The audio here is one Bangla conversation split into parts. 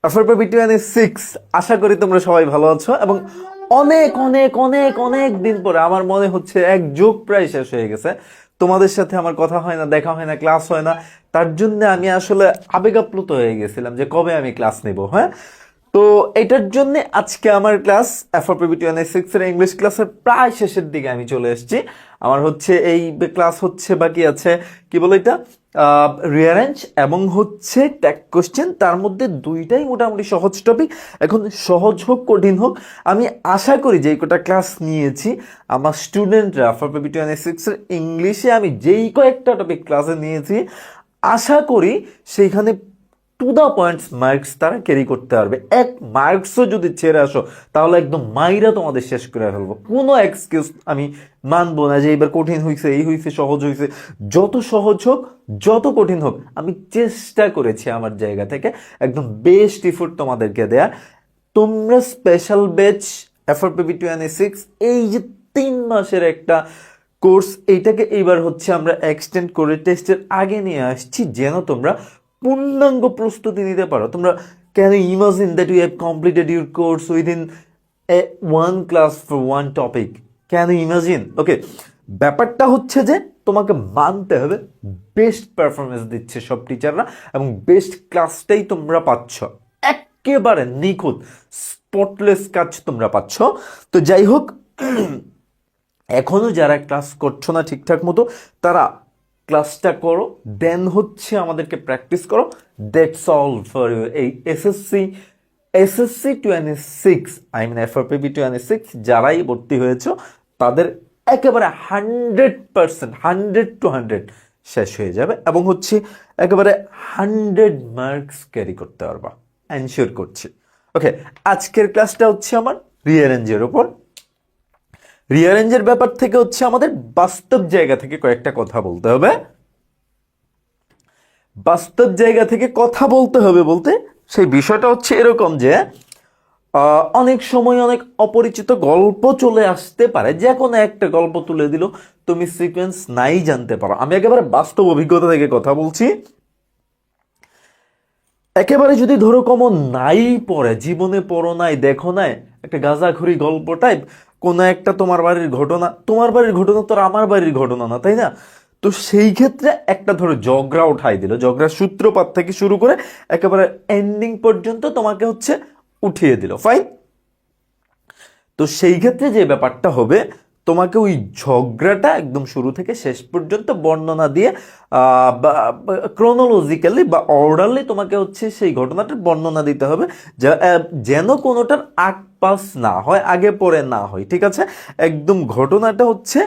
অ্যাফরপি 26। আশা করি তোমরা সবাই ভালো আছো এবং অনেক অনেক অনেক অনেক দিন পরে আমার মনে হচ্ছে এক যুগ প্রায় শেষ হয়ে গেছে তোমাদের সাথে আমার কথা হয় না, দেখা হয় না, ক্লাস হয় না। তার জন্য আমি আসলে আবেগাপ্লুত হয়ে গেছিলাম যে কবে আমি ক্লাস নিব। হ্যাঁ, তো এটার জন্য আজকে আমার ক্লাস এফআরপিবি 26 এর ইংলিশ ক্লাসের প্রায় শেষের দিকে আমি চলে এসেছি। আমার হচ্ছে এই ক্লাস হচ্ছে বাকি আছে কি বলে এটা রিয়ারেঞ্জ এবং হচ্ছে ট্যাগ কোশ্চেন। তার মধ্যে দুইটাই মোটামুটি সহজ টপিক। এখন সহজ হোক কঠিন হোক, আমি আশা করি যে কটা ক্লাস নিয়েছি আমার স্টুডেন্টরা এফআরপিবি 26 এর ইংলিশে আমি যেই কয়েকটা টপিক ক্লাসে নিয়েছি আশা করি সেইখানে টু দ্য পয়েন্টস মার্কস তারা ক্যারি করতে পারবে। এক মার্কসও যদি ছেড়ে আসো তাহলে একদম মাইরা তোমাদের শেষ করে ফেলবো। কোনো এক্সকিউজ আমি মানবো না যে এবার কঠিন হয়েছে, এই হয়েছে, সহজ হয়েছে। যত সহজ হোক, যত কঠিন হোক, আমি চেষ্টা করেছি আমার জায়গা থেকে একদম বেস্ট এফোর্ট তোমাদেরকে দেয়া। তোমরা স্পেশাল ব্যাচ এফআরপিবি 26 এই যে 3 মাসের একটা কোর্স, এইটাকে এইবার হচ্ছে আমরা এক্সটেন্ড করে টেস্টের আগে নিয়ে আসছি যেন তোমরা পূর্ণাঙ্গ প্রস্তুতি নিতে পারো। তোমরা can imagine that you have completed your course within a one class for one topic? Can you imagine? Okay, ব্যাপারটা হচ্ছে যে তোমাকে মানতে হবে বেস্ট পারফরমেন্স দিচ্ছে সব টিচাররা এবং বেস্ট ক্লাসটাই তোমরা পাচ্ছ। একেবারে নিখুঁত স্পটলেস কাজ তোমরা পাচ্ছ। তো যাই হোক, এখনো যারা ক্লাস করছো না ঠিকঠাক মতো তারা ক্লাসটা করো, দেন হচ্ছে আমাদেরকে প্র্যাকটিস করো। That's all for you. এই এসএসসি 26 আই মিন এফআরপিবি 26 যারাই ভর্তি হয়েছো তাদের একেবারে 100%, 100 to 100 শেষ হয়ে যাবে এবং হচ্ছে একেবারে 100 মার্কস ক্যারি করতে পারবা, এনশিওর করছি। ওকে, আজকের ক্লাসটা হচ্ছে আমার রিঅ্যারেঞ্জের উপর। রিঅ্যারেঞ্জের ব্যাপার থেকে হচ্ছে আমাদের বাস্তব জায়গা থেকে কয়েকটা কথা বলতে হবে। বাস্তব জায়গা থেকে কথা বলতে হবে বলতে সেই বিষয়টা হচ্ছে এরকম যে অনেক সময় অনেক অপরিচিত গল্প চলে আসতে পারে। যে কোনো একটা গল্প তুলে দিল, তুমি সিকোয়েন্স নাই জানতে পারো। আমি একেবারে বাস্তব অভিজ্ঞতা থেকে কথা বলছি। একেবারে যদি ধরো কমন নাই পড়ে, জীবনে পড়ো নাই, দেখো নাই, একটা গাঁজাখুরি গল্প টাইপ কোনো একটা তোমার বাড়ির ঘটনা, তোমার বাড়ির ঘটনা তো আর আমার বাড়ির ঘটনা না, তাই না? তো সেই ক্ষেত্রে একটা ধরো ঝগড়া উঠাই দিল, ঝগড়ার সূত্রপাত থেকে শুরু করে একেবারে এন্ডিং পর্যন্ত তোমাকে হচ্ছে উঠিয়ে দিল, ফাইন। তো সেই ক্ষেত্রে যে ব্যাপারটা হবে, তোমাকে ওই ঝগড়াটা একদম শুরু থেকে শেষ পর্যন্ত বর্ণনা দিয়ে ক্রোনোলজিক্যালি বা অর্ডারলি তোমাকে হচ্ছে সেই ঘটনাটার বর্ণনা দিতে হবে, যেন কোনোটার আগ পাস না হয়, আগে পরে না হয়। ঠিক আছে, একদম ঘটনাটা হচ্ছে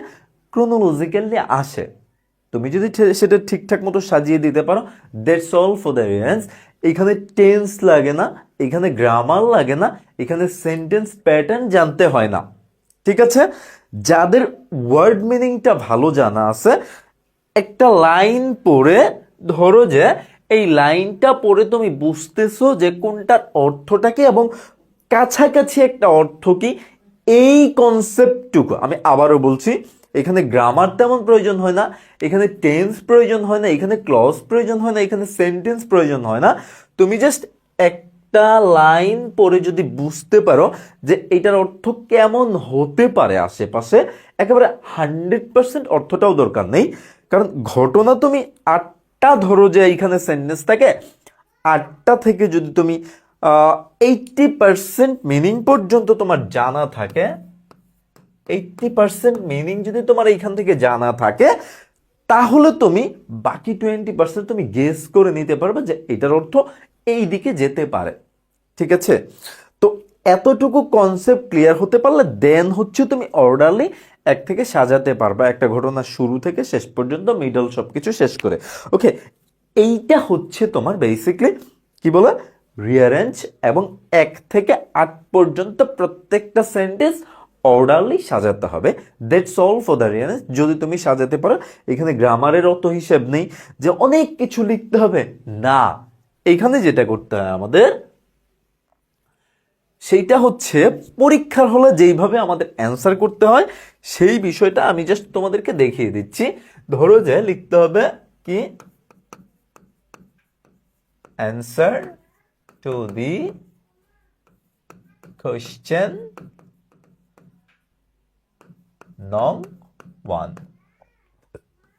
ক্রোনোলজিক্যালি আসে। তুমি যদি সেটা ঠিকঠাক মতো সাজিয়ে দিতে পারো, that's all for the reference. এখানে টেন্স লাগে না, এখানে গ্রামার লাগে না, এখানে সেন্টেন্স প্যাটার্ন জানতে হয় না। ঠিক আছে, যাদের ওয়ার্ড মিনিংটা ভালো জানা আছে, একটা লাইন পড়ে ধরো যে এই লাইনটা পড়ে তুমি বুঝতেছো যে কোনটার অর্থটা কি এবং কাছাকাছি একটা অর্থ কি, এই কনসেপ্টটুকু। আমি আবারও বলছি, এখানে গ্রামার তেমন প্রয়োজন হয় না, এখানে টেন্স প্রয়োজন হয় না, এখানে ক্লজ প্রয়োজন হয় না, এখানে সেন্টেন্স প্রয়োজন হয় না। তুমি জাস্ট একটা লাইন পড়ে যদি বুঝতে পারো যে এটার অর্থ কেমন হতে পারে আশেপাশে, একেবারে 100% অর্থটাও দরকার নেই। কারণ ঘটনা তুমি 8টা ধরো যে এইখানে সেন্টেন্স থাকে, 8টা থেকে যদি তুমি 80% মিনিং পর্যন্ত তোমার জানা থাকে, 80% মিনিং যদি তোমার এইখান থেকে জানা থাকে, তাহলে তুমি বাকি 20% তুমি গেস করে নিতে পারবে যে এটার অর্থ এই দিকে যেতে পারে। ঠিক আছে, তো এতটুকু কনসেপ্ট ক্লিয়ার হতে পারলে দেন হচ্ছে তুমি অর্ডারলি এক থেকে সাজাতে পারবা একটা ঘটনা শুরু থেকে শেষ পর্যন্ত, মিডল সবকিছু শেষ করে। ওকে, এইটা হচ্ছে তোমার বেসিকলি কি বলে রিঅ্যারেঞ্জ এবং 1 থেকে 8 পর্যন্ত প্রত্যেকটা সেন্টেন্স অর্ডারলি সাজাতে হবে। That's all for the rearrange. যদি তুমি সাজাতে পারো, এখানে গ্রামারের অত হিসেব নেই যে অনেক কিছু লিখতে হবে না। এখানে যেটা করতে হয় আমাদের, সেইটা হচ্ছে পরীক্ষার হলে যেইভাবে আমাদের অ্যান্সার করতে হয় সেই বিষয়টা আমি জাস্ট তোমাদেরকে দেখিয়ে দিচ্ছি। ধরো যে লিখতে হবে কি অ্যান্সার to the question নং 1।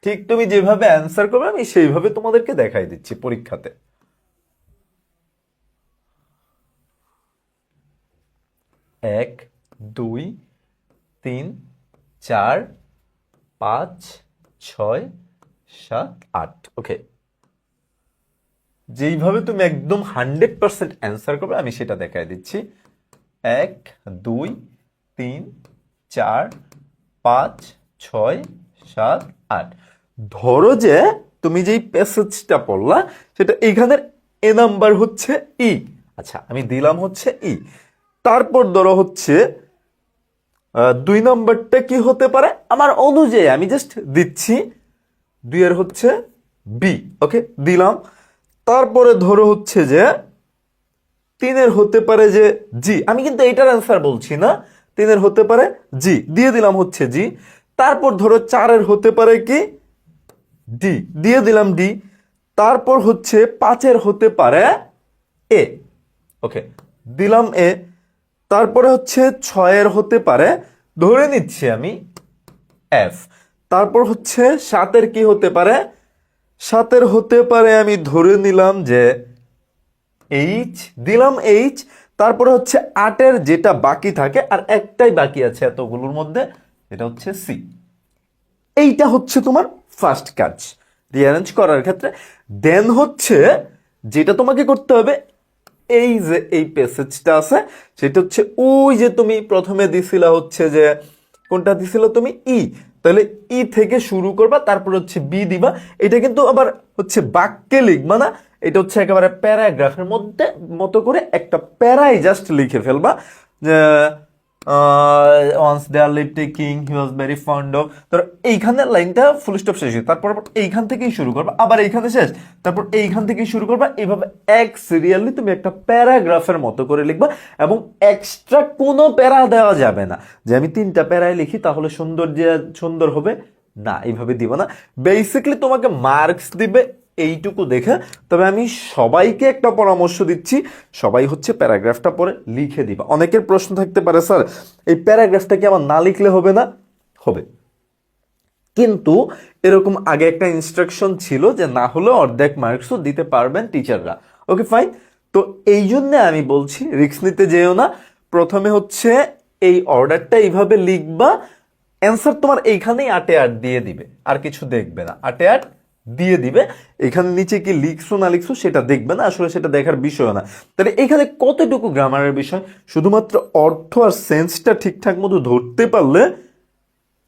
ঠিক তুমি যেভাবে অ্যান্সার করবে আমি সেইভাবে তোমাদেরকে দেখাই দিচ্ছি পরীক্ষাতে। 1 2 3 4 5 6 7 8। ওকে, যেইভাবে তুমি একদম 100% অ্যান্সার করবে আমি সেটা দেখাই দিচ্ছি। 1 2 3 4 5 6 7 8। ধরো যে তুমি যেই প্যাসেজটা পড়লা সেটা এইখানের এ নাম্বার হচ্ছে ই। আচ্ছা, আমি দিলাম হচ্ছে ই। তারপর ধরো হচ্ছে 2 নাম্বারটা কি হতে পারে আমার অনুযায়ী আমি জাস্ট দিচ্ছি। 2 এর হচ্ছে বি। ওকে, দিলাম। তারপরে ধরো হচ্ছে যে 3 এর হতে পারে যে জি। আমি কিন্তু এইটার অ্যান্সার বলছি না। 3 এর হতে পারে জি, দিয়ে দিলাম হচ্ছে জি। তারপর ধরো 4 এর হতে পারে কি ডি, দিয়ে দিলাম ডি। তারপর হচ্ছে 5 এর হতে পারে এ। ওকে, দিলাম এ। তারপরে হচ্ছে 6 এর হতে পারে, ধরে নিচ্ছি আমি, এফ। তারপর হচ্ছে 7 এর কি হতে পারে, 7 এর হতে পারে আমি ধরে নিলাম যে এইচ, দিলাম এইচ। তারপরে হচ্ছে 8 এর যেটা বাকি থাকে, আর একটাই বাকি আছে এতগুলোর মধ্যে, এটা হচ্ছে সি। এইটা হচ্ছে তোমার ফার্স্ট কাজ রিঅ্যারেঞ্জ করার ক্ষেত্রে। দেন হচ্ছে যেটা তোমাকে করতে হবে, এই যে এই প্যাসেজটা আছে সেটা হচ্ছে ওই যে তুমি প্রথমে দিছিলা হচ্ছে যে কোনটা দিছিল তুমি ই, তাহলে ই থেকে শুরু করবা, তারপর হচ্ছে বি দিবা। এটা কিন্তু আবার হচ্ছে বাক্যে লিখবা না, এটা হচ্ছে একেবারে প্যারাগ্রাফের মধ্যে মতো করে একটা প্যারাই জাস্ট লিখে ফেলবা যে once there lived a king he was very fond of। তো এইখানে লাইনটা ফুল স্টপ শেষ হয়, তারপর এইখান থেকেই শুরু করবা, আবার এইখানে শেষ, তারপর এইখান থেকেই শুরু করবা। এইভাবে এক সিরিয়ালি তুমি একটা প্যারাগ্রাফের মতো করে লিখবা, এবং এক্সট্রা কোনো প্যারা দেওয়া যাবে না যে আমি 3টা প্যারায় লিখি তাহলে সুন্দর হবে না, এইভাবে দিব না। বেসিক্যালি তোমাকে মার্কস দিবে এইটুকু দেখে। তবে আমি সবাইকে একটা পরামর্শ দিচ্ছি, সবাই হচ্ছে প্যারাগ্রাফটা পরে লিখে দিবা। অনেকের প্রশ্ন থাকতে পারে, স্যার এই প্যারাগ্রাফটা কি আমার না লিখলে হবে না? হবে, কিন্তু এরকম আগে একটা ইনস্ট্রাকশন ছিল যে না হলে অর্ধেক মার্কসও দিতে পারবেন টিচাররা। Okay fine. তো এই জন্য আমি বলছি রিস্ক নিতে যেও না। প্রথমে হচ্ছে এই অর্ডারটা এইভাবে লিখবা, অ্যান্সার তোমার এইখানেই 8 দিয়ে দিবে, আর কিছু দেখবে না, 8 দিয়ে দিবে। এখানে নিচে কি লিখছো না লিখছো সেটা দেখবে না, আসলে সেটা দেখার বিষয় না। তাহলে এখানে কতটুকু গ্রামারের বিষয়, শুধুমাত্র অর্থ আর সেন্সটা ঠিকঠাক মতো ধরতে পারলে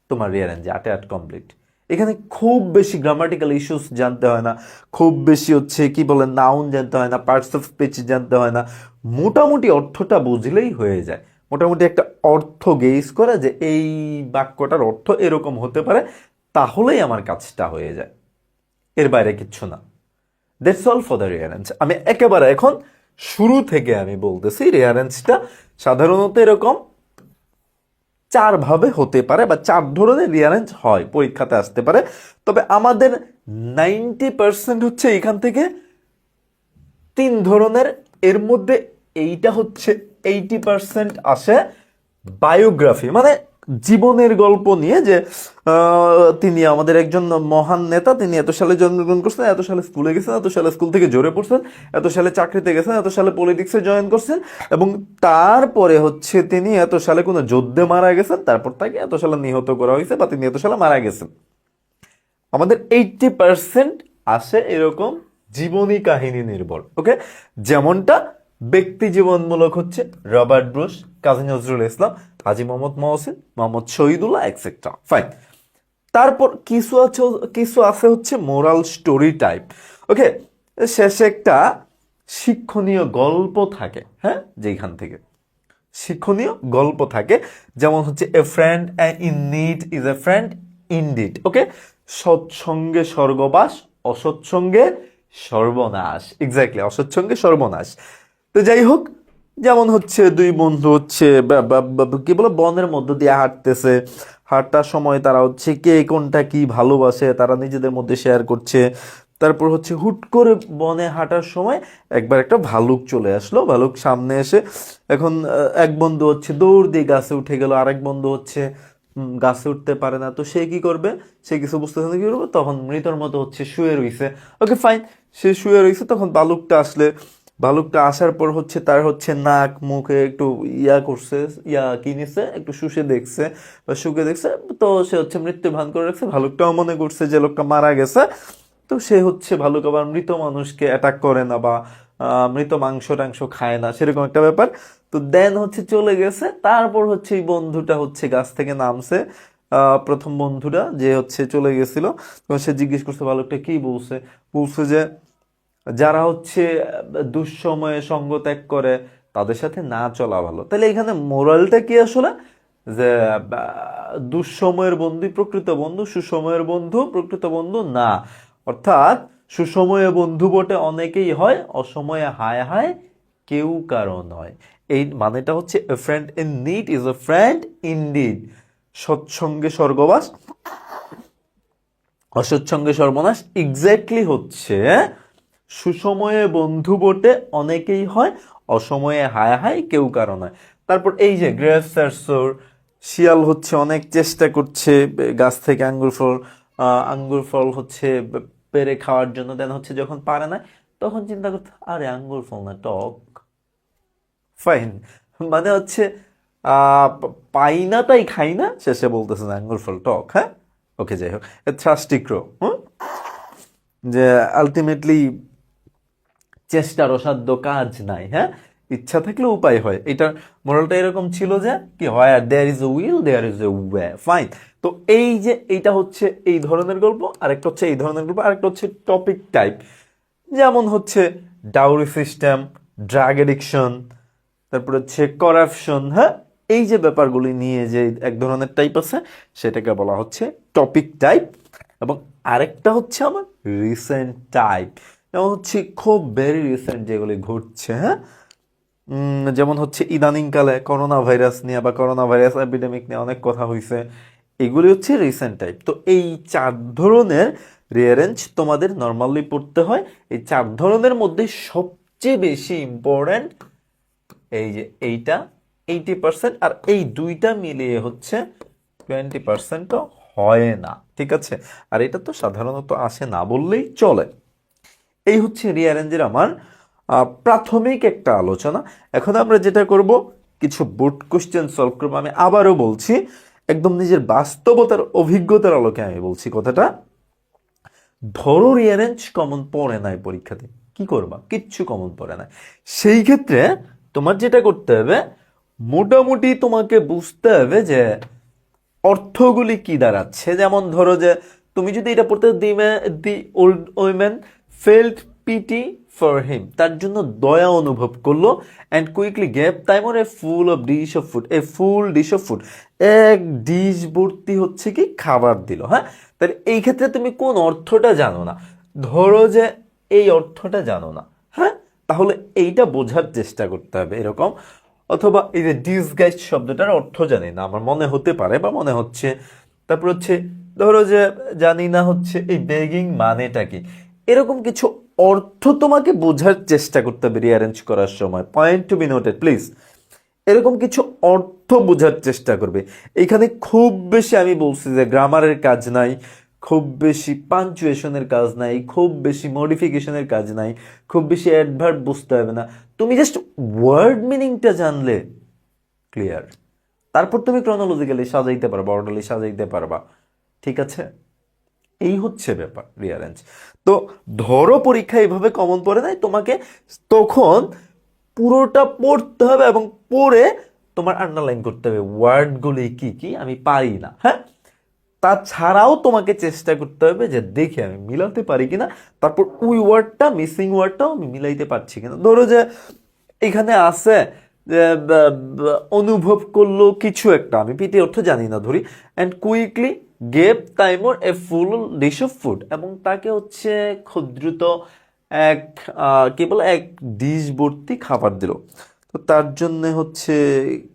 তোমার রিয়ারেঞ্জে 8 কমপ্লিট। এখানে খুব বেশি গ্রামাটিক্যাল ইস্যুস জানতে হয় না, খুব বেশি হচ্ছে কি বলে নাউন জানতে হয় না, পার্টস অফ স্পিচ জানতে হয় না। মোটামুটি অর্থটা বুঝলেই হয়ে যায়। মোটামুটি একটা অর্থ গেস করা যে এই বাক্যটার অর্থ এরকম হতে পারে, তাহলেই আমার কাজটা হয়ে যায়। এর বাইরে কিচ্ছু না। That's all for the rearrange. আমি একেবারে এখন শুরু থেকে আমি বলতেছি, রিয়ারেঞ্জটা সাধারণত এরকম 4 ভাবে হতে পারে, বা 4 ধরনের রিয়ারেঞ্জ হয়, পরীক্ষাতে আসতে পারে। তবে আমাদের 90% হচ্ছে এখান থেকে 3 ধরনের। এর মধ্যে এইটা হচ্ছে 80% আসে বায়োগ্রাফি, মানে জীবনের গল্প নিয়ে, যে তিনি আমাদের একজন মহান নেতা, তিনি এত সালে জন্মগ্রহণ করছেন, এত সালে স্কুলে গেছেন, এত সালে স্কুল থেকে জড়ে পড়ছেন, এত সালে চাকরিতে গেছেন, এত সালে পলিটিক্সে জয়েন করছেন, এবং তারপরে হচ্ছে তিনি এত সালে কোনো যুদ্ধে মারা গেছেন, তারপর তাকে এত সালে নিহত করা হয়েছে, বা তিনি এত সালে মারা গেছেন। আমাদের 80% আসে এরকম জীবনী কাহিনী নির্ভর। ওকে, যেমনটা ব্যক্তি জীবনমূলক হচ্ছে Robert Bruce, Kazi Nazrul Islam, Haji Mohammad Mohsin, Mohammad Shahidullah etcetera. Fine. তারপর কিছু আছে হচ্ছে মোরাল স্টোরি টাইপ। ওকে, শেষে একটা শিক্ষণীয় গল্প থাকে, হ্যাঁ, যেখান থেকে শিক্ষণীয় গল্প থাকে, যেমন হচ্ছে a friend in need is a friend indeed. Okay, সৎসঙ্গে স্বর্গবাস, অসৎসঙ্গে সর্বনাশ। এক্স্যাক্টলি, অসৎসঙ্গে সর্বনাশ। তো যাই হোক, যেমন হচ্ছে 2 বন্ধু হচ্ছে কি বলে বনের মধ্য দিয়ে হাঁটতেছে, হাঁটার সময় তারা হচ্ছে কে কোনটা কি ভালোবাসে তারা নিজেদের মধ্যে শেয়ার করছে। তারপর হচ্ছে হুট করে বনে হাঁটার সময় একবার একটা ভালুক চলে আসলো, ভালুক সামনে এসে এখন এক বন্ধু হচ্ছে দৌড় দিয়ে গাছে উঠে গেল, আরেক বন্ধু হচ্ছে গাছে উঠতে পারে না, তো সে কি করবে, সে কিছু বুঝতেছে না কি করবে, তখন মৃতর মতো হচ্ছে শুয়ে রইছে। ওকে ফাইন, সে শুয়ে রইছে, তখন ভালুকটা আসলে, ভালুকটা আসার পর হচ্ছে তার হচ্ছে নাক মুখে একটু ইয়া করছে, ইয়া কি নিছে, একটু শুষে দেখছে বা শুকে দেখছে, তো সে হচ্ছে মৃত্যুর ভান করে রাখছে। ভালুকটাও মনে করছে যে লোকটা মারা গেছে, তো সে হচ্ছে ভালুক আবার মৃত মানুষকে অ্যাটাক করে না বা মৃত মাংস টাংস খায় না, সেরকম একটা ব্যাপার। তো দেন হচ্ছে চলে গেছে। তারপর হচ্ছে এই বন্ধুটা হচ্ছে গাছ থেকে নামছে, প্রথম বন্ধুটা যে হচ্ছে চলে গেছিল, তখন সে জিজ্ঞেস করছে ভালুকটা কি বলছে, বলছে যে যারা হচ্ছে দুঃসময়ে সঙ্গ ত্যাগ করে তাদের সাথে না চলা ভালো। তাহলে এখানে মোরালটা কি আসলে, যে দুঃসময়ের বন্ধুই প্রকৃত বন্ধু, সুসময়ের বন্ধু প্রকৃত বন্ধু না। অর্থাৎ সুসময়ে বন্ধু বটে অনেকেই হয়, অসময়ে হায় হায় কেউ কারো নয়। এই মানেটা হচ্ছে a friend in need is a friend indeed. সৎসঙ্গে স্বর্গবাস, অসৎসঙ্গে সর্বনাশ। এক্স্যাক্টলি হচ্ছে সুসময়ে বন্ধু বটে অনেকেই হয়, অসময়ে হায় হায় কেউ কারো নয়। তারপর এই যে গ্রেফসারসোর, শিয়াল হচ্ছে অনেক চেষ্টা করছে গাছ থেকে আঙ্গুর ফল হচ্ছে পেরে খাওয়ার জন্য, দেন হচ্ছে যখন পারে না তখন চিন্তা করতে, আরে আঙ্গুর ফল না টক, ফাইন, মানে হচ্ছে পাই না তাই খাই না, শেষে বলতেছে না আঙ্গুর ফল টক। হ্যাঁ, ওকে, যাই হোক, থ্রাস্টিক্রো, যে আলটিমেটলি চেষ্টার অসাধ্য কাজ নাই। হ্যাঁ, ইচ্ছা থাকলে উপায় হয়। এটার মোরালটা এরকম ছিল যে কি হয়, আর there is a will there is a way, fine. তো এই যে এইটা হচ্ছে এই ধরনের গল্প, আরেকটা হচ্ছে এই ধরনের গল্প, আরেকটা হচ্ছে টপিক টাইপ, যেমন হচ্ছে ডাউরি সিস্টেম, ড্রাগ এডিকশন, তারপর হচ্ছে করাপশন। হ্যাঁ, এই যে ব্যাপারগুলি নিয়ে যে এক ধরনের টাইপ আছে, সেটাকে বলা হচ্ছে টপিক টাইপ। এবং আরেকটা হচ্ছে আমার রিসেন্ট টাইপ, যেমন হচ্ছে খুব ভেরি রিসেন্ট যেগুলি ঘটছে। হ্যাঁ, যেমন হচ্ছে ইদানিংকালে করোনা ভাইরাস নিয়ে বা করোনা ভাইরাস এপিডেমিক নিয়ে অনেক কথা হয়েছে, এগুলি হচ্ছে রিসেন্ট টাইপ। তো এই 4 ধরনের রিয়ারেঞ্জ তোমাদের নর্মালি পড়তে হয়। এই 4 ধরনের মধ্যে সবচেয়ে বেশি ইম্পর্ট্যান্ট এই যে এইটা 80%, আর এই দুইটা মিলিয়ে হচ্ছে 20%ও হয় না, ঠিক আছে। আর এটা তো সাধারণত আসে না বললেই চলে। এই হচ্ছে রিঅ্যারেঞ্জের আমার প্রাথমিক একটা আলোচনা। এখন আমরা যেটা করব, কিছু বোর্ড কোশ্চেন সলভ করবো। আমি আবারও বলছি, একদম নিজের বাস্তবতার অভিজ্ঞতার আলোকে আমি বলছি কথাটা। ধরো রিঅ্যারেঞ্জ কমন পড়ে নাই পরীক্ষাতে, কি করবা, কিচ্ছু কমন পড়ে নাই, সেই ক্ষেত্রে তোমার যেটা করতে হবে, মোটামুটি তোমাকে বুঝতে হবে যে অর্থগুলি কি দাঁড়াচ্ছে। যেমন ধরো যে তুমি যদি এটা পড়তে, the old woman felt PT for him, তার জন্য দয়া অনুভব করলো, and quickly gave time or a full of dish of food, A full dish of food, এক ডিশ ভর্তি হচ্ছে কি খাবার দিল। হ্যাঁ, তাহলে এই ক্ষেত্রে তুমি কোন অর্থটা জানো না, ধরো যে এই অর্থটা জানো না, হ্যাঁ, তাহলে এইটা বোঝার চেষ্টা করতে হবে এরকম। অথবা এই যে ডিসগাইজ শব্দটার অর্থ জানি না, আমার মনে হতে পারে বা মনে হচ্ছে। তারপর হচ্ছে ধরো যে জানি না হচ্ছে এই বেগিং মানেটা কি, এরকম কিছু অর্থ তোমাকে বোঝার চেষ্টা করতে হবে রিঅ্যারেঞ্জ করার সময়। Point to be noted please, এরকম কিছু অর্থ বোঝার চেষ্টা করবে। এখানে খুব বেশি আমি বলছি যে গ্রামারের কাজ নাই, খুব বেশি পাঞ্চুয়েশনের কাজ নাই, খুব বেশি মডিফিকেশনের কাজ নাই, খুব বেশি অ্যাডভার্ব বুঝতে হবে না। তুমি জাস্ট ওয়ার্ড মিনিংটা জানলে ক্লিয়ার, তারপর তুমি ক্রনোলজিক্যালি সাজাইতে পারবা, অর্ডারলি সাজাইতে পারবা, ঠিক আছে। এই হচ্ছে ব্যাপার রিঅ্যারেঞ্জ। তো ধরো পরীক্ষা এইভাবে কমন পড়ে নাই, তোমাকে তখন পুরোটা পড়তে হবে এবং পড়ে তোমার আন্ডারলাইন করতে হবে ওয়ার্ডগুলি কি কি আমি পারি না। হ্যাঁ, তাছাড়াও তোমাকে চেষ্টা করতে হবে যে দেখে আমি মিলাতে পারি কিনা, তারপর ওই ওয়ার্ডটা মিসিং ওয়ার্ডটাও আমি মিলাইতে পারছি কিনা। ধরো যে এখানে আছে যে অনুভব করলো কিছু একটা, আমি পিটি অর্থ জানি না ধরি, and quickly gave Taimur A full dish of food, এবং তাকে হচ্ছে ক্ষুদ্রত এক কি বলে এক ডিশ ভর্তি খাবার দিল। তো তার জন্য হচ্ছে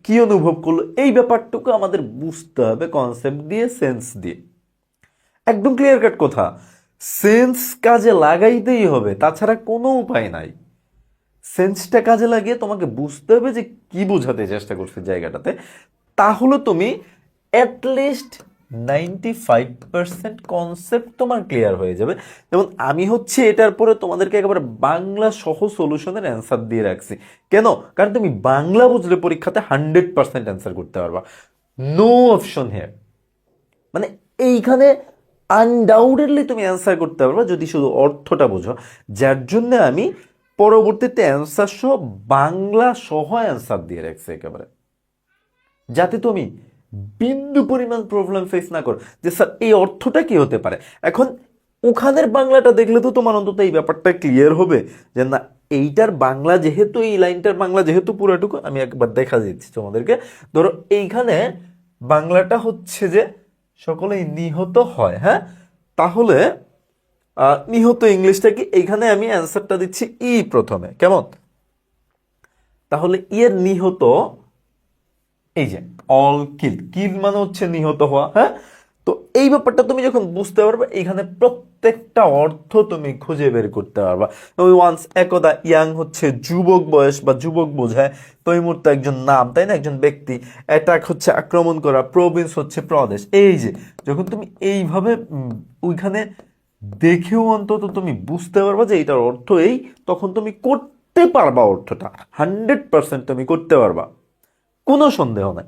কি অনুভব করলো, এই ব্যাপারটুকু আমাদের বুঝতে হবে কনসেপ্ট দিয়ে, সেন্স দিয়ে। একদম ক্লিয়ার কাট কথা। সেন্স কাজে লাগাইতেই হবে, তাছাড়া কোনো উপায় নাই। সেন্সটা কাজে লাগিয়ে তোমাকে বুঝতে হবে যে কি বোঝাতে চেষ্টা করছে জায়গাটাতে, তাহলে তুমি অ্যাটলিস্ট 95% কনসেপ্ট তোমার ক্লিয়ার হয়ে যাবে। যেমন আমি হচ্ছে এটার পরে তোমাদেরকে একেবারে বাংলা সহ সলিউশনের অ্যান্সার দিয়ে রাখছি। কেন? কারণ তুমি বাংলা বুঝলে পরীক্ষাতে 100% অ্যান্সার করতে পারবা, নো অপশন হেয়ার। মানে এইখানে আনডাউটেডলি তুমি অ্যান্সার করতে পারবা যদি শুধু অর্থটা বোঝো। যার জন্য আমি পরবর্তীতে অ্যান্সার সহ বাংলা সহ অ্যান্সার দিয়ে রাখছি একেবারে, যাতে তুমি বিন্দু পরিমাণ প্রবলেম ফেস না করো যে স্যার এই অর্থটা কি হতে পারে। এখন ওখানের বাংলাটা দেখলে তো তোমার অন্তত এই ব্যাপারটা ক্লিয়ার হবে যে না, এইটার বাংলা যেহেতু, এই লাইনটার বাংলা যেহেতু পুরোটুকু, আমি একবার দেখা দিচ্ছি তোমাদেরকে। ধরো এইখানে বাংলাটা হচ্ছে যে সকলেই নিহত হয়, হ্যাঁ, তাহলে নিহত ইংলিশটা কি, এইখানে আমি অ্যান্সারটা দিচ্ছি ই প্রথমে, কেমন? তাহলে এর নিহত, এই যে অল কিল, কিল মানে হচ্ছে নিহত হওয়া, হ্যাঁ। তো এই ব্যাপারটা তুমি যখন বুঝতে পারবে, এখানে প্রত্যেকটা অর্থ তুমি খুঁজে বের করতে পারবা। ওয়ান্স, একদা, ইয়াং হচ্ছে যুবক বয়স বা যুবক বোঝায়, তৈমুর তো একজন নাম, তাই না, একজন ব্যক্তি। অ্যাটাক হচ্ছে আক্রমণ করা, প্রভিন্স হচ্ছে প্রদেশ। এই যে যখন তুমি এইভাবে ওইখানে দেখেও অন্তত তুমি বুঝতে পারবা যে এটার অর্থ এই, তখন তুমি করতে পারবা, অর্থটা 100% তুমি করতে পারবা, কোনো সন্দেহ নাই।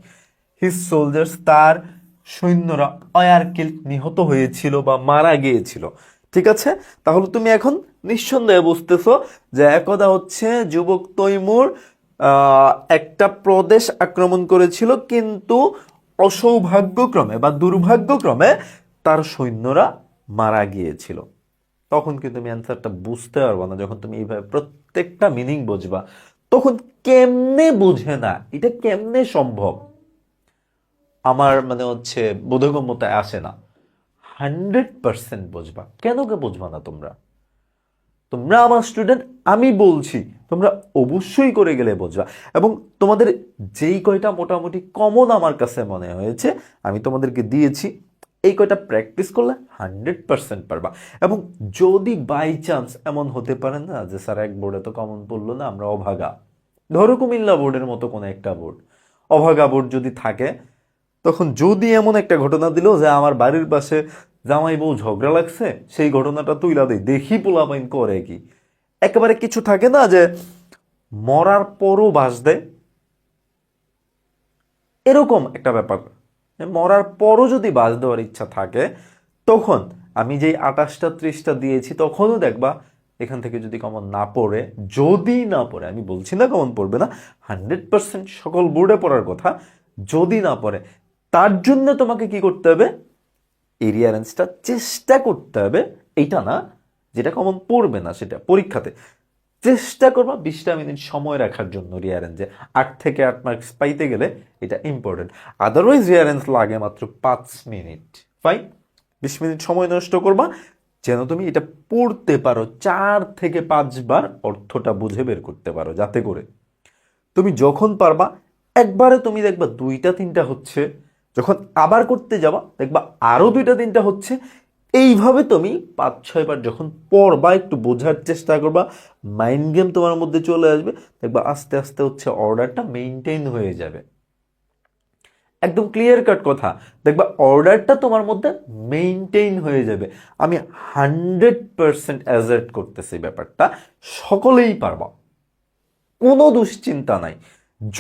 হিজ সোলজার্স, তার সৈন্যরা, অয়ারকিল, নিহত হয়েছিল বা মারা গিয়েছিল। ঠিক আছে, তাহলে তুমি এখন নিঃসন্দেহে বুঝতেছো যে একদা হচ্ছে যুবক তৈমুর একটা প্রদেশ আক্রমণ করেছিল, কিন্তু অসৌভাগ্যক্রমে বা দুর্ভাগ্যক্রমে তার সৈন্যরা মারা গিয়েছিল। তখন কিন্তু তুমি অ্যান্সারটা বুঝতে পারবা না, যখন তুমি এইভাবে প্রত্যেকটা মিনিং বুঝবা। তখন কেমনে বুঝে না, এটা কেমনে সম্ভব, আমার মানে হচ্ছে বোধগম্যতায় আসে না। 100% বুঝবা। কেন কে বুঝবা না তোমরা? তোমরা আমার স্টুডেন্ট, আমি বলছি তোমরা অবশ্যই করে গেলে বুঝবা। এবং তোমাদের যেই কয়টা মোটামুটি কমন আমার কাছে মনে হয়েছে আমি তোমাদেরকে দিয়েছি, এই কয়টা প্র্যাকটিস করলে 100% পারবা। এবং যদি বাই চান্স এমন হতে পারে না যে স্যার এক বোর্ডে তো কমন পড়লো না, আমরা অভাগা, ধরো কুমিল্লা বোর্ডের মতো কোনো একটা বোর্ড, অভাগা বোর্ড যদি থাকে, তখন যদি এমন একটা ঘটনা দিল যে আমার বাড়ির পাশে জামাই বউ ঝগড়া লাগছে, সেই ঘটনাটা তুইলা দেই, দেখি পোলাপাইন করে কি। একেবারে কিছু থাকে না যে মরার পরও বাস দেয়, এরকম একটা ব্যাপার। মরার পরও যদি বাস দেওয়ার ইচ্ছা থাকে, তখন আমি যেই 28টা 30টা দিয়েছি, তখনও দেখবা এখান থেকে যদি কমন না পড়ে, যদি না পড়ে, আমি বলছি না কমন পড়বে না, 100% সকল বোর্ডে পড়ার কথা, যদি না পড়ে, তার জন্য তোমাকে কি করতে হবে, এই রিয়ারেন্সটা চেষ্টা করতে হবে। এইটা না যেটা কমন পড়বে না, সেটা পরীক্ষাতে চেষ্টা করবা 20টা মিনিট সময় রাখার জন্য রিয়ারেন্সে। 8 থেকে 8 মার্কস পাইতে গেলে এটা ইম্পর্টেন্ট। আদারওয়াইজ রিয়ারেন্স লাগে মাত্র 5 মিনিট, ফাইন। 20 মিনিট সময় নষ্ট করবা যেন তুমি এটা পড়তে পারো, 4 থেকে 5 বার অর্থটা বুঝে বের করতে পারো, যাতে করে তুমি যখন পারবা একবারে তুমি দেখবা 2টা 3টা হচ্ছে, যখন আবার করতে যাবা দেখবা আরো 2টা 3টা হচ্ছে। এইভাবে তুমি 5-6 বার যখন পড়বা, একটু বোঝার চেষ্টা করবা, মাইন্ড গেম তোমার মধ্যে চলে আসবে, দেখবা আস্তে আস্তে হচ্ছে অর্ডারটা মেইনটেইন হয়ে যাবে। একদম ক্লিয়ার কাট কথা, দেখবা অর্ডারটা তোমার মধ্যে মেইনটেইন হয়ে যাবে। আমি 100% অ্যাজার্ট করতেছি ব্যাপারটা, সকলেই পারবা, কোনো দুশ্চিন্তা নাই।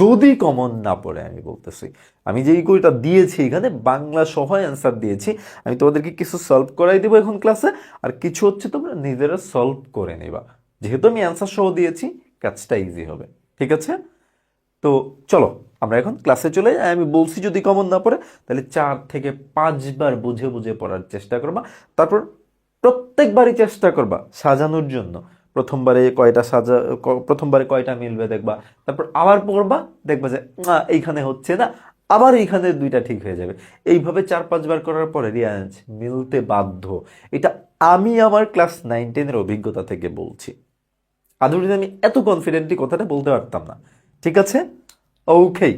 যদি কমন না পড়ে, আমি বলতেছি, আমি যেই কইটা দিয়েছি এখানে বাংলা সহ অ্যান্সার দিয়েছি, আমি তোমাদেরকে কিছু সলভ করাই দেবো এখন ক্লাসে, আর কিছু হচ্ছে তোমরা নিজেরা সলভ করে নিবা। যেহেতু আমি অ্যান্সার সহ দিয়েছি, কাজটা ইজি হবে। ঠিক আছে, তো চলো আমরা এখন ক্লাসে চলে যাই। আমি বলছি যদি কমন না পড়ে, তাহলে 4 থেকে 5 বার বুঝে বুঝে পড়ার চেষ্টা করবা। তারপর প্রত্যেকবারই চেষ্টা করবা সাজানোর জন্য। প্রথমবারে কয়টা মিলবে দেখবা, তারপর আবার পড়বা, দেখবা যে না এইখানে হচ্ছে না, আবার এইখানে 2টা ঠিক হয়ে যাবে। এইভাবে 4-5 বার করার পরে রিয়াজ মিলতে বাধ্য। এটা আমি আমার ক্লাস 9-10-এর অভিজ্ঞতা থেকে বলছি। আদৌ আমি এত কনফিডেন্টলি কথাটা বলতে পারতাম না। ঠিক আছে, ওকে,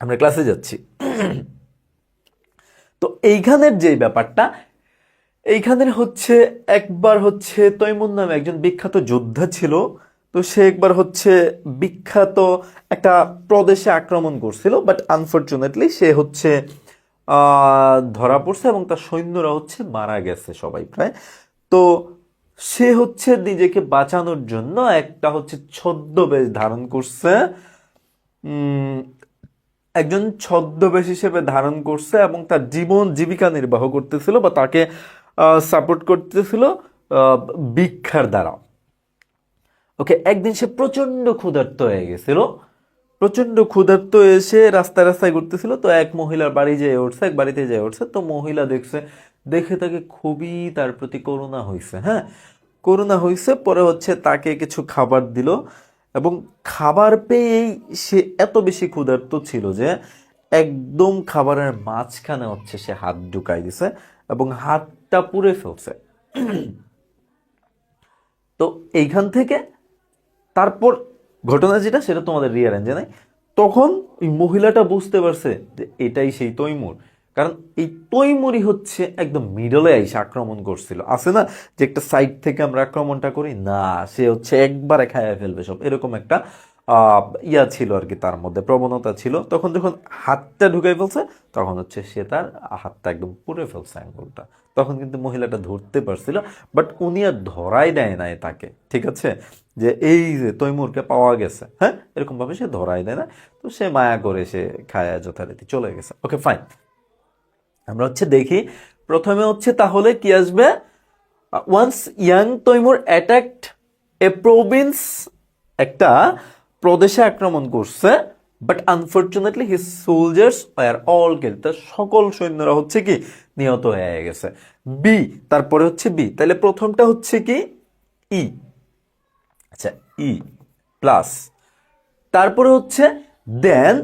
আমরা ক্লাসে যাচ্ছি। তো এইখানের যে ব্যাপারটা, এইখানে হচ্ছে একবার হচ্ছে তৈমুর নামে একজন বিখ্যাত যোদ্ধা ছিল। তো সে একবার হচ্ছে বিখ্যাত একটা প্রদেশে আক্রমণ করছিল, বাট আনফরচুনেটলি সে হচ্ছে ধরা পড়ছে এবং তার সৈন্যরা হচ্ছে মারা গেছে সবাই প্রায়। তো সে হচ্ছে নিজেকে বাঁচানোর জন্য একটা হচ্ছে ছদ্মবেশ ধারণ করছে। উম, একজন ছদ্মবেশ হিসেবে ধারণ করছে এবং তার জীবন জীবিকা নির্বাহ করতেছিল বা তাকে সাপোর্ট করতেছিল আহ, ভিক্ষার দ্বারা। ওকে, একদিন সে প্রচন্ড ক্ষুধার্ত হয়ে গেছিল। প্রচন্ড ক্ষুধার্ত এসে রাস্তায় রাস্তায় ঘুরতেছিল। তো এক মহিলার বাড়ি যেয়ে উঠছে, এক বাড়িতে যেয়ে উঠছে। তো মহিলা দেখছে, দেখে তাকে খুবই তার প্রতি করুণা হয়েছে। হ্যাঁ, করুণা হয়েছে। পরে হচ্ছে তাকে কিছু খাবার দিল এবং খাবার পেয়েই সে এত বেশি ক্ষুধার্ত ছিল যে একদম খাবারের মাঝখানে হচ্ছে সে হাত ঢুকাই দিছে এবং হাতটা পুড়ে ফেলছে। তো এইখান থেকে তারপর ঘটনা যেটা সেটা তোমাদের রিয়ারেঞ্জে নাই। তখন ওই মহিলাটা বুঝতে পারছে যে এটাই সেই তৈমুর। কারণ এই তৈমুরই হচ্ছে একদম মিডলে এসে আক্রমণ করছিল। আছে না যে একটা সাইড থেকে আমরা আক্রমণটা করি, না সে হচ্ছে একবারে খাইয়া ফেলবে সব, এরকম একটা ইয়া ছিল আর কি, তার মধ্যে প্রবণতা ছিল। তখন যখন হাতটা ঢুকাই ফেলছে তখন হচ্ছে সে তার হাতটা একদম পুড়ে ফেলছে, আঙ্গুলটা। তখন কিন্তু মহিলাটা ধরতে পারছিল, বাট উনি আর ধরাই দেয় নাই তাকে, ঠিক আছে, যে এই যে তৈমুরকে পাওয়া গেছে। হ্যাঁ, এরকম ভাবে সে ধরাই দেয় না। তো সে মায়া করে সে খায়া যথারীতি চলে গেছে। ওকে ফাইন, আমরা হচ্ছে দেখি প্রথমে হচ্ছে তাহলে কি আসবে। Once young Timur attacked a province, একটা প্রদেশে আক্রমণ করছে, but unfortunately his soldiers were all killed, তার সকল সৈন্যরা হচ্ছে কি নিহত হয়ে গেছে। বি, তারপরে হচ্ছে বি, তাহলে প্রথমটা হচ্ছে কি ই, আচ্ছা ই প্লাস, তারপরে হচ্ছে দেন,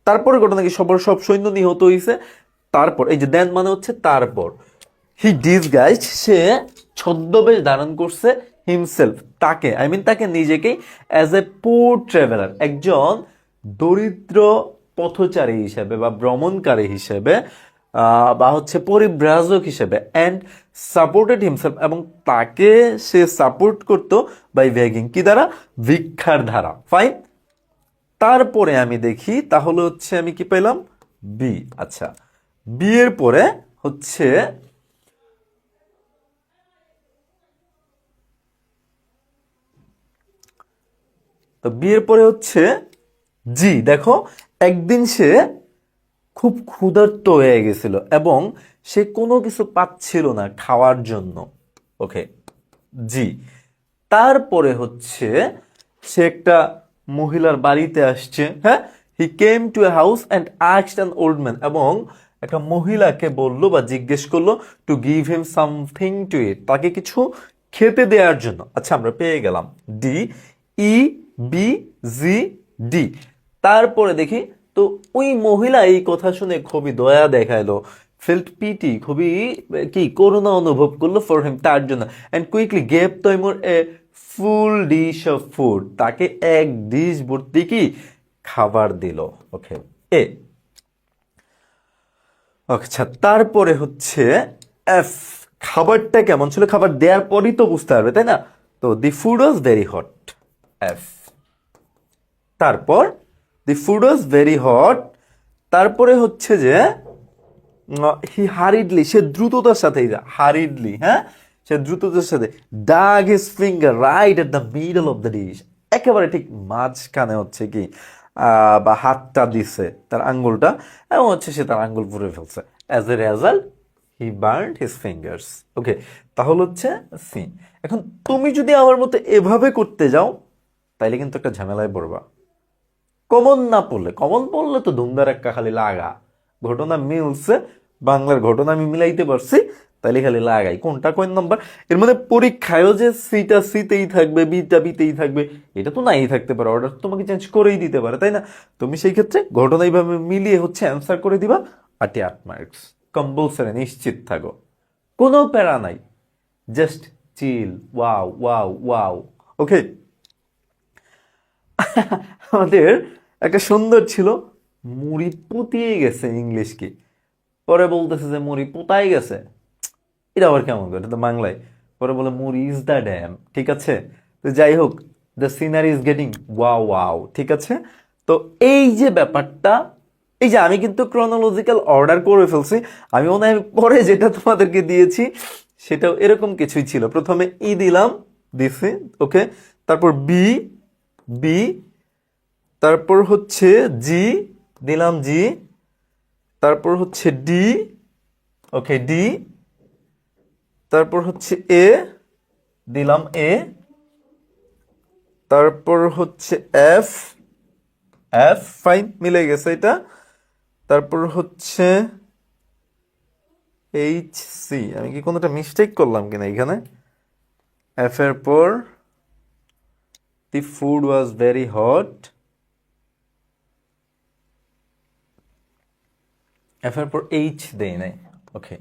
তারপরে ঘটনা কি সবার সব সৈন্য নিহত হয়েছে। তারপর এই যে দেন মানে হচ্ছে তারপর, হি ডিসগাইজড, সে ছদ্মবেশ ধারণ করছে, হিমসেলফ, তাকে, আই মিন তাকে নিজেকেই, অ্যাজ এ পুর ট্রাভেলার, একজন দরিদ্র পথচারী হিসেবে বা ভ্রমণকারী হিসেবে বা হচ্ছে পরিব্রাজক হিসেবে, অ্যান্ড সাপোর্টেড হিমসেলফ, এবং তাকে সে সাপোর্ট করতো বাই বেগিং, কি দ্বারা, ভিক্ষার দ্বারা। ফাইন, তারপরে আমি দেখি তাহলে হচ্ছে আমি কি পেলাম, বি। আচ্ছা, বি এর পরে হচ্ছে তো বিয়ের পরে হচ্ছে জি। দেখো, একদিন সে খুব ক্ষুধার্ত হয়ে গেছিল এবং সে কোনো কিছু পাচ্ছিল না খাওয়ার জন্য। ওকে, জি। তারপরে হচ্ছে সে একটা মহিলার বাড়িতে আসছে। হ্যাঁ, he came to a house and asked an old man, এবং একটা মহিলাকে বলল বা জিজ্ঞেস করলো to give him something to eat, তাকে কিছু খেতে দেওয়ার জন্য। আচ্ছা, আমরা পেয়ে গেলাম D, E, B, G, D. তারপরে দেখি তো ওই মহিলা এই কথা শুনে খুবই দয়া দেখাইলো, ফেল্ট পিটি, খুবই কি করুণা অনুভব করলো ফর হিম, তার জন্য, and quickly gave Timur a full dish of food, তাকে এক ডিশ ভর্তি কি খাবার দিল। ওকে, এ। আচ্ছা, তারপরে হচ্ছে এফ, খাবারটা কেমন ছিল, খাবার দেওয়ার পরই তো বুঝতে পারবে, তাই না? তো the food was very hot, F. তারপর the food was very hot, তারপরে হচ্ছে যে হি হারিডলি, সে দ্রুততার সাথে, হারিডলি, হ্যাঁ, সে দ্রুততার সাথে dug his finger right at the middle of the dish, একেবারে ঠিক মাঝখানে হচ্ছে কি বা হাতটা দিছে তার আঙ্গুলটা, এবং হচ্ছে সে তার আঙ্গুল পুড়ে ফেলছে। As a result he burned his fingers. Okay, তাহলে হচ্ছে সি। এখন তুমি যদি আমার মতো এভাবে করতে যাও তাইলে কিন্তু একটা ঝামেলায় পড়বা। কমন না পড়লে, কমন পড়লে তো ধুমধার একটা খালি লাগা, ঘটনা মিলছে, বাংলার ঘটনা আমি মিলাইতে পারছি, তাইলে খালি লাগাই কোনটা কোন নাম্বার। এর মানে পরীক্ষায়ও যে সিটা সিতেই থাকবে, বিটা বিতেই থাকবে, এটা তো নাই থাকতে পারে, অর্ডার তোমাকে চেঞ্জ করেই দিতে পারে, তাই না? তুমি সেই ক্ষেত্রে ঘটনা এইভাবে মিলিয়ে হচ্ছে অ্যান্সার করে দিবা, 8 মার্কস কম্পালসারি, নিশ্চিত থাকো, কোনো প্যারা নাই, just chill, wow wow wow. Okay, আমাদের একটা সুন্দর ছিল, মুড়ি পুতিয়ে গেছে ইংলিশ কি, পরে বলতেছে যে মুড়ি পুতাই গেছে। এটা আবার কেমন করে, এটা তো বাংলায়। পরে বলে মুর ইজ দ্য ড্যাম, ঠিক আছে। তো যাই হোক, the scenery is getting wow wow, ঠিক আছে। তো এই যে ব্যাপারটা, এই যে আমি কিন্তু ক্রনোলজিক্যাল অর্ডার করে ফেলছি। আমি মনে হয় পরে যেটা তোমাদেরকে দিয়েছি সেটাও এরকম কিছুই ছিল। প্রথমে ই দিলাম, দিছি, ওকে। তারপর বি, বি, তারপর হচ্ছে জি, দিলাম জি, তারপর হচ্ছে ডি, ওকে ডি, তারপর হচ্ছে এ, দিলাম এ, তারপর হচ্ছে এফ, এফ ফাইন, মিলে গেছে এটা। তারপর হচ্ছে এইচ সি, আমি কি কোনোটা মিস্টেক করলাম কিনা এখানে। এফ এর পর দি food was very hot, F এর পর এইচ দেই নাই, ওকে।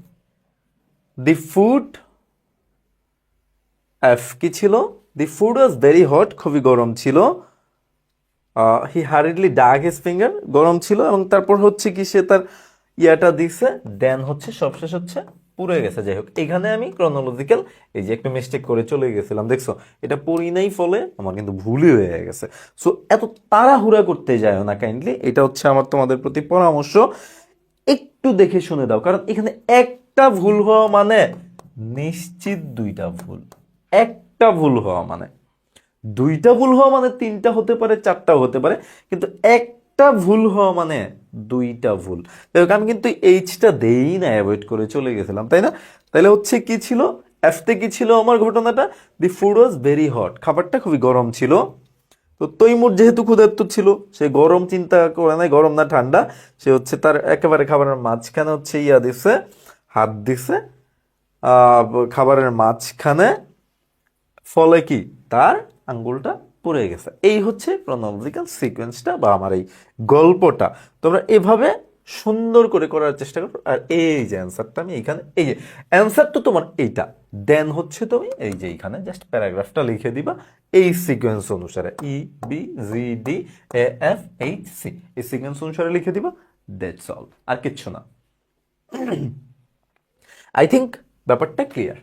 দি ফুড, এফ কি ছিল, দি ফুড ওয়াজ ভেরি হট, খুবই গরম ছিল। হি হারিডলি ডাগ হিজ ফিঙ্গার, গরম ছিল। এবং তারপর হচ্ছে কি সে তার ইয়াটা দিছে, দেন হচ্ছে সবশেষ হচ্ছে পুড়ে গেছে। যাই হোক, এখানে আমি ক্রনোলজিক্যাল এই যে একটু মিস্টেক করে চলে গেছিলাম, দেখছো এটা পড়ি নাই, ফলে আমার কিন্তু ভুলই হয়ে গেছে। সো এত তাড়াহুড়া করতে যাও না কাইন্ডলি, এটা হচ্ছে আমার তোমাদের প্রতি পরামর্শ। একটু দেখে শুনে দাও, কারণ এখানে একটা ভুল হওয়া মানে নিশ্চিত দুইটা ভুল, একটা ভুল হওয়া মানে দুইটা ভুল হওয়া মানে তিনটা হতে পারে, চারটাও হতে পারে, কিন্তু একটা ভুল হওয়া মানে দুইটা ভুল। যাই হোক, আমি কিন্তু এইচটা দেই না, অ্যাভয়েড করে চলে গেছিলাম, তাই না? তাহলে হচ্ছে কি ছিল, এফতে কি ছিল আমার ঘটনাটা, দি ফুড ওয়াজ ভেরি হট, খাবারটা খুবই গরম ছিল। তো তৈমুর যেহেতু ক্ষুধার্ত ছিল, সে গরম চিন্তা করে নাই, গরম না ঠান্ডা, সে হচ্ছে তার একেবারে খাবারের মাঝখানে হচ্ছে ইয়া দিছে, হাত দিছে খাবারের মাঝখানে, ফলে কি তার আঙ্গুলটা পড়ে গেছে। এই হচ্ছে ক্রনোলজিক্যাল সিকোয়েন্সটা বা আমার এই গল্পটা। তোমরা এভাবে সুন্দর করে করার চেষ্টা করো। আর এই যে অ্যান্সারটা আমি এইখানে, এই যে অ্যান্সার তো তোমার এইটা, দেন হচ্ছে তুমি এই যে এইখানে জাস্ট প্যারাগ্রাফটা লিখে দিবা এই সিকোয়েন্স অনুসারে, E B G D A F H C, এই সিকোয়েন্স অনুসারে লিখে দিবা, দ্যাটস অল, আর কিচ্ছু না। আই থিঙ্ক ব্যাপারটা ক্লিয়ার।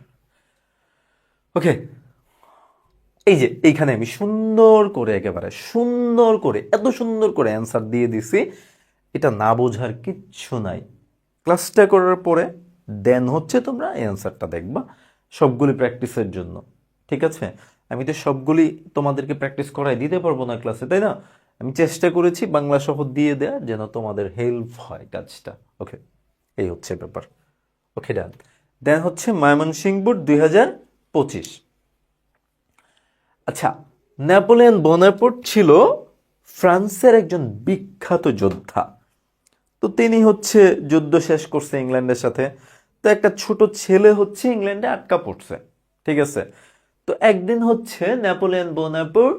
ওকে, এই যে এইখানে আমি সুন্দর করে, একেবারে সুন্দর করে, এত সুন্দর করে অ্যান্সার দিয়ে দিছি, এটা না বোঝার কিচ্ছু নাই। ক্লাসটা করার পরে দেন হচ্ছে তোমরা এই অ্যান্সারটা দেখবা, সবগুলি প্র্যাকটিসের জন্য, ঠিক আছে। আমি তো সবগুলি তোমাদেরকে প্র্যাকটিস করাই দিতে পারবো না ক্লাসে, তাই না? আমি চেষ্টা করেছি বাংলা সহ দিয়ে দেওয়ার, যেন তোমাদের হেল্প হয় কাজটা। ওকে, এই হচ্ছে ব্যাপার। ওকে ডান। দেন হচ্ছে ময়মনসিংহ বোর্ড 2025। আচ্ছা, নেপোলিয়ন বোনাপার্ট ছিল ফ্রান্সের একজন বিখ্যাত যোদ্ধা। তো তিনি হচ্ছে যুদ্ধ শেষ করছে ইংল্যান্ডের সাথে। তো একটা ছোট ছেলে হচ্ছে ইংল্যান্ডে আটকা পড়ছে, ঠিক আছে। তো একদিন হচ্ছে নেপোলিয়ন বোনাপার্ট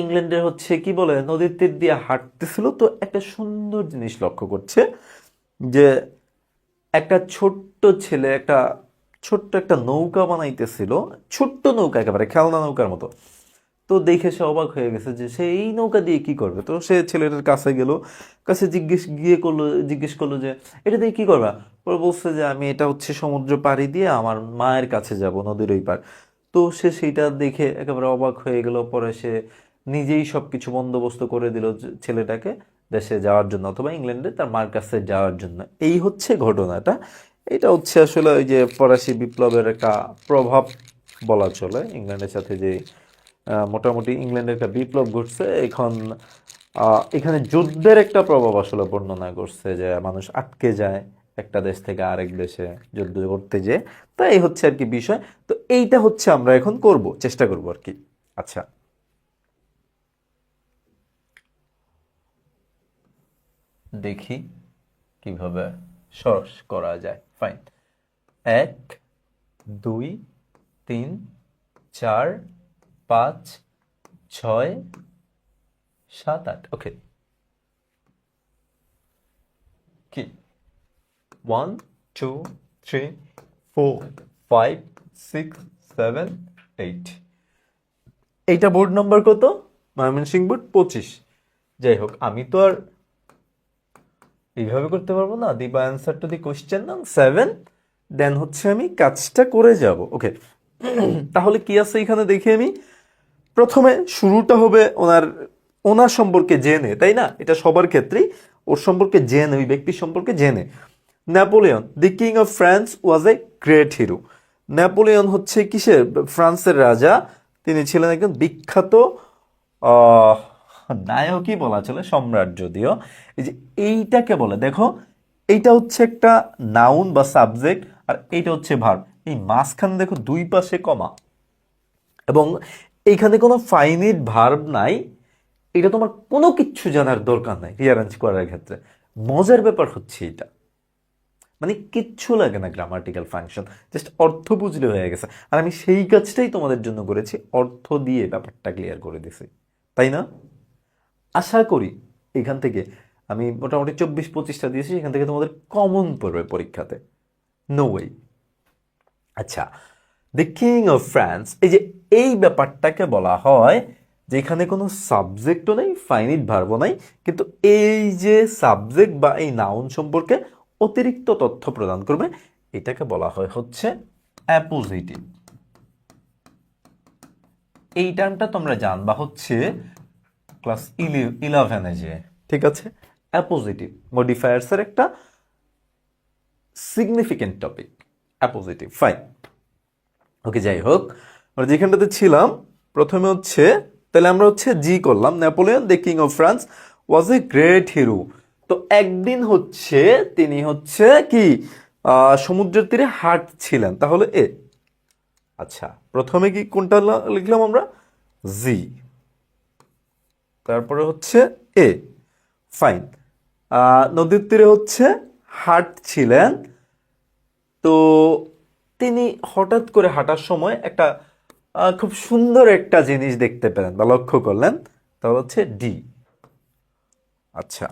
ইংল্যান্ডের হচ্ছে কি বলে নদীর তীর দিয়ে হাঁটতেছিল। তো একটা সুন্দর জিনিস লক্ষ্য করছে, যে একটা ছোট্ট ছেলে একটা ছোট্ট একটা নৌকা বানাইতেছিল, ছোট্ট নৌকা, একেবারে খেলনা নৌকার মতো। তো দেখে সে অবাক হয়ে গেছে যে সে এই নৌকা দিয়ে কি করবে। তো সে ছেলেটার কাছে গেল, কাছে জিজ্ঞেস করলো যে এটা দিয়ে কি করবা। পরে বলছে যে আমি এটা হচ্ছে সমুদ্র পাড়ি দিয়ে আমার মায়ের কাছে যাব, নদীর ওই পার। তো সে সেইটা দেখে একেবারে অবাক হয়ে গেল। পরে সে নিজেই সবকিছু বন্দোবস্ত করে দিল ছেলেটাকে দেশে যাওয়ার জন্য, অথবা ইংল্যান্ডে তার মার কাছে যাওয়ার জন্য। এই হচ্ছে ঘটনাটা। এটা হচ্ছে আসলে ওই যে ফরাসি বিপ্লবের একটা প্রভাব বলা চলে, ইংল্যান্ডের সাথে যে মোটামুটি ইংল্যান্ডের একটা বিপ্লব ঘটছে। এখন এখানে যুদ্ধের একটা প্রভাব আসলে বর্ণনা করছে, যে মানুষ আটকে যায় একটা দেশ থেকে আরেক দেশে যুদ্ধ করতে যেয়ে। তো এই হচ্ছে আর কি বিষয়। তো এইটা হচ্ছে আমরা এখন করব, চেষ্টা করব আর কি। আচ্ছা, দেখি কিভাবে সহজ করা যায়। ফাইন, 1 2 3 4 5 6 7 8। ওকে, কি 1 2 3 4 5 6 7 8। এইটা বোর্ড নাম্বার কত? ময়মনসিংহ বোর্ড 25। যাই হোক, আমি তো আর এইভাবে করতে পারবো না। দিবা অ্যান্সার টু দি কোশ্চেন নাম 7 দেন হচ্ছে আমি কাজটা করে যাব। ওকে, তাহলে কি আছে এখানে দেখি আমি। প্রথমে শুরুটা হবে ওনার সম্পর্কে জেনে, তাই না? এটা সবার ক্ষেত্রেই, ওর সম্পর্কে জেনে, ওই ব্যক্তির সম্পর্কে জেনে। Napoleon the king of France was a great hero. Napoleon হচ্ছে কিসের? ফ্রান্সের রাজা। তিনি ছিলেন একজন বিখ্যাত আহ, নায়কই বলা চলে, সম্রাট যদিও। এই যে এইটাকে বলে, দেখো এইটা হচ্ছে একটা নাউন বা সাবজেক্ট, আর এইটা হচ্ছে ভার্ব। এই মাঝখানে দেখো দুই পাশে কমা, এবং এইখানে কোনো ফাইনিট ভার্ব নাই। এটা তোমার কোনো কিচ্ছু জানার দরকার নাই রিয়ারেঞ্জ করার ক্ষেত্রে। মজার ব্যাপার হচ্ছে এটা, মানে কিচ্ছু লাগে না গ্রামাটিক্যাল ফাংশন, জাস্ট অর্থ বুঝলে হয়ে গেছে। আর আমি সেই কাজটাই তোমাদের জন্য করেছি, অর্থ দিয়ে ব্যাপারটা ক্লিয়ার করে দিছি, তাই না? আশা করি এখান থেকে আমি মোটামুটি 24-25টা দিয়েছি, এখান থেকে তোমাদের কমন পড়বে পরীক্ষাতে, নো ওয়ে। আচ্ছা, দ্য কিং অফ ফ্রান্স, এই যে এই ব্যাপারটাকে বলা হয় যেখানে কোনো সাবজেক্টও নেই, ফাইনিট ভার্বও নাই, কিন্তু এই যে সাবজেক্ট বা এই নাউন সম্পর্কে অতিরিক্ত তথ্য প্রদান করবে, এটাকে বলা হয় হচ্ছে অ্যাপোজিটিভ। এই টার্মটা তোমরা জানবা হচ্ছে ক্লাস 11-এ যে, ঠিক আছে? অ্যাপোজিটিভ মডিফায়ার্স এর একটা সিগনিফিকেন্ট টপিক, অ্যাপোজিটিভ। ফাইন, ওকে, যাই হোক, আমরা যেখানটাতে ছিলাম প্রথমে হচ্ছে, তাহলে আমরা হচ্ছে জি করলাম, Napoleon the king of France was a great hero. তো একদিন হচ্ছে তিনি হচ্ছে কি সমুদ্রের তীরে হাঁটছিলেন, তাহলে এ। আচ্ছা, প্রথমে কি কোনটা লিখলাম আমরা? জি, তারপরে হচ্ছে এ। ফাইন, নদীর তীরে হচ্ছে হাঁটছিলেন, তো তিনি হঠাৎ করে হাঁটার সময় একটা খুব সুন্দর একটা জিনিস দেখতে পেলেন বা লক্ষ্য করলেন, তাহলে হচ্ছে ডি। আচ্ছা,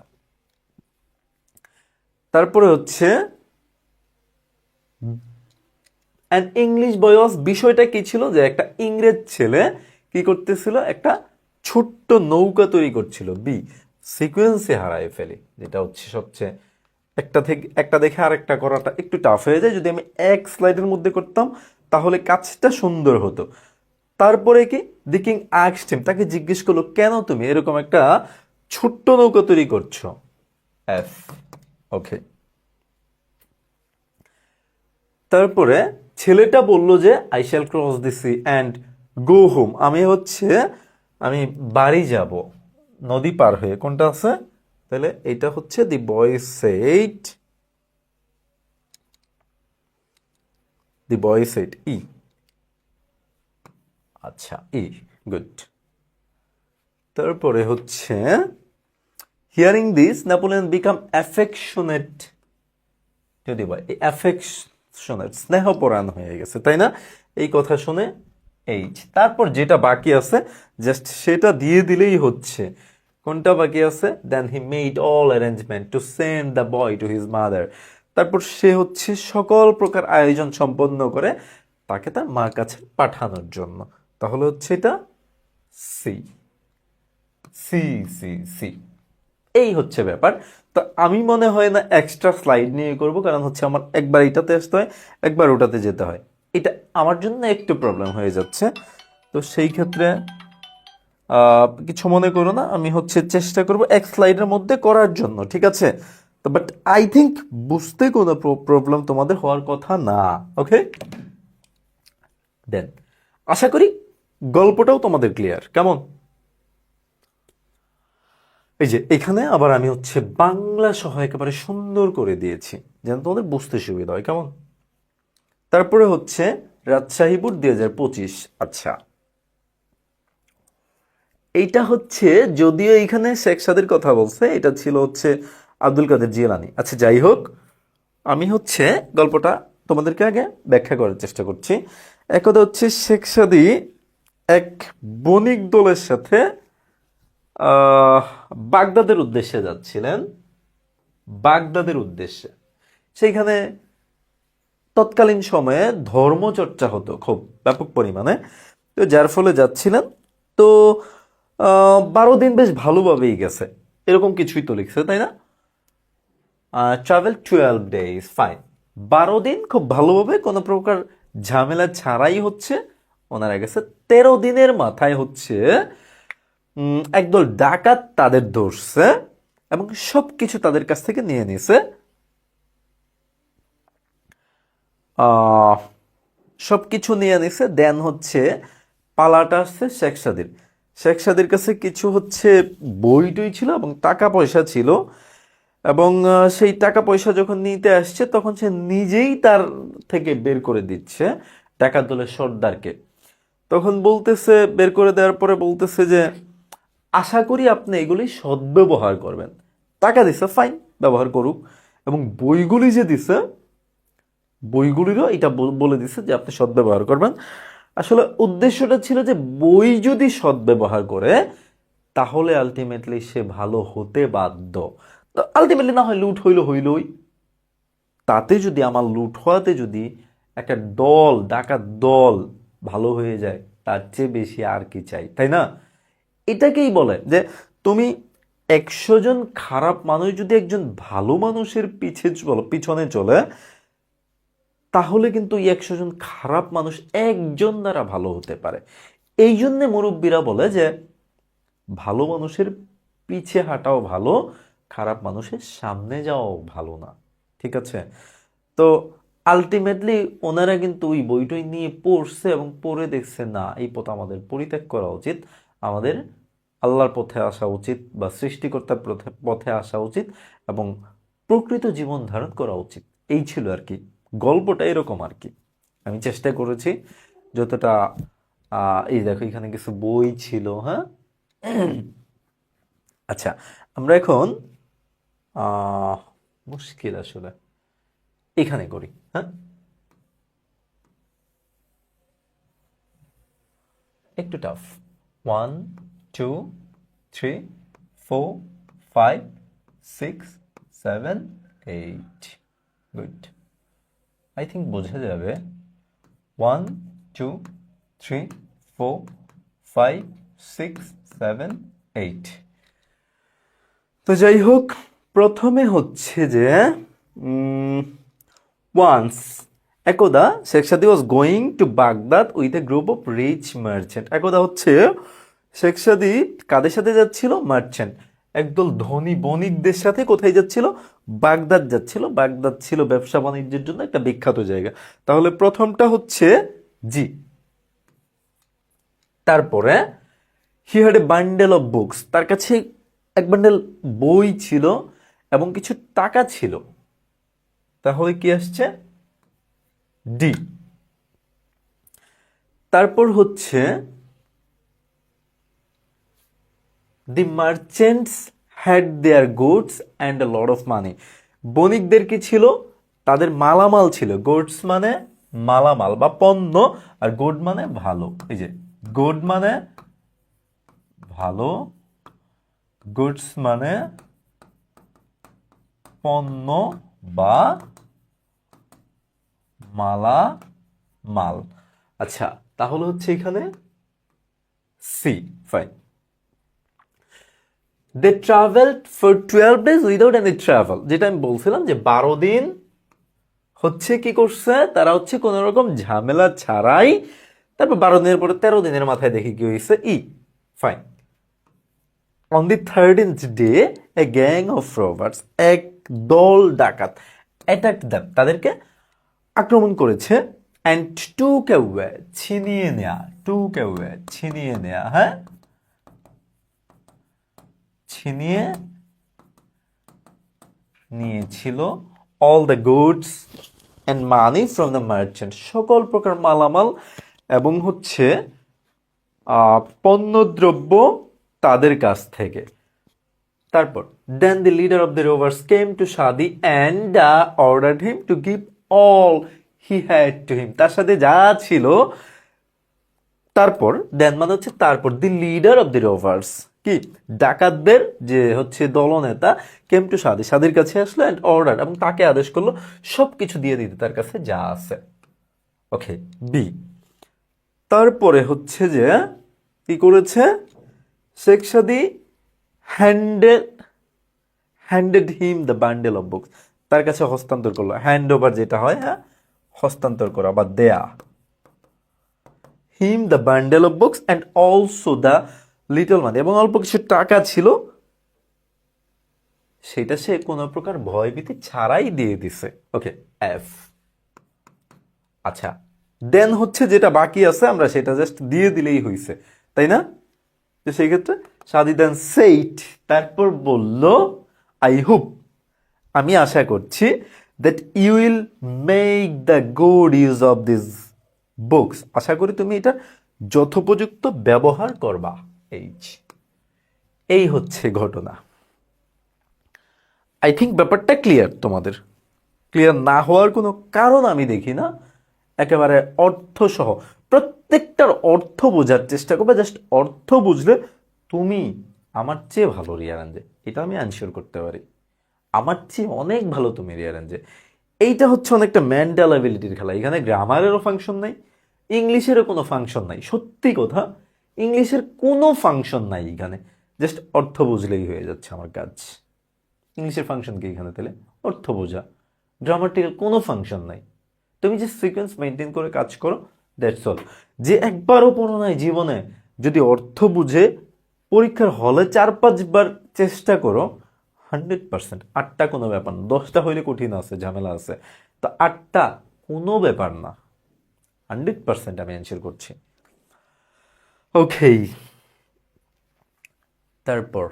তারপরে হচ্ছে অ্যান ইংলিশ বয় ওয়াজ, বিষয়টা কি ছিল যে একটা ইংরেজ ছেলে কি করতেছিল, একটা ছোট্ট নৌকা তৈরি করছিল। বি, সিকোয়েন্সে হারায় ফেলি, যেটা হচ্ছে সবচেয়ে একটা থেকে একটা দেখে আরেকটা করাটা একটু টাফ হয়ে যায়। যদি আমি এক স্লাইডের মধ্যে করতাম তাহলে কাজটা সুন্দর হতো। তারপরে কি, দি কিং আস্কড হিম, তাকে জিজ্ঞেস করলো কেন তুমি এরকম একটা ছোট্ট নৌকা তৈরি করছো। F, okay. তারপরে ছেলেটা বলল যে I shall cross the sea and go home, আমি বাড়ি যাব নদী পার হয়ে। কোনটা আছে? তাহলে এটা হচ্ছে দি বয় সেড, ই। আচ্ছা, ই, গুড। তারপরে হচ্ছে hearing this Napoleon became affectionate to the boy. এই অ্যাফেকশনেট, স্নেহপরায়ণ হয়ে গেছে, তাই না? এই কথা শুনে এইচ। তারপর যেটা বাকি আছে জাস্ট সেটা দিয়ে দিলেই হচ্ছে। কোনটা বাকি আছে? Then he made all arrangement to send the boy to his mother. তারপর সে হচ্ছে সকল প্রকার আয়োজন সম্পন্ন করে তাকে তার মার কাছে পাঠানোর জন্য। তাহলে হচ্ছে এটা সি, সি, সি, সি। এই হচ্ছে ব্যাপার। তো আমি মনে হয় না এক্সট্রা স্লাইড নিয়ে করব, কারণ হচ্ছে আমার একবার এটাতে আসতে হয়, একবার ওটাতে যেতে হয়। এটা আমার জন্য একটু প্রবলেম হয়ে যাচ্ছে। তো সেই ক্ষেত্রে কিছু মনে করো না, আমি হচ্ছে চেষ্টা করব এক স্লাইডের মধ্যে করার জন্য, ঠিক আছে? তো বাট আই থিঙ্ক বুঝতে কোনো প্রবলেম তোমাদের হওয়ার কথা না। ওকে, দেন আশা করি গল্পটাও তোমাদের ক্লিয়ার। কেমন? এই যে এখানে আবার আমি হচ্ছে বাংলা সহ একেবারে সুন্দর করে দিয়েছি যেন তোমাদের বুঝতে সুবিধা হয়। কেমন? তারপরে হচ্ছে রাজশাহী বোর্ড 2025। আচ্ছা, এইটা হচ্ছে, যদিও এইখানে শেখ সাদির কথা বলছে, এটা ছিল হচ্ছে আব্দুল কাদের জিলানী। আচ্ছা, যাই হোক, আমি হচ্ছে গল্পটা তোমাদেরকে আগে ব্যাখ্যা করার চেষ্টা করছি। একদা হচ্ছে শেখ সাদি এক বণিক দলের সাথে আহ, বাগদাদের উদ্দেশ্যে যাচ্ছিলেন, বাগদাদের উদ্দেশ্যে। সেইখানে তৎকালীন সময়ে ধর্মচর্চা হতো খুব ব্যাপক পরিমাণে, তো যার ফলে যাচ্ছিলেন। তো 12 দিন বেশ ভালোভাবেই গেছে, এরকম কিছুই তো লিখছে, তাই না? Travel 12 days, fine. 12 দিন খুব ভালোভাবে কোনো প্রকার ঝামেলা ছাড়াই হচ্ছে ওনারা গেছে। 13 দিনের মাথায় হচ্ছে একদল ডাকাত তাদের ধরছে এবং সবকিছু তাদের কাছ থেকে নিয়ে নিছে। সবকিছু নিয়ে নিছে। দেন হচ্ছে পালাটা আসছে শেখ সাদির। শেখ সাদির কাছে কিছু হচ্ছে বই টই ছিল এবং টাকা পয়সা ছিল, এবং সেই টাকা পয়সা যখন নিতে আসছে তখন সে নিজেই তার থেকে বের করে দিচ্ছে ডাকাত দলের সর্দারকে। তখন বলতেছে, বের করে দেওয়ার পরে বলতেছে যে আশা করি আপনি এগুলি সদ্ব্যবহার করবেন। টাকা দিছে, ফাইন, ব্যবহার করুক। এবং বইগুলি যে দিছে, বইগুলিরও এটা বলে দিছে যে আপনি সদ্ব্যবহার করবেন। আসলে উদ্দেশ্যটা ছিল যে বই যদি সদ্ব্যবহার করে তাহলে আলটিমেটলি সে ভালো হতে বাধ্য। তো আলটিমেটলি না হয় লুট হইলই, তাতে যদি আমার লুট হওয়াতে যদি একটা দল, ডাকাত দল ভালো হয়ে যায়, তার চেয়ে বেশি আর কি চাই, তাই না? এটাকেই বলে যে তুমি 100 জন খারাপ মানুষ যদি একজন ভালো মানুষের পিছনে চলে, তাহলে কিন্তু এই 100 জন খারাপ মানুষ একজন দ্বারা ভালো হতে পারে। এই জন্যে মুরব্বীরা বলে যে ভালো মানুষের পিছে হাঁটাও ভালো, খারাপ মানুষের সামনে যাওয়াও ভালো না। ঠিক আছে? তো আলটিমেটলি ওনারা কিন্তু ওই বইটই নিয়ে পড়ছে এবং পড়ে দেখছে না, এই পথ আমাদের পরিত্যাগ করা উচিত, আমাদের আল্লাহর পথে আসা উচিত বা সৃষ্টিকর্তার পথে আসা উচিত এবং প্রকৃত জীবন ধারণ করা উচিত। এই ছিল আর কি গল্পটা, এরকম আর কি। আমি চেষ্টা করেছি যতটা। এই দেখো এখানে কিছু বই ছিল। হ্যাঁ, আচ্ছা, আমরা এখন মুশকিল আসলে এখানে করি। হ্যাঁ, একটু টাফ। 1 2 3 4 5 6 7 8, গুড। আই থিঙ্ক বোঝা যাবে। 1 2 3 4 5 6 7 8। তো যাই হোক, প্রথমে হচ্ছে যে ওয়ান্স একদা Sheikh Saadi was going to Baghdad with a group of rich merchant. একদা হচ্ছে শেখ সাদি কাদের সাথে যাচ্ছিল? মার্চেন্ট, একদল ধনী বণিকদের সাথে। কোথায় যাচ্ছিল? বাগদাদ যাচ্ছিল। বাগদাদ ছিল ব্যবসা বাণিজ্যের জন্য একটা বিখ্যাত জায়গা। তাহলে প্রথমটা হচ্ছে জি। তারপরে he had a bundle of books, তার কাছে এক বান্ডেল বই ছিল এবং কিছু টাকা ছিল। তাহলে কি আসছে? ডি। তারপর হচ্ছে the merchants had their goods and a lot of money. বণিকদের কি ছিল? তাদের মালামাল ছিল। গুডস মানে মালামাল বা পণ্য, আর গুড মানে ভালো। এই যে গুড মানে ভালো, গুডস মানে পণ্য বা মালামাল। আচ্ছা, তাহলে হচ্ছে এখানে C, fine. They travelled for 12 days without any travel, যেটা আমি বলছিলাম যে 12 দিন হচ্ছে কি করছে তারা, হচ্ছে কোনো রকম ঝামেলা ছাড়াই। তারপর 12 দিনের পরে 13 দিনের মাথায় দেখি কি হয়েছে, E, fine. On the 13th day a gang of robbers, এক দল ডাকাত, অ্যাটাক দেম, তাদেরকে আক্রমণ করেছে। অ্যান্ড টুক অ্যাওয়ে, ছিনিয়ে নেয়া, টুক অ্যাওয়ে ছিনিয়ে নেয়া, হ্যাঁ, ছিনিয়ে নিয়েছিল all the goods and money from the merchant, সকল প্রকার মালামাল এবং হচ্ছে পণ্যদ্রব্য তাদের কাছ থেকে। তারপর then the leader of the robbers came to Saadi and ordered him to give all he had to him, তার সাথে যা ছিল। তারপর দেন মানে হচ্ছে তারপর, the leader of the robbers কি, ডাকাতদের যে হচ্ছে দলনেতা, কেম টু সাদি, সাদির কাছে আসলো, অ্যান্ড অর্ডার এবং তাকে আদেশ করলো সব কিছু দিয়ে দিতে তার কাছে যা আছে। ওকে, বি। তারপরে হচ্ছে যে কি করেছে, শেখ সাদি handed him the bundle of books, তার কাছে হস্তান্তর করলো, হ্যান্ড ওভার যেটা হয়, হ্যাঁ, হস্তান্তর করা বা দেয়া। Him the bundle of books and also the little money, এবং অল্প কিছু টাকা ছিল, সেটা সে কোনো প্রকার ভয়ভীতি ছাড়াই দিয়ে দিছে। ওকে, এফ। আচ্ছা, দেন হচ্ছে যেটা বাকি আছে আমরা সেটা জাস্ট দিয়ে দিলেই হইছে, তাই না? তো সেই ক্ষেত্রে সাদি দেন সেইট, তারপর বলল আই হোপ, আমি আশা করছি, that you will make the good use of this books, আশা করি তুমি এটা যথোপযুক্ত ব্যবহার করবা। এই হচ্ছে ঘটনা। আই থিঙ্ক ব্যাপারটা ক্লিয়ার তোমাদের। ক্লিয়ার না হওয়ার কোনো কারণ আমি দেখি না। একেবারে অর্থসহ প্রত্যেকটার অর্থ বোঝার চেষ্টা করবে, জাস্ট অর্থ বুঝলে তুমি আমার চেয়ে ভালো রিয়ারাঞ্জে, এটা আমি আনশিওর করতে পারি। আমার চেয়ে অনেক ভালো তুমি রিয়ারাঞ্জে। এইটা হচ্ছে অনেকটা মেন্টাল অ্যাবিলিটির খেলা। এখানে গ্রামারেরও ফাংশন নাই, ইংলিশেরও কোনো ফাংশন নাই। সত্যি কথা, ইংলিশের কোনো ফাংশন নাই এখানে, জাস্ট অর্থ বুঝলেই হয়ে যাচ্ছে আমার কাজ। ইংলিশের ফাংশন কি এখানে? তাহলে অর্থ বোঝা, গ্রামাটিক্যাল কোনো ফাংশন নাই। তুমি যে সিকোয়েন্স মেনটেন করে কাজ করো, দ্যাটস অল। যে একবারও পড়ো নাই জীবনে, যদি অর্থ বুঝে পরীক্ষার হলে 4-5 বার চেষ্টা করো, 100%। 8টা কোনো ব্যাপার না, 10টা হইলে কঠিন আছে, ঝামেলা আছে, তো 8টা কোনো ব্যাপার না, 100% আমি অ্যান্সার করছি। ওকে, তারপর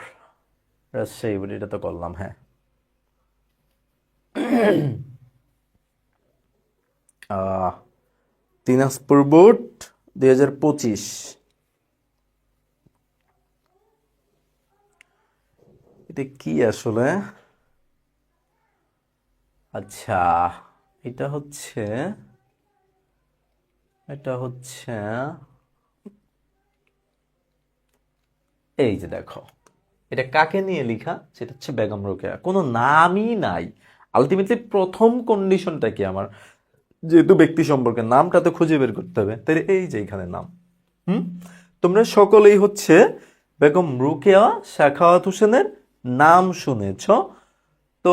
রাজশাহী বলি, এটা তো করলাম, হ্যাঁ। দিনাজপুর বোর্ড 2025, এটা কি আসলে? আচ্ছা, এটা হচ্ছে এই যে দেখো, এটা কাকে নিয়ে লেখা? সেটা হচ্ছে বেগম রোকেয়া। কোনো নামই নাই। আলটিমেটলি প্রথম কন্ডিশনটা কি আমার? যেহেতু ব্যক্তি সম্পর্কে নামটা তো খুঁজে বের করতে হবে, তাই এই যে এখানে নাম। তোমরা সকলেই হচ্ছে বেগম রোকেয়া সাখাওয়াত হোসেনের নাম শুনেছ। তো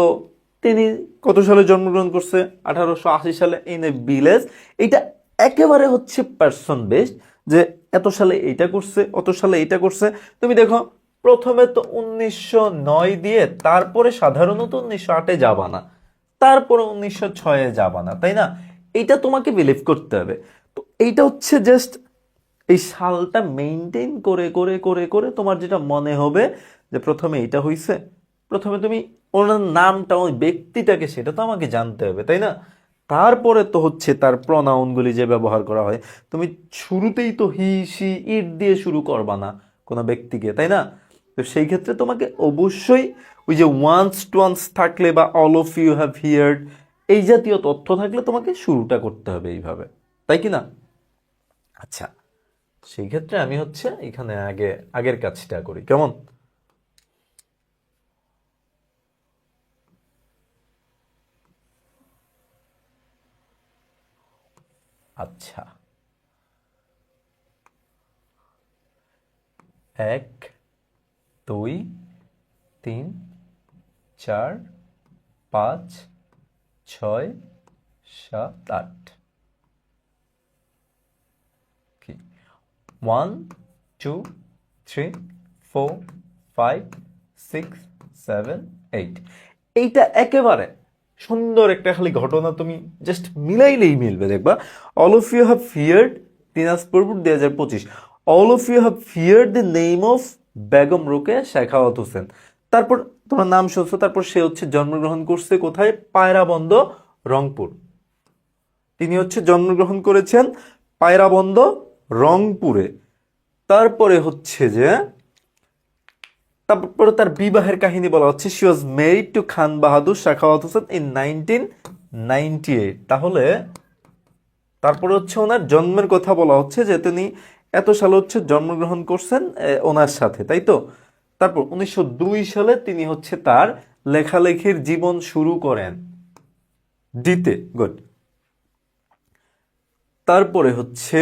তিনি কত সালে জন্মগ্রহণ করছে? 1880 সালে ইন এ ভিলেজ। এটা একেবারে হচ্ছে পার্সন বেসড, যে এত সালে এইটা করছে, অত সালে এইটা করছে। তুমি দেখো, প্রথমে তো 1909 দিয়ে তারপরে সাধারণত 1908-এ যাবা না, তারপরে 1906-এ যাবা না, তাই না? এইটা তোমাকে বিলিভ করতে হবে। তো এইটা হচ্ছে জাস্ট এই সালটা মেনটেন করে করে করে করে তোমার যেটা মনে হবে যে প্রথমে এটা হইছে, প্রথমে তুমি ওনার নামটা, ওই ব্যক্তিটাকে, সেটা তো আমাকে জানতে হবে, তাই না? তারপরে তো হচ্ছে তার প্রনাউনগুলি যে ব্যবহার করা হয়। তুমি শুরুতেই তো হি সি ইট দিয়ে শুরু করবা না কোনো ব্যক্তিকে, তাই না? তো সেই ক্ষেত্রে তোমাকে অবশ্যই ওই যে ওয়ান্স টোয়ান্স থাকলে বা all of you have heard, এই জাতীয় তথ্য থাকলে তোমাকে শুরুটা করতে হবে এইভাবে, তাই কি না? আচ্ছা, সেই ক্ষেত্রে আমি হচ্ছে এখানে আগের কাজটা করি, কেমন? আচ্ছা, 1 2 3 4 5 6 7 8, কি 1 2 3 4 5 6 7 8। এইটা একেবারে সুন্দর একটা খালি ঘটনা, তুমি জাস্ট মিলাইলেই মিলবে, দেখবা। All of you have heard, Dinajpur 2025। All of you have heard the name of Begum Rokeya Sakhawat Hossain. তারপর তোমার নাম শুনছো, তারপর সে হচ্ছে জন্মগ্রহণ করছে কোথায়? পায়রাবন্দ, রংপুর। তিনি হচ্ছে জন্মগ্রহণ করেছেন পায়রাবন্দ, রংপুরে। তারপরে হচ্ছে যে তারপরে তার বিবাহের কাহিনী বলা হচ্ছে, she was married to Khan Bahadur Sakhawat Hossain in 1998। তাহলে তারপরে হচ্ছে ওনার জন্মের কথা বলা হচ্ছে, যে তিনি এত সালে হচ্ছে জন্মগ্রহণ করছেন ওনার সাথে, তাই তো? তারপর 1902 সালে তিনি হচ্ছে তার লেখালেখির জীবন শুরু করেন, দিতে গুড। তারপরে হচ্ছে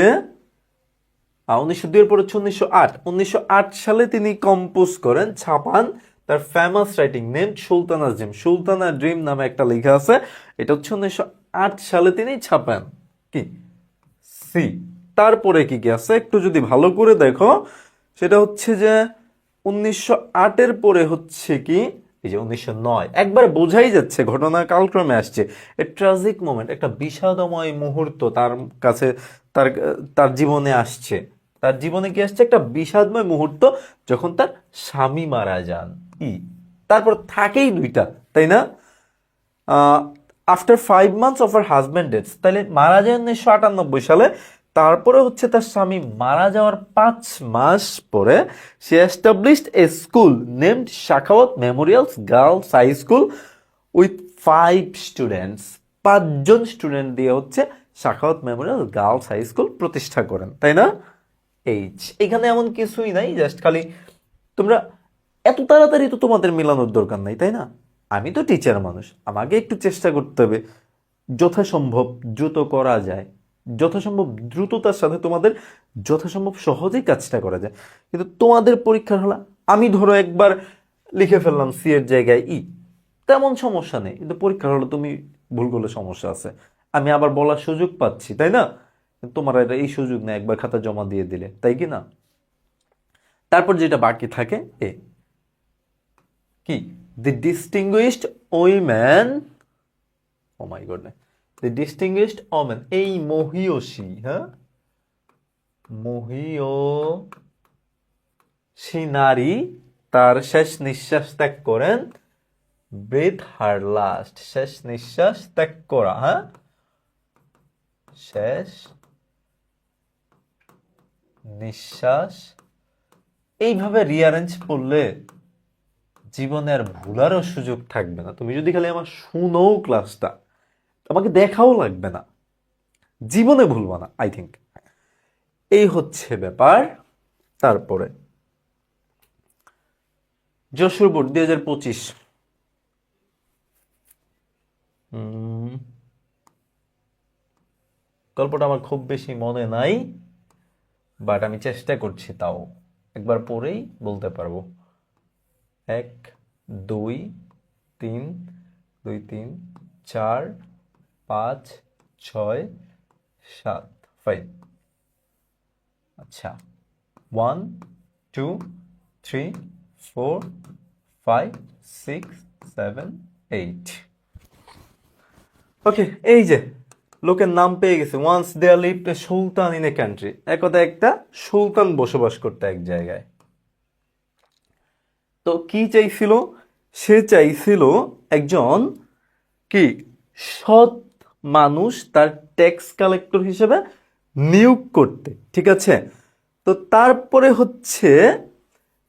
1902 এর পর হচ্ছে 1908 সালে তিনি কম্পোজ করেন, ছাপান তার famous writing name Sultana dream. Sultana dream নামে একটা লেখা আছে, এটা হচ্ছে 1908 সালে তিনি ছাপেন। কি সি। তারপরে কি কি আছে একটু যদি ভালো করে দেখো, সেটা হচ্ছে যে 1908-এর পরে হচ্ছে কি এই যে 1909, একবার বোঝাই যাচ্ছে ঘটনা কালক্রমে আসছে। এ ট্র্যাজিক মোমেন্ট, একটা বিষাদময় মুহূর্ত তার কাছে, তার তার জীবনে আসছে। তার জীবনে কি আসছে? একটা বিষাদময় মুহূর্ত, যখন তার স্বামী মারা যান। ই তারপর থাকেই দুইটা, তাই না? After 5 months of her husband deaths, তাহলে মারা যায় 1998 সালে। তারপরে হচ্ছে তার স্বামী মারা যাওয়ার 5 মাস পরে সে established a school named Sakhawat memorials girls high school with 5 students. 5 জন স্টুডেন্ট দিয়ে হচ্ছে Sakhawat memorial girls high school প্রতিষ্ঠা করেন, তাই না? এখানে এমন কিছুই নাই, জাস্ট খালি তোমরা এত তাড়াতাড়ি তো তোমাদের মিলানোর দরকার নাই, তাই না? আমি তো টিচার মানুষ, আমাকে একটু চেষ্টা করতে হবে যথাসম্ভব দ্রুত করা যায়, যথাসম্ভব দ্রুততার সাথে তোমাদের যথাসম্ভব সহজেই কাজটা করা যায়। কিন্তু তোমাদের পরীক্ষার হলো, আমি ধরো একবার লিখে ফেললাম সি এর জায়গায় ই, তেমন সমস্যা নেই, কিন্তু পরীক্ষার হলো তুমি ভুল করলে সমস্যা আছে। আমি আবার বলার সুযোগ পাচ্ছি, তাই না? তোমার এটা এই সুযোগ নেই, একবার খাতা জমা দিয়ে দিলে, তাই কি না? তারপর যেটা বাকি থাকে এ কি, the distinguished woman, oh my goodness, the distinguished women, এই মহিয়সী, হ্যাঁ, মহিয়সী নারী তার শেষ নিঃশ্বাস ত্যাগ করেন। ব্রেথ হার লাস্ট, শেষ নিঃশ্বাস ত্যাগ করা, হ্যাঁ, শেষ নিঃশ্বাস। এইভাবে রিঅ্যারেঞ্জ করলে জীবনে আর ভুলারও সুযোগ থাকবে না। তুমি যদি খালি আমার শুনো ক্লাসটা, আমাকে দেখাও লাগবে না, জীবনে ভুলবা না, আই থিঙ্ক। এই হচ্ছে ব্যাপার। তারপরে যশোর বোর্ড 2025, গল্পটা আমার খুব বেশি মনে নাই, বাট আমি চেষ্টা করছি, তাও একবার পরেই বলতে পারবো। 1 2 3 2 3 4 5 6 7 5, আচ্ছা 1 2 3 4 5 6 7 8। ওকে, এই যে লোকের নাম পেয়ে গেছে। Once there lived a sultan in a country, এক কথায় একটা সুলতান বসবাস করতে এক জায়গায়। তো কি চাইছিল? সে চাইছিল একজন কি সৎ মানুষ তার ট্যাক্স কালেক্টর হিসেবে নিয়োগ করতে, ঠিক আছে? তো তারপরে হচ্ছে,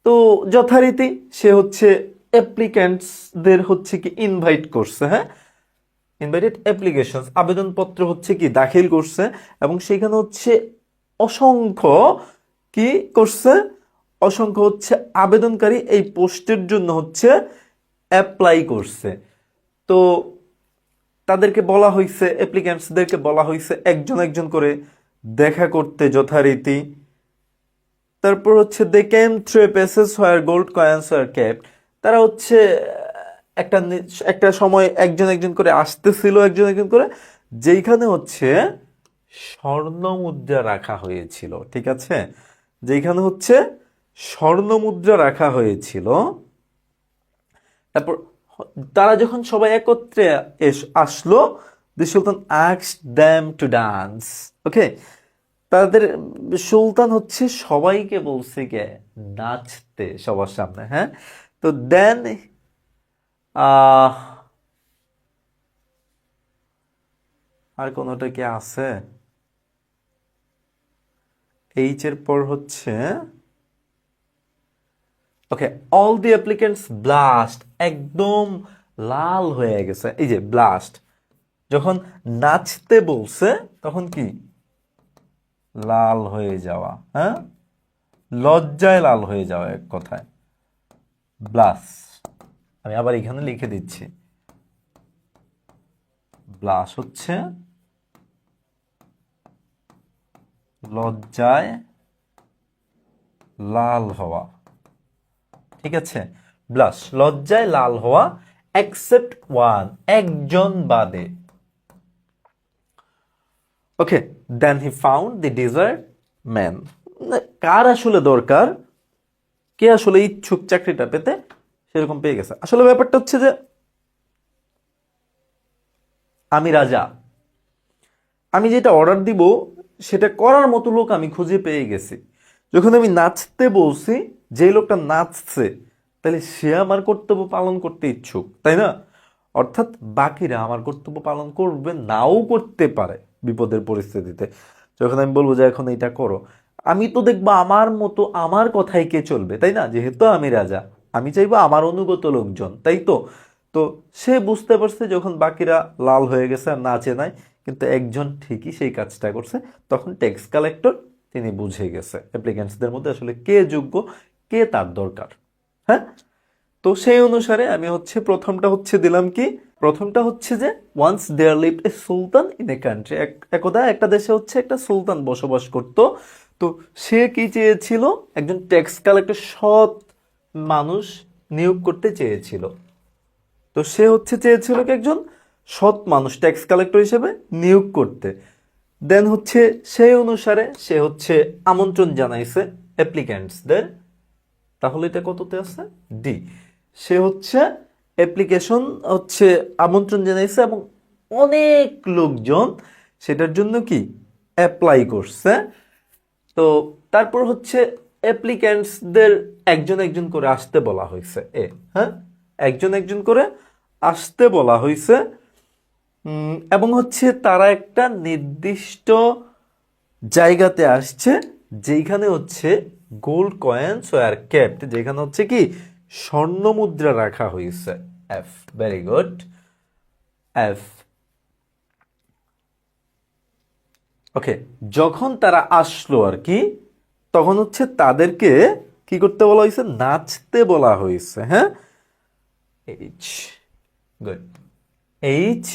তো যথারীতি সে হচ্ছে অ্যাপ্লিক্যান্টসদের হচ্ছে কি ইনভাইট করছে, হ্যাঁ, ইনভাইটেড অ্যাপ্লিকেশনস, আবেদনপত্র হচ্ছে কি দাখিল করছে, এবং সেখানে হচ্ছে অসংখ্য কি করছে, অসংখ্য হচ্ছে আবেদনকারী এই পোস্টের জন্য হচ্ছে অ্যাপ্লাই করছে। তো তাদেরকে বলা হয়েছে, অ্যাপ্লিক্যান্টসদেরকে বলা হয়েছে একজন একজন করে দেখা করতে যথারীতি। তারপর হচ্ছে they came through a passage where gold coins were kept, তারা হচ্ছে একটা একটা সময় একজন একজন করে আসতেছিল, একজন একজন করে, যেইখানে হচ্ছে স্বর্ণ মুদ্রা রাখা হয়েছিল, ঠিক আছে? যেইখানে হচ্ছে স্বর্ণ মুদ্রা রাখা হয়েছিল। তারপর তারা যখন সবাই একত্রে আসলো, দি সুলতান আস্কড দেম টু ডান্স। ওকে, তাদের সুলতান হচ্ছে সবাইকে বলছে কে নাচতে সবার সামনে, হ্যাঁ। তো দেন আর কোনোটা কি আছে? এইচ এর পর হচ্ছে ওকে, অল দি অ্যাপ্লিকেন্টস ব্লাস্ট, একদম লাল হয়ে গেছে। এই যে ব্লাস্ট, যখন নাচতে বলছে তখন কি লাল হয়ে যাওয়া, হ্যাঁ, লজ্জায় লাল হয়ে যাওয়া, এক কথায় ব্লাস। আমি আবার এখানে লিখে দিচ্ছি, ব্লাস হচ্ছে লজ্জায় লাল হওয়া, ঠিক আছে? ব্লাশ, লজ্জায় লাল হওয়া, except one, একজন বাদে। Okay, then he found the desired man. কার আসলে দরকার, কে আসলে ইচ্ছুক চাকরিটা পেতে, সেরকম পেয়ে গেছে। আসলে ব্যাপারটা হচ্ছে যে আমি রাজা, আমি যেটা অর্ডার দিব সেটা করার মতো লোক আমি খুঁজে পেয়ে গেছি। যখন আমি নাচতে বলছি, যে লোকটা নাচছে, তাহলে সে আমার কর্তব্য পালন করতে ইচ্ছুক, তাই না? অর্থাৎ বাকিরা আমার কর্তব্য পালন করবে, নাও করতে পারে বিপদের পরিস্থিতিতে। যখন আমি বলবো যে এখন এটা করো, আমি তো দেখবো আমার মতো আমার কথাই কে চলবে, তাই না? যেহেতু আমি রাজা, আমি চাইবো আমার অনুগত লোকজন, তাই তো? তো সে বুঝতে পারছে যখন বাকিরা লাল হয়ে গেছে আর নাচে নাই, কিন্তু একজন ঠিকই সেই কাজটা করছে, তখন ট্যাক্স কালেক্টর তিনি বুঝে গেছে অ্যাপ্লিক্যান্টসদের মধ্যে আসলে কে যোগ্য, কে তার দরকার। হ্যাঁ, তো সেই অনুসারে আমি প্রথমটা দিলাম কি, প্রথমটা হচ্ছে যে once there lived a sultan in a country, একদা একটা দেশে একটা সুলতান বসবাস করত। তো সে কি চেয়েছিল, একজন ট্যাক্স কালেক্টর, সৎ মানুষ নিয়োগ করতে চেয়েছিল। তো সে চেয়েছিল কি একজন সৎ মানুষ ট্যাক্স কালেক্টর হিসেবে নিয়োগ করতে। দেন সেই অনুসারে সে আমন্ত্রণ জানাইছে অ্যাপ্লিক্যান্টসদের। তাহলে এটা কততে আছে, ডি। সে অ্যাপ্লিকেশন আমন্ত্রণ জানাইছে এবং অনেক লোকজন সেটার জন্য কি অ্যাপ্লাই করছে। তো তারপর অ্যাপ্লিক্যান্টসদের একজন একজন করে আসতে বলা হয়েছে, হ্যাঁ, একজন একজন করে আসতে বলা হয়েছে। এবং তারা একটা নির্দিষ্ট জায়গাতে আসছে যেখানে গোল্ড কয়েন্স ওয়্যার কেপ্ট, যেখানে কি স্বর্ণ মুদ্রা রাখা হয়েছে। F, very good, F. Okay, যখন তারা আসলো আর কি, তখন তাদেরকে কি করতে বলা হয়েছে, নাচতে বলা হয়েছে। হ্যাঁ, এইচ, গুড, এইচ।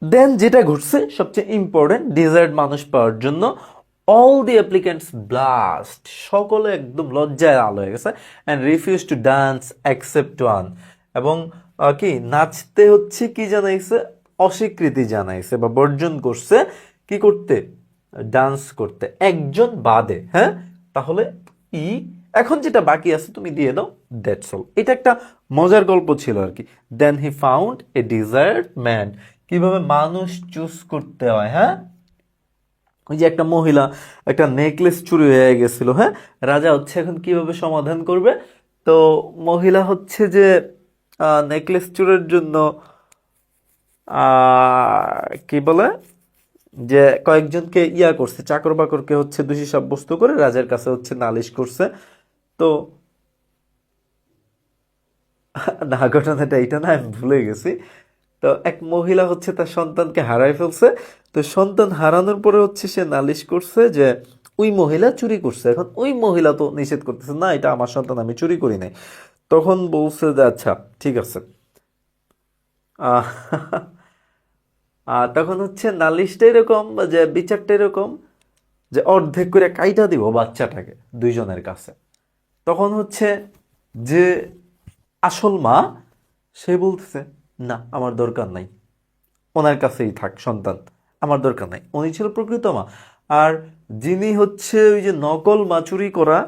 দেন যেটা ঘটছে সবচেয়ে ইম্পর্টেন্ট, ডিজায়ার্ড মানুষ পাওয়ার জন্য অল দি অ্যাপ্লিক্যান্টস ব্লাস্ট, সকলে একদম লজ্জায় লাল হয়ে গেছে, and refuse to dance except one, এবং কি নাচতে কি জানাইছে, অস্বীকৃতি জানাইছে বা বর্জন করছে কি করতে, ডান্স করতে, একজন বাদে। হ্যাঁ, তাহলে ই। এখন যেটা বাকি আছে তুমি দিয়ে দাও, দ্যাটস অল। এটা একটা মজার গল্প ছিল আর কি। Then he found a desired man, কিভাবে মানুষ চুজ করতে হয়। হ্যাঁ, ওই যে একটা মহিলা একটা নেকলেস চুরি হয়ে গেছিল, হ্যাঁ, রাজা এখন কিভাবে সমাধান করবে। তো মহিলা যে নেকলেস চুরির জন্য কি বলে যে কয়েকজনকে করছে, চাকর বাকরকে দোষী সাব্যস্ত করে রাজার কাছে নালিশ করছে। তো না, ঘটনাটা এইটা না, আমি ভুলে গেছি। তো এক মহিলা তার সন্তানকে হারাই ফেলছে। তো সন্তান হারানোর পরে সে নালিশ করছে যে ওই মহিলা চুরি করছে। এখন ওই মহিলা তো নিষেধ করতেছে, না এটা আমার সন্তান, আমি চুরি করি নাই। তখন বলছে যে আচ্ছা ঠিক আছে। আহ তখন নালিশটা এরকম, যে বিচারটা এরকম যে অর্ধেক করে কাইটা দিব বাচ্চাটাকে দুইজনের কাছে। তখন যে আসল মা, সে বলতেছে না আমার দরকার নাই, ওনার কাছেই থাক সন্তান, আমার দরকার নাই। উনি ছিল প্রকৃত মা। আর যিনি ওই যে নকল মা, চুরি করা,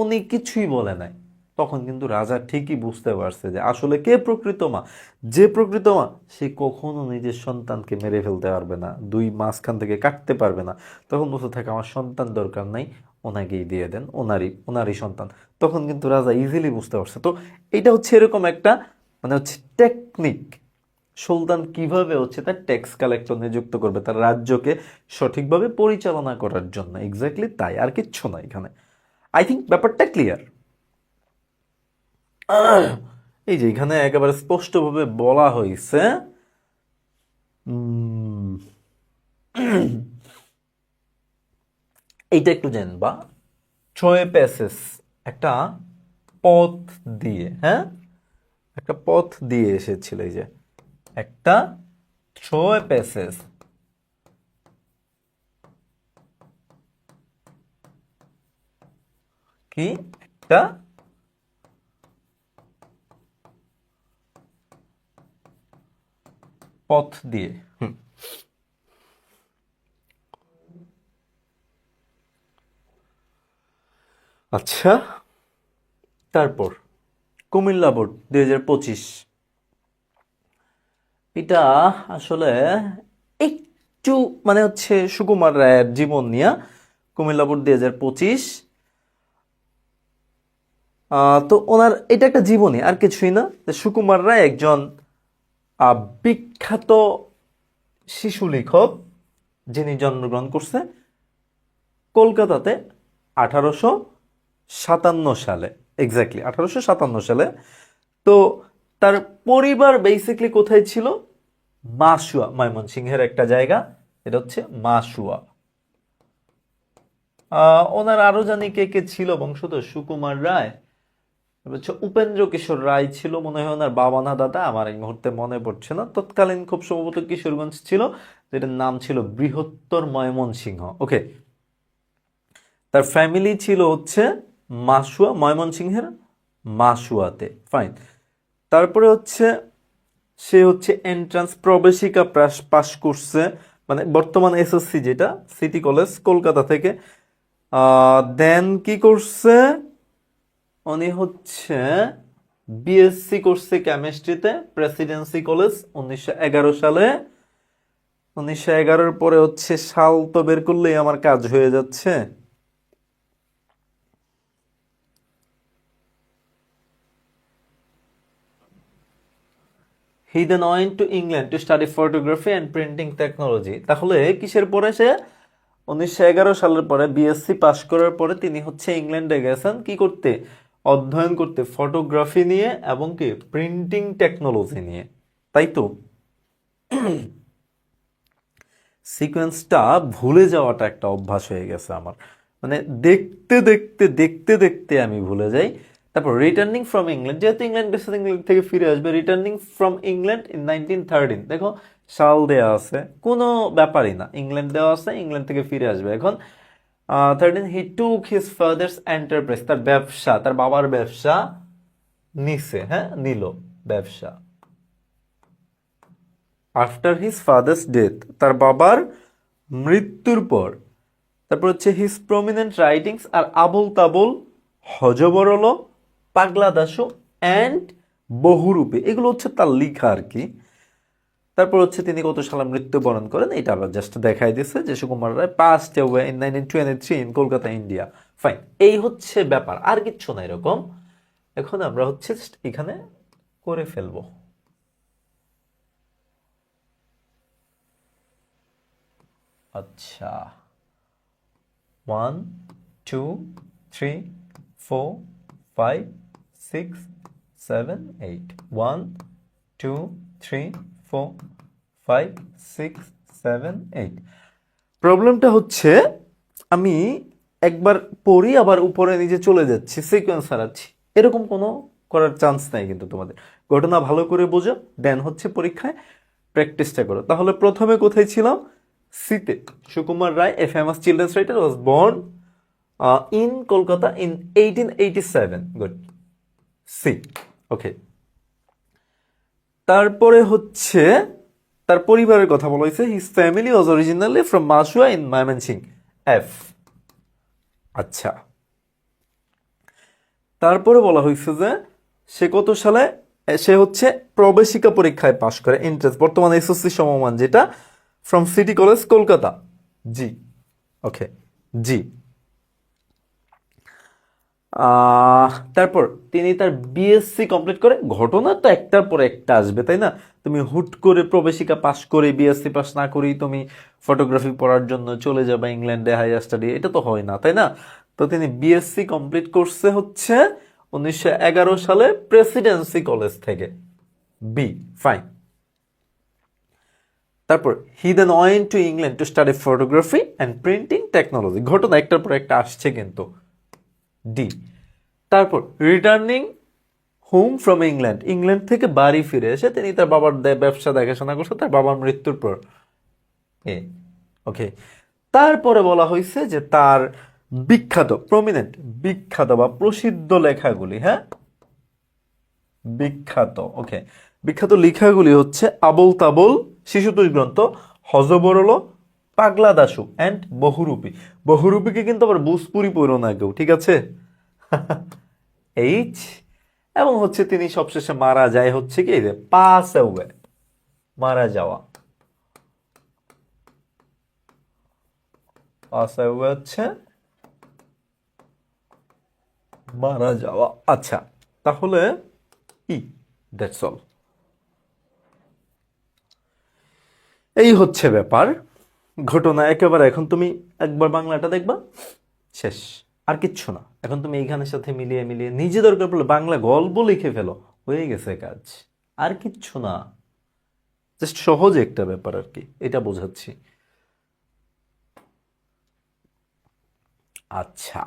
উনি কিছুই বলে নাই। তখন কিন্তু রাজা ঠিকই বুঝতে পারছে যে আসলে কে প্রকৃত মা। যে প্রকৃত মা সে কখনো নিজের সন্তানকে মেরে ফেলতে পারবে না, দুই মাঝখান থেকে কাটতে পারবে না। তখন বসে থাকে আমার সন্তান দরকার নাই, ওনাকেই দিয়ে দেন, ওনারই সন্তান। তখন কিন্তু রাজা ইজিলি বুঝতে পারছে। তো এটা এরকম একটা মানে টেকনিক, সুলতান কিভাবে তার ট্যাক্স কালেক্টর নিযুক্ত করবে তার রাজ্যকে সঠিকভাবে পরিচালনা করার জন্য। এক্স্যাক্টলি তাই, আর কিচ্ছু না এখানে। আই থিঙ্ক ব্যাপারটা ক্লিয়ার। এই যে এখানে একেবারে স্পষ্টভাবে বলা হয়েছে, এইটা একটু জানবা, ট্রয় প্যাসেজ একটা পথ দিয়ে, হ্যাঁ, একটা পথ দিয়ে এসেছিল। এই যে একটা ট্রয় প্যাসেজ, কি একটা পথ দিয়ে। আচ্ছা, তারপর কুমিল্লা বোর্ড 2025, এটা আসলে একটু মানে হচ্ছে সুকুমার রায়ের জীবন নিয়ে। কুমিল্লা বোর্ড 2025, তো ওনার এটা একটা জীবনী, আর কিছুই না। সুকুমার রায় একজন বিখ্যাত শিশু লেখক, যিনি জন্মগ্রহণ করছে কলকাতাতে 1857 সালে, এক্স্যাক্টলি 1857 সালে। তো তার পরিবার বেসিকলি কোথায় ছিল? মাসুয়া, ময়মনসিংহের একটা জায়গা, এটা হচ্ছে মাসুয়া। ওনার আরো জানি কে কে ছিল বংশধর, সুকুমার রায়, হচ্ছে উপেন্দ্র কিশোর রায় ছিল মনে হয় ওনার বাবা না দাদা, আমার এই মুহূর্তে মনে পড়ছে না। তৎকালীন খুব সম্ভবত কিশোরগঞ্জ ছিল, যেটার নাম ছিল বৃহত্তর ময়মনসিংহ। ওকে, তার ফ্যামিলি ছিল হচ্ছে মাসুয়া, ময়মনসিংহের মাসুয়াতে। ফাইন। তারপরে হচ্ছে সে হচ্ছে এন্ট্রান্স প্রবেশিকা পাস করছে, মানে বর্তমান এসএসসি যেটা, সিটি কলেজ কলকাতা থেকে। দেন কি করছে, উনি হচ্ছে বিএসসি করছে কেমিস্ট্রিতে প্রেসিডেন্সি কলেজ 1911 সালে। 1911-র পরে হচ্ছে সাল তো বের করলেই আমার কাজ হয়ে যাচ্ছে। He then went to England to study photography and printing technology. তাহলে কিসের পরে সে 1911 সালের পরে বিএসসি পাশ করার পরে তিনি হচ্ছে ইংল্যান্ডে গেছেন কি করতে? অধ্যয়ন করতে, ফটোগ্রাফি নিয়ে এবং কি প্রিন্টিং টেকনোলজি নিয়ে, তাই তো? সিকোয়েন্সটা ভুলে যাওয়াটা একটা অভ্যাস হয়ে গেছে আমার, মানে দেখতে দেখতে দেখতে দেখতে আমি ভুলে যাই। তারপর রিটার্নিং ফ্রম ইংল্যান্ড, যেহেতু ইংল্যান্ড গেছে ইংল্যান্ড থেকে ফিরে আসবে। রিটার্নিং ফ্রম ইংল্যান্ড ইন 1913, দেখো সাল দেওয়া আছে, কোনো ব্যাপারই না, ইংল্যান্ড দেওয়া আছে, ইংল্যান্ড থেকে ফিরে আসবে। এখন 13, হি টুক হিজ ফাদার্স এন্টারপ্রাইজ, তার ব্যবসা, তার বাবার ব্যবসা নিছে, হ্যাঁ নিল ব্যবসা। আফটার হিজ ফাদার্স ডেথ, তার বাবার মৃত্যুর পর। তারপর হচ্ছে হিজ প্রমিনেন্ট রাইটিংস, আর আবুল তাবুল, হজবরল, পাগলা দাসু অ্যান্ড বহুরূপী, এগুলো হচ্ছে তার লেখা আর কি। তারপর হচ্ছে তিনি কত সালে মৃত্যুবরণ করেন এটা আবার জাস্ট দেখাই দিচ্ছে যে Sukumar Ray passed away in 1923 in Kolkata, India. Fine, এই হচ্ছে ব্যাপার, আর কিচ্ছু না এরকম। এখন আমরা হচ্ছে এখানে করে ফেলবো। আচ্ছা, 1 2 3 4 5 6 7 8, 1 2 3 4 5 6 7 8। প্রবলেমটা হচ্ছে আমি একবার পড়ি আবার উপরে নিচে চলে যাচ্ছি, সিকোয়েন্স হারাচ্ছি, এরকম কোনো করার চান্স নাই কিন্তু তোমাদের। ঘটনা ভালো করে বোঝো, দেন হচ্ছে পরীক্ষায় প্র্যাকটিসটা করো। তাহলে প্রথমে কোথায় ছিলাম? সিতে। Sukumar Ray, a famous children's writer, was born in Kolkata in 1887। Good, C. Okay, তারপরে হচ্ছে তার পরিবারের কথা বলা হয়েছে, his family was originally from Masua in Mymensingh, F. আচ্ছা, তারপরে বলা হয়েছে যে সে কত সালে সে হচ্ছে প্রবেশিকা পরীক্ষায় পাশ করে, এন্ট্রান্স, বর্তমান এসএসসি সমমান যেটা, ফ্রম সিটি কলেজ কলকাতা, জি। ওকে, জি। তারপর তিনি তার বিএসসি কমপ্লিট করে। ঘটনা তো একটার পর একটা আসবে, তাই না? তুমি হুট করে প্রবেশিকা পাশ করে বিএসসি পাস না করেই তুমি ফটোগ্রাফি পড়ার জন্য চলে যাবে ইংল্যান্ডে হায়ার স্টাডি, এটা তো হয় না, তাই না? তো তিনি বিএসসি কমপ্লিট করছে হচ্ছে 1911 সালে প্রেসিডেন্সি কলেজ থেকে, বি। ফাইন। তারপর he then went to England to study photography and printing technology. ঘটনা একটার পর একটা আসছে কিন্তু, ডি। তারপর returning home from England, England থেকে বাড়ি ফিরে এসে তিনি তার বাবার ব্যবসা দেখাশোনা করছে তার বাবার মৃত্যুর পর, এ। ওকে, তারপরে বলা হয়েছে যে তার বিখ্যাত, প্রমিনেন্ট, বিখ্যাত বা প্রসিদ্ধ লেখাগুলি, হ্যাঁ, বিখ্যাত, ওকে, বিখ্যাত লেখাগুলি হচ্ছে আবোল তাবোল, শিশুতোষ গ্রন্থ, হযবরল, পাগলা দাশু অ্যান্ড বহুরূপী। বহুরূপীকে কিন্তু আবার বুসপুরি পড়ো না কেউ, ঠিক আছে? এইচ, এবং হচ্ছে তিনি সবশেষে মারা যায় হচ্ছে কি, পাস অ্যাওয়ে, মারা যাওয়া, পাস অ্যাওয়ে হচ্ছে মারা যাওয়া। আচ্ছা, তাহলে ই, দ্যাটস অল। এই হচ্ছে ব্যাপার, ঘটনা একেবারে। এখন তুমি একবার বাংলাটা দেখবা, শেষ, আর কিচ্ছু না। এখন তুমি এইখানের সাথে মিলিয়ে মিলিয়ে নিজে দরকার পড়লে বাংলা গল্প লিখে ফেলো, হয়ে গেছে কাজ, আর কিচ্ছু না। জাস্ট সহজ একটা ব্যাপার আর কি, এটা বোঝাচ্ছি। আচ্ছা,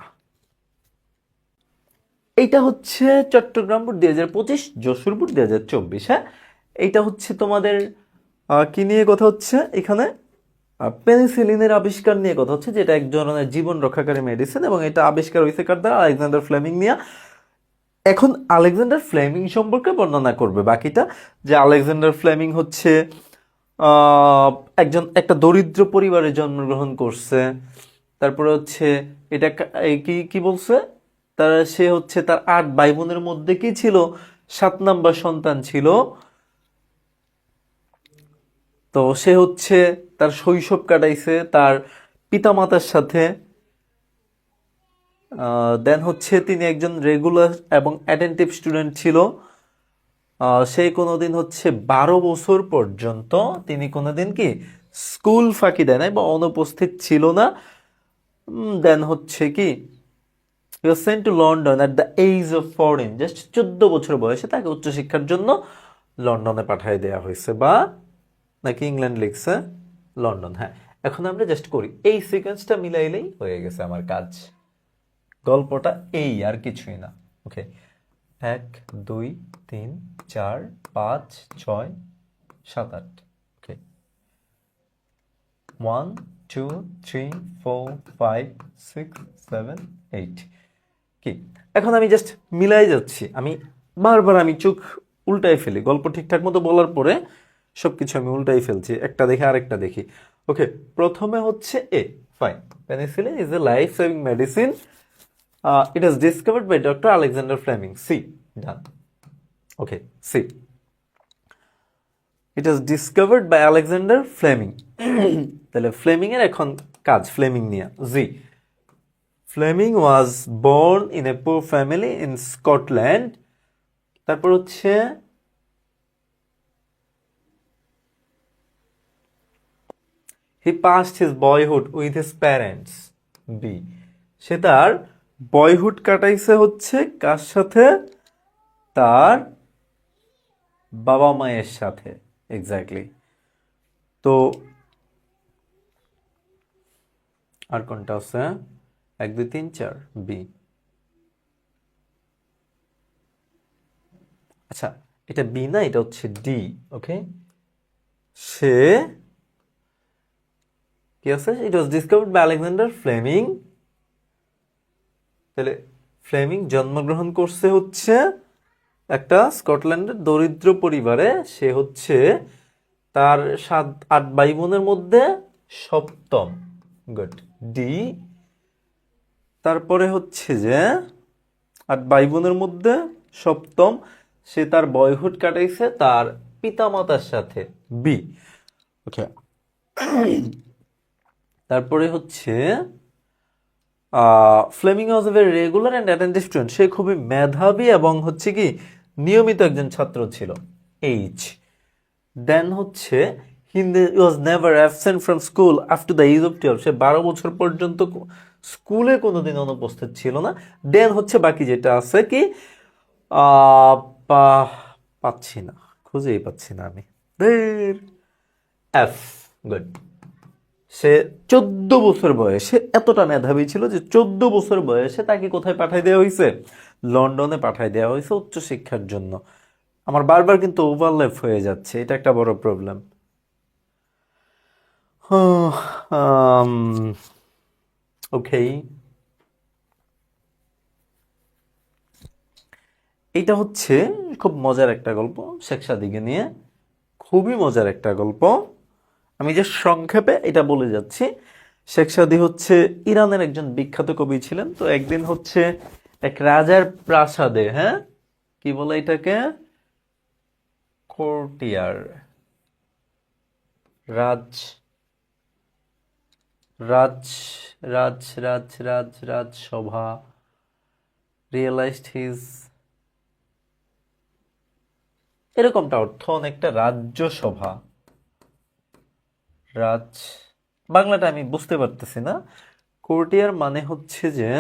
এইটা হচ্ছে চট্টগ্রাম বোর্ড 2025, যশোর বোর্ড 2024, হ্যাঁ। এইটা হচ্ছে তোমাদের কি নিয়ে কথা হচ্ছে এখানে? পেনিসিলিনের আবিষ্কার নিয়ে কথা হচ্ছে, যেটা এক ধরনের জীবন রক্ষাকারী মেডিসিন, এবং এটা আবিষ্কার হয়েছে কার দ্বারা? আলেকজান্ডার ফ্লেমিং নিয়ে। এখন আলেকজান্ডার ফ্লেমিং সম্পর্কে বর্ণনা করবে বাকিটা, যে আলেকজান্ডার ফ্লেমিং হচ্ছে একটা দরিদ্র পরিবারে জন্মগ্রহণ করছে। তারপরে হচ্ছে এটা কি কি বলছে, সে হচ্ছে তার 8 ভাই বোনের মধ্যে কি ছিল, 7 নাম্বার সন্তান ছিল। তো সে হচ্ছে তার শৈশব কাটাইছে তার পিতামাতার সাথে। দেন হচ্ছে তিনি একজন রেগুলার এবং অ্যাটেন্টিভ স্টুডেন্ট ছিল। সে কোনোদিন হচ্ছে 12 বছর পর্যন্ত তিনি কোনোদিন কি স্কুল ফাঁকি দেয় নাই বা অনুপস্থিত ছিল না। দেন হচ্ছে কি he was sent to London at the age of 14, just 14 বছর বয়সে তাকে উচ্চশিক্ষার জন্য লন্ডনে পাঠিয়ে দেওয়া হয়েছে, বা নাকি ইংল্যান্ড লিখছে, লন্ডন, হ্যাঁ। এখন আমরা জাস্ট করি, এই সিকোয়েন্সটা মিলাইলেই হয়ে গেছে আমার কাজ, গল্পটা এই, আর কিছুই না। ওকে, 1 2 3 4 5 6 7 8, ওকে, 1 2 3 4 5 6 7 8। কি, এখন আমি জাস্ট মিলাই যাচ্ছি, আমি বারবার আমি চোখ উল্টাই ফেলি, গল্প ঠিকঠাক মতো বলার পরে সবকিছু আমি উল্টাই ফেলছি, একটা দেখে আরেকটা দেখি। ওকে, প্রথমে হচ্ছে A, fine, penicillin is a life saving medicine, it was discovered by Dr. Alexander Fleming. C, done. Okay, C. It was discovered by Alexander Fleming. তাহলে ফ্লেমিং এর এখন কাজ, ফ্লেমিং নিয়ে। Z, Fleming was born in a poor family in Scotland. তারপর হচ্ছে he passed his boyhood with his parents. B, সে তার বয়হুড কাটাইছে হচ্ছে কার সাথে? তার বাবা মায়ের সাথে, এক্স্যাক্টলি। তো আর কোনটা আছে? 1 2 3 4, বি। আচ্ছা, এটা বি না, এটা হচ্ছে ডি। ওকে, সে কি আছে? It was discovered by Alexander Fleming. তাহলে ফ্লেমিং জন্মগ্রহণ করছে হচ্ছে একটা স্কটল্যান্ডের দরিদ্র পরিবারে, সে হচ্ছে তার 7 8 ভাই বোনের মধ্যে সপ্তম। Good, D. তারপরে হচ্ছে যে 8 ভাই বোনের মধ্যে সপ্তম, সে তার বয়হুড কাটাইছে তার পিতামাতার সাথে, বি। ওকে, তারপরে হচ্ছে Fleming was a very regular and attentive student, সে খুবই মেধাবী এবং হচ্ছে কি নিয়মিত একজন ছাত্র ছিল, এইচ। দেন হচ্ছে he was never absent from school up to the age of 12, সে 12 বছর পর্যন্ত স্কুলে কোনোদিন অনুপস্থিত ছিল না। দেন হচ্ছে বাকি যেটা আছে কি পাচ্ছি না, খুঁজেই পাচ্ছি না আমি, এফ। গুড, সে 14 বছর বয়সে এতটা মেধাবী ছিল যে 14 বছর বয়সে তাকে কোথায় পাঠাই দেওয়া হয়েছে? লন্ডনে পাঠাই দেওয়া হয়েছে উচ্চশিক্ষার জন্য। আমার বারবার কিন্তু ওভারল্যাপ হয়ে যাচ্ছে, এটা একটা বড় প্রবলেম। ওকে, এটা হচ্ছে খুব মজার একটা গল্প শেখ সাদিকে নিয়ে, খুবই মজার একটা গল্প। আমি যে সংক্ষেপে এটা বলে যাচ্ছি। শেখ সাদি হচ্ছে ইরানের একজন বিখ্যাত কবি ছিলেন। তো একদিন হচ্ছে এক রাজার প্রাসাদে, হ্যাঁ, কি বলে এটাকে, কোর্টিয়ার, রাজ রাজ রাজ রাজ রাজ রাজসভা, রিয়েলাইজড হিজ, এরকমটা অর্থ অনেকটা, রাজ্যসভা, রাজ, বাংলাটা আমি বুঝতে পারতেছি না। কোর্টিয়ার মানে হচ্ছে যে,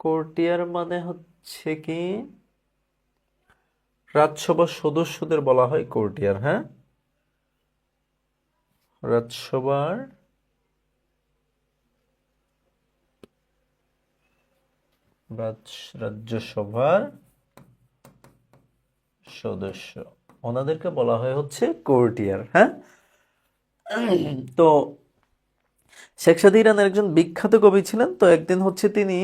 কোর্টিয়ার মানে হচ্ছে কি, রাজসভার সদস্যদের বলা হয় কোর্টিয়ার, হ্যাঁ, রাজসভার রাজ্যসভার সদস্য, ওনাদেরকে বলা হয় হচ্ছে কোর্টিয়ার, হ্যাঁ। তো শেখ সাদি ইরানের একজন বিখ্যাত কবি ছিলেন। তো একদিন হচ্ছে তিনি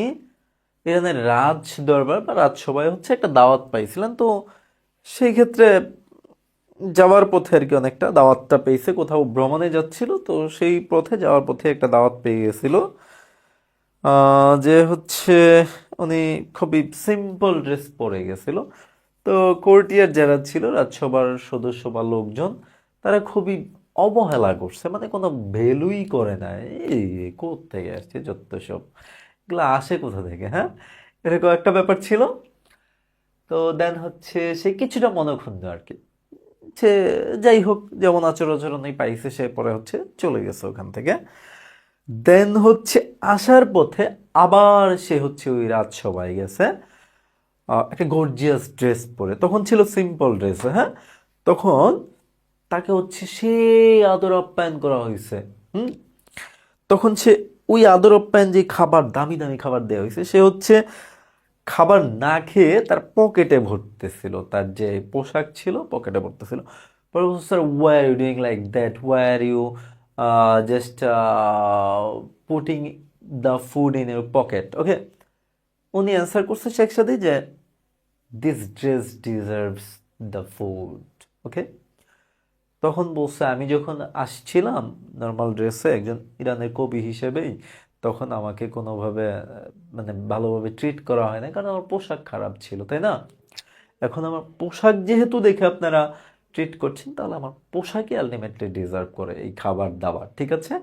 ইরানের রাজ দরবার বা রাজসভায় হচ্ছে একটা দাওয়াত পাইছিলেন। তো সেই ক্ষেত্রে যাওয়ার পথে আর কি অনেকটা দাওয়াতটা পেয়েছে, কোথাও ভ্রমণে যাচ্ছিল, তো সেই পথে যাওয়ার পথে একটা দাওয়াত পেয়ে গেছিল। যে হচ্ছে উনি খুবই সিম্পল ড্রেস পরে গেছিল। তো কোর্টিয়ার যারা ছিল, রাজসভার সদস্য বা লোকজন, তারা খুবই অবহেলা করছে, মানে কোনো ভ্যালুই করে না। এই কোত্থেকে আসছে যত সব, এগুলো আসে কোথা থেকে, হ্যাঁ, এরকম একটা ব্যাপার ছিল। তো দেন হচ্ছে সে কিছুটা মনক্ষুণ্ণ আর কি, সে যাই হোক যেমন আচরণই পাইছে, সে পরে হচ্ছে চলে গেছে ওখান থেকে। দেন হচ্ছে আসার পথে আবার সে হচ্ছে ওই রাজসভায় গেছে, একটা গর্জিয়াস ড্রেস পরে, তখন ছিল সিম্পল ড্রেস, হ্যাঁ। তখন তাকে হচ্ছে সে আদর আপ্যায়ন করা হয়েছে। হুম। তখন সে ওই আদর আপ্যায়ন, যে খাবার, দামি দামি খাবার দেওয়া হয়েছে, সে হচ্ছে খাবার না খেয়ে তার পকেটে ভরতেছিল, তার যে পোশাক ছিল পকেটে ভরতেছিল। পরে বলছে, sir why are you doing like that, why are you just putting the food in your pocket, okay. উনি অ্যান্সার করছে শেখ সাদি যে, this dress deserves the food, okay. তখন বলছে, আমি যখন আসছিলাম নর্মাল ড্রেসে একজন ইরানের কবি হিসেবেই, তখন আমাকে কোনোভাবে মানে ভালোভাবে ট্রিট করা হয় না, কারণ আমার পোশাক খারাপ ছিল, তাই না? এখন আমার পোশাক যেহেতু দেখে আপনারা ট্রিট করছেন, তাহলে আমার পোশাকই আলটিমেটলি ডিজার্ভ করে এই খাবার দাবার, ঠিক আছে?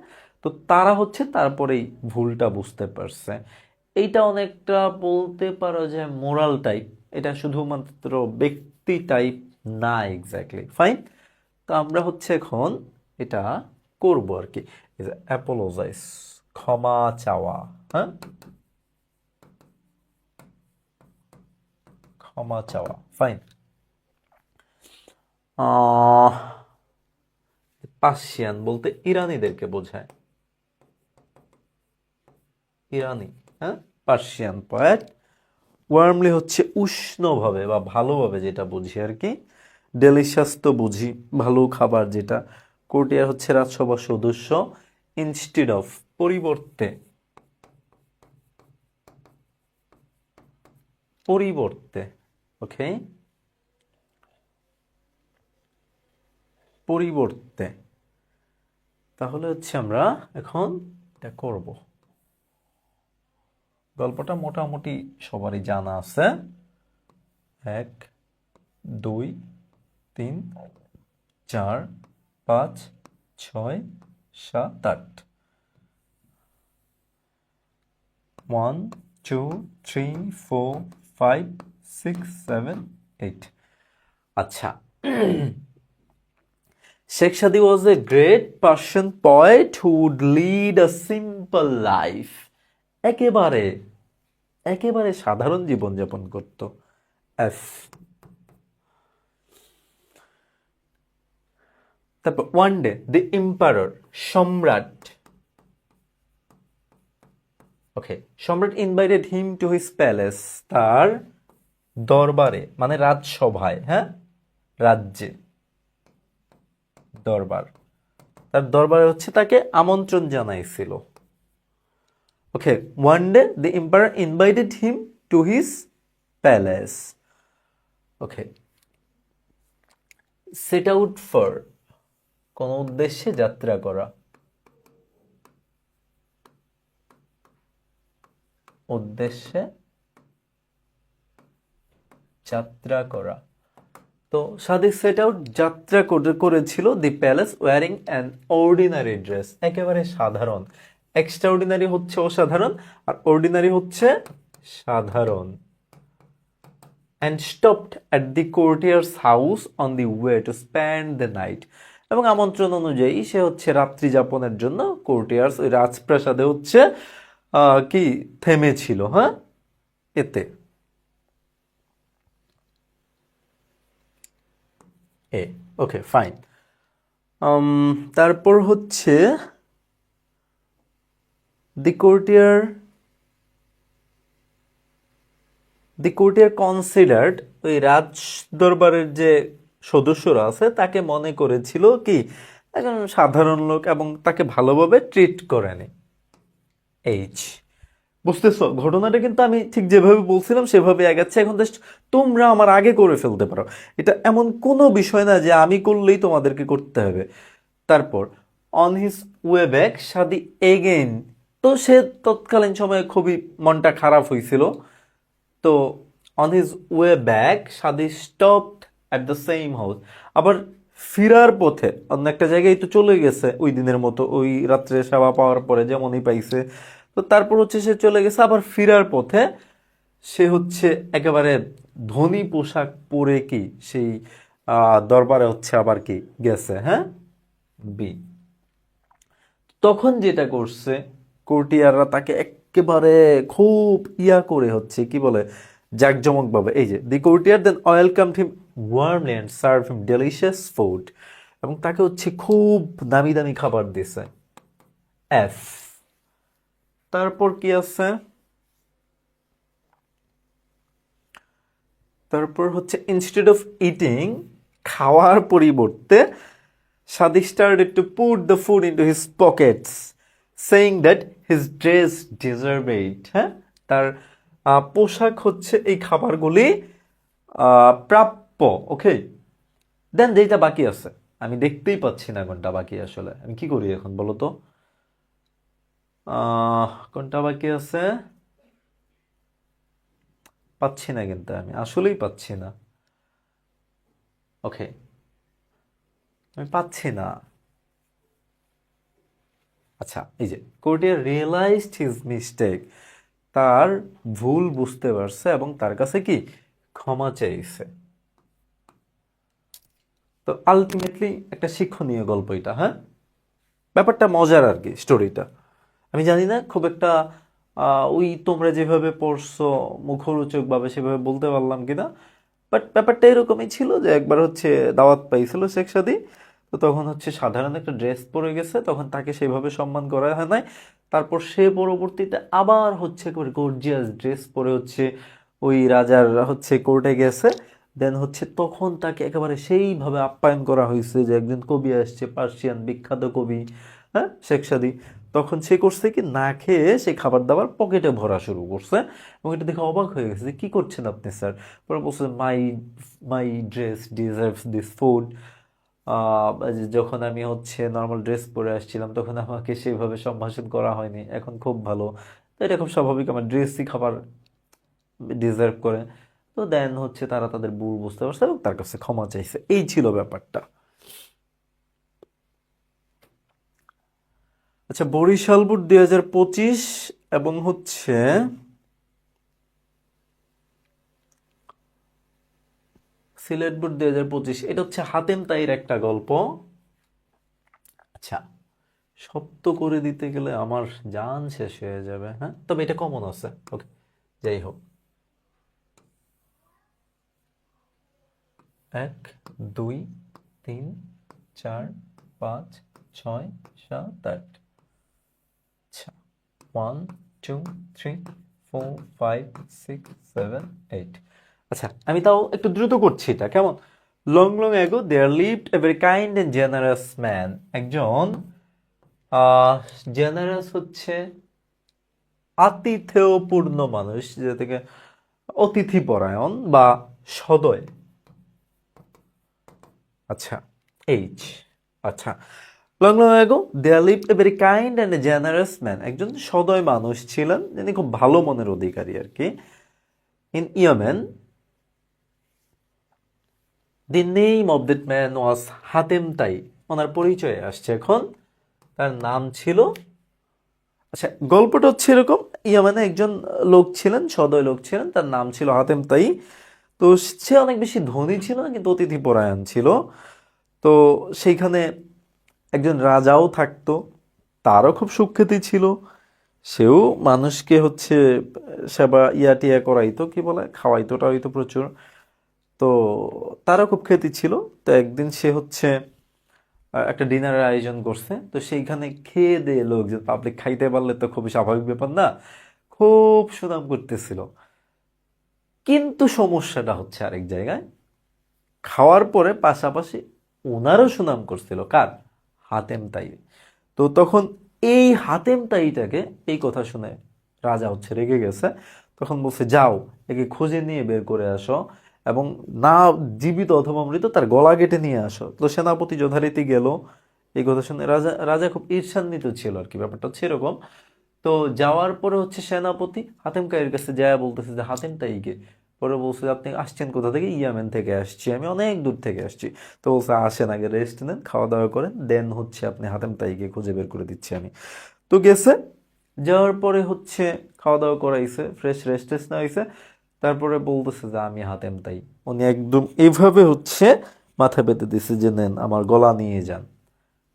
তো তারা হচ্ছে তারপরেই ভুলটা বুঝতে পারছে। এইটা অনেকটা বলতে পারো যে মোরাল টাইপ, এটা শুধুমাত্র ব্যক্তি টাইপ না, এক্স্যাক্টলি, ফাইন। তো আমরা হচ্ছে এখন এটা করব আর কি, অ্যাপোলোজাইজ, ক্ষমা চাওয়া, হ্যাঁ, ক্ষমা চাওয়া, ফাইন। পার্সিয়ান বলতে ইরানিদেরকে বোঝায়, ইরানি, হ্যাঁ, পার্সিয়ান পয়েট। ওয়ার্মলি হচ্ছে উষ্ণভাবে বা ভালোভাবে, যেটা বুঝি আর কি। ডেলিশাস তো বুঝি ভালো খাবার যেটা। কোর্টিয়ার হচ্ছে রাজসভার সদস্য। ইনস্টিড অফ, পরিবর্তে, পরিবর্তে, ওকে, পরিবর্তে। তাহলে হচ্ছে আমরা এখন এটা করব। গল্পটা মোটামুটি সবারই জানা আছে। 1 2 3 4 5 6 7 8, 1 2 3 4 5 6 7 8। আচ্ছা, Sheikh Shadi was a great Persian poet who would lead a simple life. একেবারে একেবারে সাধারণ জীবনযাপন করত। এফ, তারপর ওয়ান ডে দি এম্পারার, সম্রাট, ওকে, সম্রাট invited him to his palace, তার দরবারে, মানে রাজসভায়, হ্যাঁ, রাজ্যে, দরবার, তার দরবারে হচ্ছে তাকে আমন্ত্রণ জানাইছিল। Okay, one day the emperor invited him to his palace. Okay, set out for, কোন উদ্দেশ্যে যাত্রা করা, উদ্দেশ্যে যাত্রা করা। তো সাদিক সেট আউট যাত্রা করেছিল the palace wearing an ordinary dress, একেবারে সাধারণ। এক্সট্রাঅর্ডিনারি হচ্ছে অসাধারণ, আর অর্ডিনারি হচ্ছে সাধারণ। And stopped at the courtier's house on the way to spend the night, এবং আমন্ত্রণ অনুযায়ী সে হচ্ছে রাত্রি যাপনের জন্য কোর্টিয়ার্স ওই রাজপ্রাসাদে হচ্ছে কি থেমেছিল। হ্যাঁ, এতে এ ওকে ফাইন। তারপর হচ্ছে দি কোর্টিয়ার কনসিডার্ড, ওই রাজ দরবারের যে সদস্যরা আছে তাকে মনে করেছিল কি একজন সাধারণ লোক, এবং তাকে ভালোভাবে ট্রিট করেনি। এইচ, বুঝতেছো ঘটনাটা কিন্তু আমি ঠিক যেভাবে বলছিলাম সেভাবে আগাচ্ছে। এখন জাস্ট তোমরা আমার আগে করে ফেলতে পারো, এটা এমন কোনো বিষয় না যে আমি করলেই তোমাদেরকে করতে হবে। তারপর অন হিজ ওয়ে ব্যাক সাদি এগেইন, তো সে তৎকালীন সময়ে খুবই মনটা খারাপ হয়েছিল। তো অন হিজ ওয়ে ব্যাক সাদি stopped at the same house, আবার ফিরার পথে অন্য একটা জায়গায় তো চলে গেছে ওই দিনের মতো, ওই রাত্রে সেবা পাওয়ার পরে যেমনই পাইছে। তো তারপর হচ্ছে সে চলে গেছে, আবার ফিরার পথে সে হচ্ছে একেবারে ধনী পোশাক পরে কি সেই দরবারে হচ্ছে আবার কি গেছে। হ্যাঁ, বি, তখন যেটা করছে কোর্টিয়াররা তাকে একেবারে খুব ইয়া করে হচ্ছে কি বলে জাঁকজমক ভাবে, এই যে the courtier then welcome him warmly and serve him delicious food, এবং তাকে হচ্ছে খুব দামি দামি খাবার দিছে। এফ, তারপর কি আছে, তারপর হচ্ছে ইনস্টেড অফ ইটিং, খাওয়ার পরিবর্তে সাদি started to put the food into his Pockets saying that his dress deserve ইট। হ্যাঁ, তার পোশাক হচ্ছে এই খাবারগুলি প্রাপ্য। ওকে, দেন যেটা বাকি আছে আমি দেখতেই পাচ্ছি না কোনটা বাকি, আসলে আমি কি করি এখন বলো তো, কোনটা বাকি আছে পাচ্ছি না, কিন্তু আমি আসলেই পাচ্ছি না। ওকে, আমি পাচ্ছি না। আচ্ছা, এই যে কোর্টিয়ার রিয়েলাইজড হিজ মিস্টেক, তার ভুল বুঝতে পারছে এবং তার কাছে কি ক্ষমা চাইছে। তো আলটিমেটলি একটা শিক্ষণীয় গল্প এটা। হ্যাঁ, ব্যাপারটা মজার আর কি স্টোরিটা। আমি জানি না খুব একটা ওই তোমরা যেভাবে পড়ছো মুখরোচক ভাবে সেভাবে বলতে পারলাম কিনা, বাট ব্যাপারটা এরকমই ছিল যে একবার হচ্ছে দাওয়াত পাইছিল শেখ সাদী, তো তখন হচ্ছে সাধারণ একটা ড্রেস পরে গেছে, তখন তাকে সেভাবে সম্মান করা হয় নাই। তারপর সে পরবর্তীতে আবার হচ্ছে গর্জিয়াস ড্রেস পরে হচ্ছে ওই রাজার হচ্ছে কোর্টে গেছে। দেন হচ্ছে তখন তাকে একেবারে সেইভাবে আপ্যায়ন করা হয়েছে যে একজন কবি আসছে, পার্সিয়ান বিখ্যাত কবি, হ্যাঁ শেখ সাদী। তখন সে করছে কি না খেয়ে সে খাবার দাবার পকেটে ভরা শুরু করছে, এবং এটা দেখে অবাক হয়ে গেছে যে কি করছেন আপনি স্যার। পরে বলছে my my dress deserves this food. যখন আমি হচ্ছে নর্মাল ড্রেস পরে আসছিলাম তখন আমাকে সেইভাবে সম্ভাষণ করা হয়নি, এখন খুব ভালো, তো এটা খুব স্বাভাবিক, আমার ড্রেসই খাবার ডিজার্ভ করে। তো দেন হচ্ছে তারা তাদের ভুল বুঝতে পারছে এবং তার কাছে ক্ষমা চাইছে, এই ছিল ব্যাপারটা। আচ্ছা, বরিশাল বোর্ড 2025 এবং হচ্ছে সিলেট বোর্ড 2025, এটা হচ্ছে হাতেম তাইর একটা গল্প। আচ্ছা, শব্দ করে দিতে গেলে আমার জান শেষ হয়ে যাবে। হ্যাঁ, তবে এটা কমন আছে। ওকে, যাই হোক, 1 2 3 4 5 6 7 8। আচ্ছা, 1 2 3 4 5 6 7 8। আচ্ছা, আমি তাও একটু দ্রুত করছি এটা, কেমন? Long long ago there lived a very kind and generous man, একজন জেনারাস হচ্ছে আতিথেয়পূর্ণ মানুষ, যে থেকে অতিথিপরায়ণ বা সদয়। আচ্ছা, এইচ। আচ্ছা, long long ago there lived a very kind and a generous man. একজন সদয় মানুষ ছিলেন, যিনি খুব ভালো মনের অধিকারী আর কি। In Yemen, the name of that man was Hatem Tai. ওনার পরিচয়ে আসছে এখন। তার নাম ছিল, আচ্ছা গল্পটা হচ্ছে এরকম, ইয়ামানে একজন লোক ছিলেন, সদয় লোক ছিলেন, তার নাম ছিল হাতেম তাই। তো সে অনেক বেশি ধনী ছিল না, কিন্তু অতিথিপরায়ণ ছিল। তো সেইখানে একজন রাজাও থাকতো, তারও খুব সুখ্যাতি ছিল। সেও মানুষকে হচ্ছে সেবা টিয়া করাইতো, কি বলে, খাওয়াইতো টাওয়াইতো প্রচুর। তো তারও খুব খ্যাতি ছিল। তো একদিন সে হচ্ছে একটা ডিনারের আয়োজন করছে। তো সেইখানে খেয়ে দিয়ে লোকজন, পাবলিক খাইতে পারলে তো খুবই স্বাভাবিক ব্যাপার না, খুব সুনাম করতেছিল। কিন্তু সমস্যাটা হচ্ছে আরেক জায়গায়। খাওয়ার পরে পাশাপাশি ওনারও সুনাম করছিল, কার? হাতেম তাই। তো তখন এই হাতেম তাইটাকে এই কথা শুনে রাজা হচ্ছে রেগে গেছে। তখন বলছে, যাও একে খুঁজে নিয়ে বের করে আসো, এবং না জীবিত অথবা মৃত তার গলা কেটে নিয়ে আসো। তো সেনাপতি যথারীতি গেল। এই কথা শুনে রাজা রাজা খুব ঈর্ষান্বিত ছিল আর কি, ব্যাপারটা হচ্ছে এরকম। তো যাওয়ার পরে হচ্ছে সেনাপতি হাতেম কাইয়ের কাছে যায়, বলতেছে যে হাতেম তাইকে। পরে বলছে যে, আপনি আসছেন কোথা থেকে? ইয়ামেন থেকে আসছি, আমি অনেক দূর থেকে আসছি। তো বলছে, আসেন আগে রেস্ট নেন, খাওয়া দাওয়া করেন, দেন হচ্ছে আপনি হাতেম তাইকে খুঁজে বের করে দিচ্ছি আমি। তো গেছে, যাওয়ার পরে হচ্ছে খাওয়া দাওয়া করাইছে, ফ্রেশ রেস্ট টেস্ট না হয়েছে। তারপরে বলতেছে যে আমি হাতেম তাই। উনি একদম এইভাবে হচ্ছে মাথা পেতে দিছে যে নেন আমার গলা নিয়ে যান।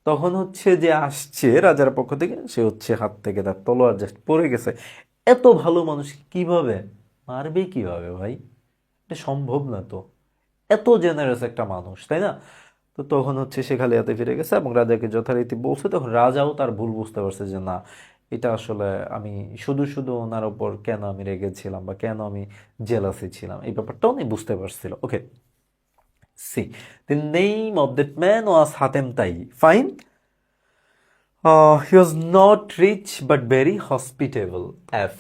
তখন হচ্ছে যে আসছে রাজার পক্ষ থেকে, সে হচ্ছে হাত থেকে তার তলোয়ার জাস্ট পড়ে গেছে। এত ভালো মানুষ কিভাবে মারবে, কিভাবে ভাই? এটা সম্ভব না তো, এত জেনারেস একটা মানুষ, তাই না? তো তখন হচ্ছে সে খালি হাতে ফিরে গেছে এবং রাজাকে যথারীতি বলছে। তখন রাজাও তার ভুল বুঝতে পারছে যে না, এটা আসলে আমি শুধু শুধু ওনার ওপর কেন আমি রেগেছিলাম বা কেন আমি জেলাসি ছিলাম, এই ব্যাপারটা উনি বুঝতে পারছিল। Okay, C, the name of that man was Hatim Tai. Fine. He was not rich but very hospitable. F,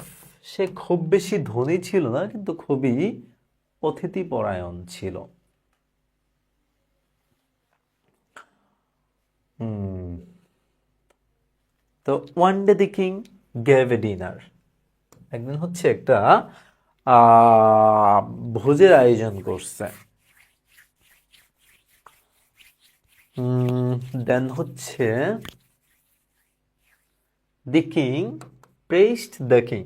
সে খুব বেশি ধনী ছিল না, কিন্তু খুবই অতিথিপরায়ণ ছিল। তো one day the king gave a dinner. একদিন হচ্ছে একটা ভোজের আয়োজন করছে। দেন হচ্ছে the king প্রেইজড the king,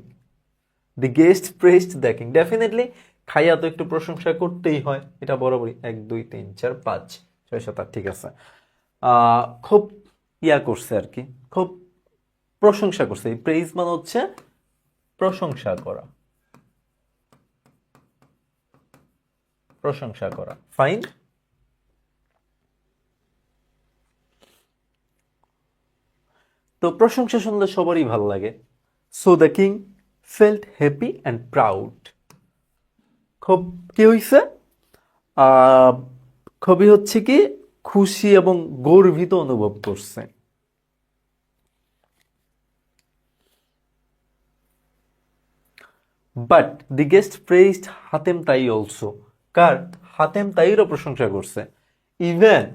the guest প্রেইজড the king. Definitely খাইয়া তো একটু প্রশংসা করতেই হয়, এটা বরাবরই। 1 2 3 4 5 6 7 8, ঠিক আছে। খুব ইয়া করছে আর কি, খুব প্রশংসা করছে। এই প্রেইজ মানে হচ্ছে প্রশংসা করা, প্রশংসা করা। ফাইন। তো প্রশংসা শুনলে সবারই ভালো লাগে। So the king felt happy and proud. খুব কি হয়েছে, খুবই হচ্ছে কি খুশি এবং গর্বিত অনুভব করছে। But the guest praised Hatem Tai also. কার? হাতেম তাইরও প্রশংসা করছে। ইভেন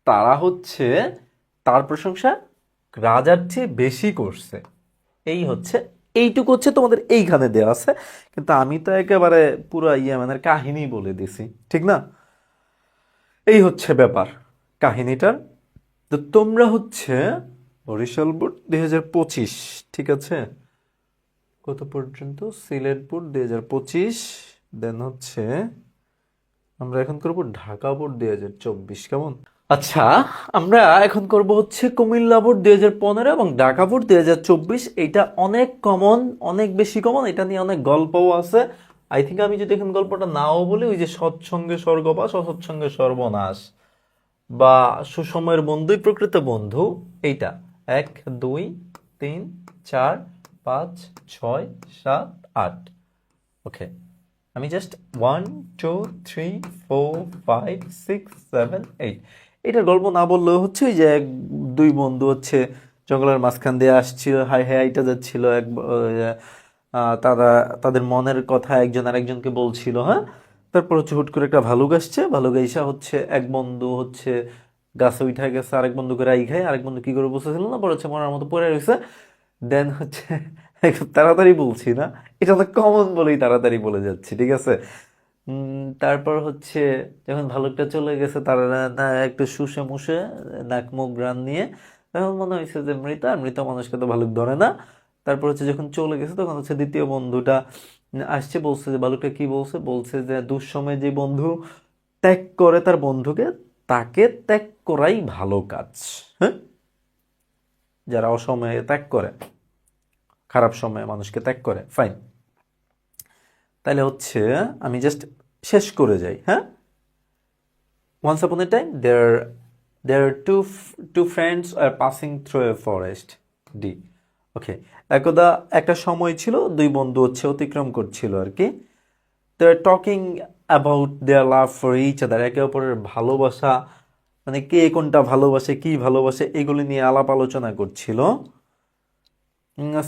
তারা হচ্ছে তার প্রশংসা রাজার চেয়ে বেশি করছে। এই হচ্ছে, এইটুকু হচ্ছে তোমাদের এইখানে দেওয়া আছে, কিন্তু আমি তো একেবারে পুরো ইয়ামানের কাহিনী বলে দিছি, ঠিক না? এই হচ্ছে ব্যাপার কাহিনীটার। তো তোমরা হচ্ছে বরিশাল বোর্ড 2025, ঠিক আছে, কত পর্যন্ত? সিলেট বোর্ড 2025, দেন হচ্ছে আমরা এখন করব ঢাকা বোর্ড 2024, কেমন? আচ্ছা, আমরা এখন করব হচ্ছে কুমিল্লা বোর্ড 2015 এবং ঢাকা বোর্ড 2024। এটা অনেক কমন, অনেক বেশি কমন, এটা নিয়ে অনেক গল্পও আছে। আই থিঙ্ক আমি যদি এখন গল্পটা নাও বলি, ওই যে সৎসঙ্গে স্বর্গবাস, অসৎসঙ্গে সর্বনাশ, বা সুসময়ের বন্ধুই প্রকৃত বন্ধু, এইটা 1 2 3 4 5 6 7 8। ওকে, আমি জাস্ট 1 2 3 4 5 6 7 8 এটার গল্প না বললেও হচ্ছে ওই যে এক দুই বন্ধু হচ্ছে জঙ্গলের মাঝখান দিয়ে আসছিল, হাই হাই আইটা যাচ্ছিল, তারা তাদের মনের কথা একজন আরেকজনকে বলছিল, হ্যাঁ। তারপর হচ্ছে হুট করে একটা ভালুক আসছে, ভালুক আইসা হচ্ছে এক বন্ধু হচ্ছে গাছে উঠে গেছে, আরেক বন্ধুকে রাই খায়, আরেক বন্ধু কি করে বসেছিল না, পরে হচ্ছে মরার মতো পড়ে রয়েছে। দেন হচ্ছে একটু তাড়াতাড়ি বলছি না, এটা তো কমন বলেই তাড়াতাড়ি বলে যাচ্ছি, ঠিক আছে। তারপর হচ্ছে যখন ভালুকটা চলে গেছে, তারা না একটু শুষে মুষে নাক মুখ গ্রান নিয়ে তখন মনে হয়েছে যে মৃত, আর মৃত মানুষকে তো ভালুক ধরে না। তারপর হচ্ছে যখন চলে গেছে তখন হচ্ছে দ্বিতীয় বন্ধুটা আসছে, বলছে যে ভালুকটা কি বলছে, বলছে যে দুঃসময়ে যে বন্ধু ত্যাগ করে তার বন্ধুকে, তাকে ত্যাগ করাই ভালো কাজ। হ্যাঁ, যারা অসময়ে ত্যাগ করে, খারাপ সময়ে মানুষকে ত্যাগ করে, ফাইন। তাহলে হচ্ছে আমি জাস্ট শেষ করে যাই, হ্যাঁ। Once upon a time, there are two friends are passing through a forest. D. Okay. একদা একটা সময় ছিল, দুই বন্ধু হচ্ছে অতিক্রম করছিল আর কি। They are talking about their love for each other. একে অপরের ভালোবাসা, মানে কে কোনটা ভালোবাসে, কি ভালোবাসে, এগুলি নিয়ে আলাপ আলোচনা করছিল।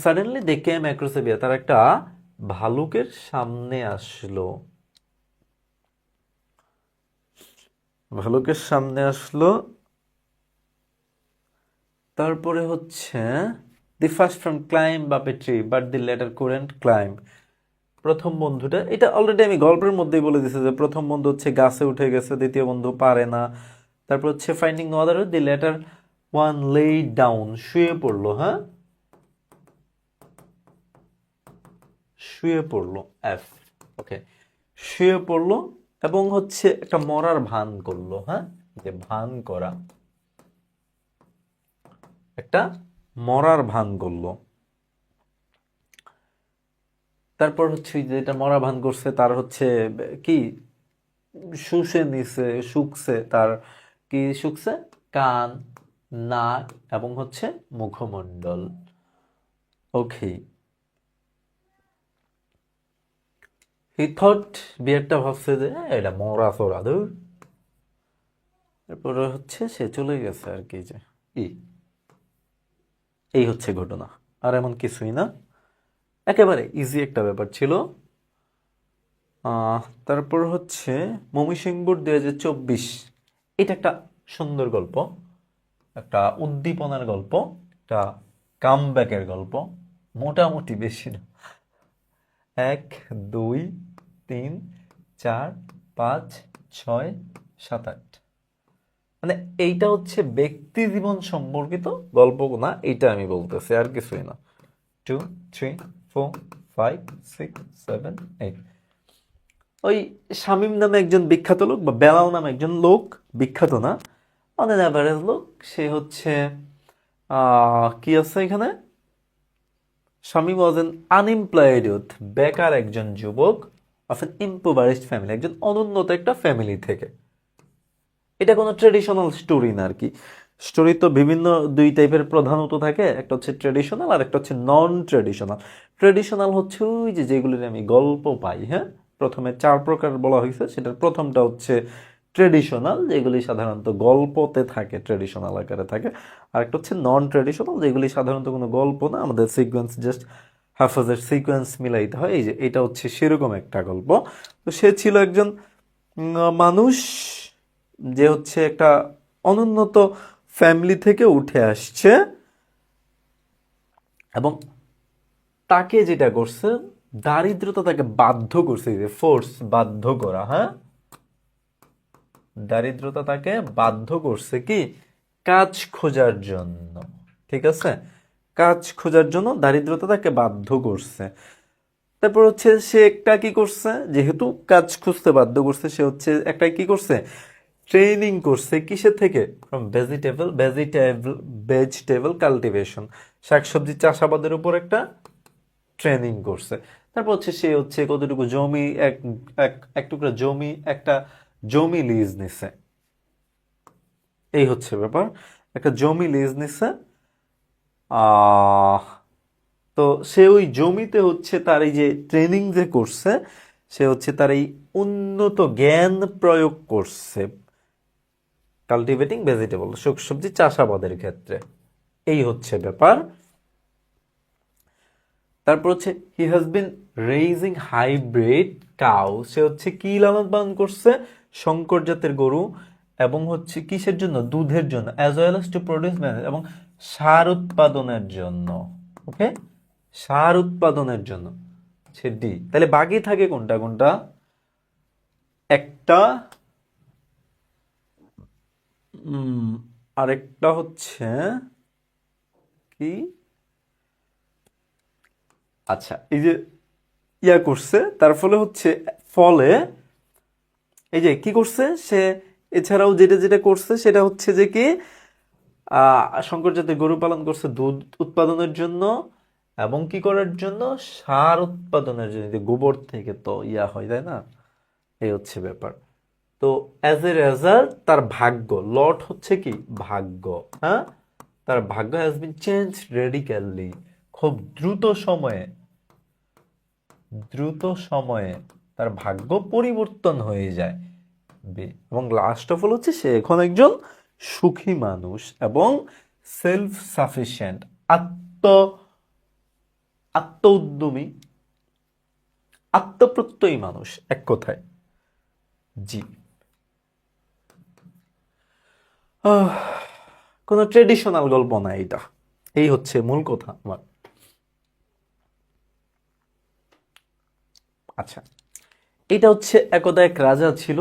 সাডেনলি দে কেম অ্যাক্রস এ বিয়ার, তার একটা ভালুকের সামনে আসলো, ভালুকের সামনে আসলো। তারপরে হচ্ছে the first from climb up a tree but the letter couldn't climb. প্রথম বন্ধুটা, এটা অলরেডি আমি গল্পের মধ্যেই বলে দিছি যে প্রথম বন্ধু হচ্ছে গাছে উঠে গেছে, দ্বিতীয় বন্ধু পারে না। তারপর হচ্ছে finding no other, the latter one lay down, শুয়ে পড়লো, হ্যাঁ, শুয়ে পড়লো, এফ। ওকে, শুয়ে পড়লো এবং হচ্ছে একটা মরার ভান করলো, হ্যাঁ, যে ভান করা, একটা মরার ভান করলো। তারপর হচ্ছে যেটা মরা ভান করছে তার হচ্ছে কি শুষে নিছে, শুকছে, তার কি শুকছে, কান, নাক এবং হচ্ছে মুখমণ্ডল। ওকে, হি থট, বিয়ারটা ভাবছে যে এটা মরা চোরা দূর। তারপরে হচ্ছে সে চলে গেছে আর কি, যে এই হচ্ছে ঘটনা, আর এমন কিছুই না, একেবারে ইজি একটা ব্যাপার ছিল। তারপর হচ্ছে মমিসিংহ 2024, এটা একটা সুন্দর গল্প, একটা উদ্দীপনার গল্প, একটা কামব্যাকের গল্প, মোটামুটি বেশি না, 1 2 3 4 5 6 7 8, মানে এইটা হচ্ছে ব্যক্তি জীবন সম্পর্কিত গল্প না, এইটা আমি বলতেছি, আর কিছুই না। 2 3 4 5 6 7 8, ওই শামীম নামে একজন বিখ্যাত লোক, বা বেলাল নামে একজন লোক, বিখ্যাত না, অন অ্যান অ্যাভারেজ লোক, সে হচ্ছে কি আছে এখানে, Shamim was an unemployed youth, বেকার একজন যুবক, অফ এন ইম্পোভারিশড ফ্যামিলি, একজন অনুন্নত একটা ফ্যামিলি থেকে। এটা কোনো ট্রেডিশনাল স্টোরি না আর কি। স্টোরি তো বিভিন্ন দুই টাইপের প্রধানত থাকে, একটা হচ্ছে ট্রেডিশনাল আর একটা হচ্ছে নন ট্রেডিশনাল। ট্রেডিশনাল হচ্ছে ওই যে যেগুলির আমি গল্প পাই, হ্যাঁ, প্রথমে 4 প্রকার বলা হয়েছে, সেটার প্রথমটা হচ্ছে ট্রেডিশনাল, যেগুলি সাধারণত গল্পতে থাকে, ট্রেডিশনাল আকারে থাকে। আর একটা হচ্ছে নন ট্রেডিশনাল, যেগুলি সাধারণত কোনো গল্প না, আমাদের সিকোয়েন্স জাস্ট হাফাজের সিকোয়েন্স মিলাইতে হয়। এই যে এটা হচ্ছে সেরকম একটা গল্প। তো সে ছিল একজন মানুষ, যে হচ্ছে একটা অনুন্নত ফ্যামিলি থেকে উঠে আসছে, এবং তাকে যেটা করছে, দারিদ্রতা তাকে বাধ্য করছে, যে ফোর্স, বাধ্য করা, হ্যাঁ, দারিদ্রতা তাকে বাধ্য করছে কি, কাজ খোঁজার জন্য, ঠিক আছে, কাজ খোঁজার জন্য দারিদ্রতা তাকে বাধ্য করছে। তারপর হচ্ছে সে একটা কি করছে, যেহেতু কাজ খুঁজতে বাধ্য করছে, সে হচ্ছে একটা কি করছে, ট্রেনিং করছে, কিসের থেকে, ফ্রম ভেজিটেবল কাল্টিভেশন, শাকসবজি চাষাবাদের উপর একটা ট্রেনিং করছে। তারপর হচ্ছে সে হচ্ছে কতটুকু জমি, এক টুকরা জমি, একটা জমি লিজ নিছে, এই হচ্ছে ব্যাপার, একটা জমি লিজ নিছে। আহ তো সে ওই জমিতে হচ্ছে তার এই যে ট্রেনিং যে করছে, সে হচ্ছে তার এই উন্নত জ্ঞান প্রয়োগ করছে কাল্টিভেটিং ভেজিটেবল, শাকসবজি চাষাবাদের ক্ষেত্রে, এই হচ্ছে ব্যাপার। তারপর হচ্ছে he has been raising hybrid cow, সে হচ্ছে কি লালন পালন করছে, শঙ্কর জাতের গরু, এবং হচ্ছে কিসের জন্য, দুধের জন্য, as well as to produce milk, এবং সার উৎপাদনের জন্য। ওকে, সার উৎপাদনের জন্য সে ডি। তাহলে বাকি থাকে কোনটা কোনটা, একটা আরেকটা হচ্ছে কি, আচ্ছা এই যে ইয়া করছে, তার ফলে হচ্ছে ফলে এই যে কি করছে সে, এছাড়াও যেটা যেটা করছে সেটা হচ্ছে যে কি শঙ্কর জাতের গরু পালন করছে দুধ উৎপাদনের জন্য, এবং কি করার জন্য, সার উৎপাদনের জন্য, যে গোবর থেকে তো ইয়া হয় তাই না, এই হচ্ছে ব্যাপার। তো অ্যাজ এ রেজাল্ট তার ভাগ্য, লট হচ্ছে কি ভাগ্য, হ্যাঁ, তার ভাগ্য হ্যাজ বিন চেঞ্জ রেডিক্যালি, খুব দ্রুত সময়ে, দ্রুত সময়ে তার ভাগ্য পরিবর্তন হয়ে যায়। এবং লাস্ট অফ অল হচ্ছে সে এখন একজন সুখী মানুষ এবং সেলফ সাফিসিয়েন্ট, আত্ম উদ্যমী, আত্মপ্রত্যয়ী মানুষ, এক কথায়। জি, কোনো ট্রেডিশনাল গল্প না এটা, এই হচ্ছে মূল কথা আমার। আচ্ছা, এটা হচ্ছে একদা এক রাজা ছিল,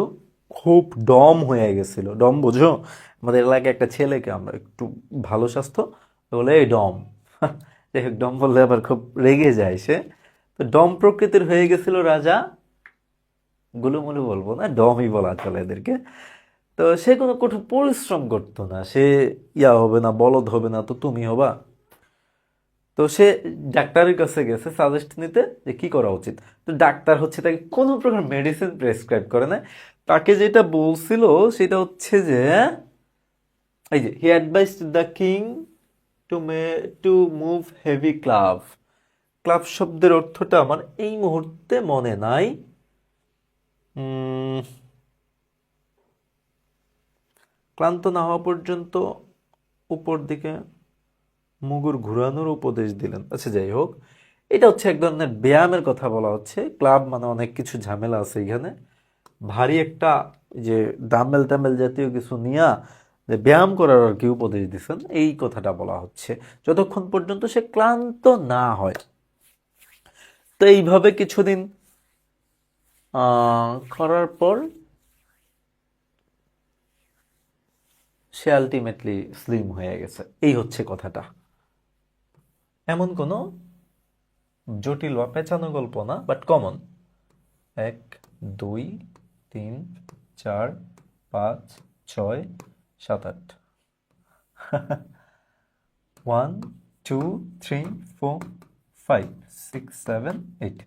খুব ডম হয়ে গেছিল। ডম বোঝো, আমাদের এলাকায় একটা ছেলেকে আমরা একটু ভালো স্বাস্থ্য বলে এই ডম, যাই হোক ডম বললে আবার খুব রেগে যায় সে। তো ডম প্রকৃতির হয়ে গেছিল রাজা, গুলুমুলু বলবো না, ডমই বলা চলে এদেরকে। তো সে কোনো কঠোর পরিশ্রম করতো না, সে ইয়া হবে না, বলদ হবে না, তো তুমি হবা। তো সে ডাক্তারের কাছে গেছে সাজেস্ট নিতে যে কি করা উচিত। তো ডাক্তার হচ্ছে তাকে কোনো প্রকার মেডিসিন প্রেসক্রাইব করে না, তাকে যেটা বলছিল সেটা হচ্ছে যে এই যে he advised the king to move heavy club. Club শব্দের অর্থটা আমার এই মুহূর্তে মনে নাই। ক্লান্ত না হওয়া পর্যন্ত উপর দিকে মুগুর ঘুরানোর উপদেশ দিলেন। আচ্ছা যাই হোক, এটা হচ্ছে এক ধরনের ব্যায়ামের কথা বলা হচ্ছে। ক্লাব মানে অনেক কিছু ঝামেলা আছে এখানে, ভারী একটা যে ডাম্বেল টাম্বেল জাতীয় কিছু নিয়া যে ব্যায়াম করার আর কি উপদেশ দিচ্ছেন, এই কথাটা বলা হচ্ছে, যতক্ষণ পর্যন্ত সে ক্লান্ত না হয়। তো এইভাবে কিছুদিন করার পর সে আলটিমেটলি স্লিম হয়ে গেছে, এই হচ্ছে কথাটা। এমন কোনো জটিল বা পেঁচানো গল্প না, বাট কমন। 1 2 3 4 5 6 7 8 1 2 3 4 5 6 7 8।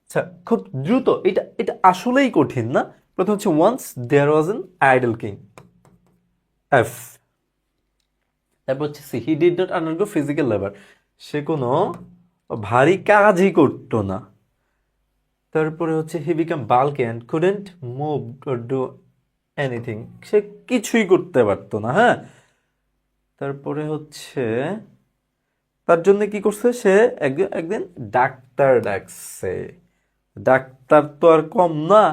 আচ্ছা, খুব দ্রুত, এটা এটা আসলেই কঠিন না। প্রথম হচ্ছে once there was an idle king, F. তারপর হচ্ছে C, he did not undergo physical labour, সে কোনো ভারী কাজই করতো না। তারপরে হচ্ছে he became bulky and couldn't move or do anything, সে কিছুই করতে পারতো না, হ্যাঁ। তারপরে হচ্ছে তার জন্য কি করছে সে, একদিন ডাক্তার ডাকছে। ডাক্তার তো আর কম না,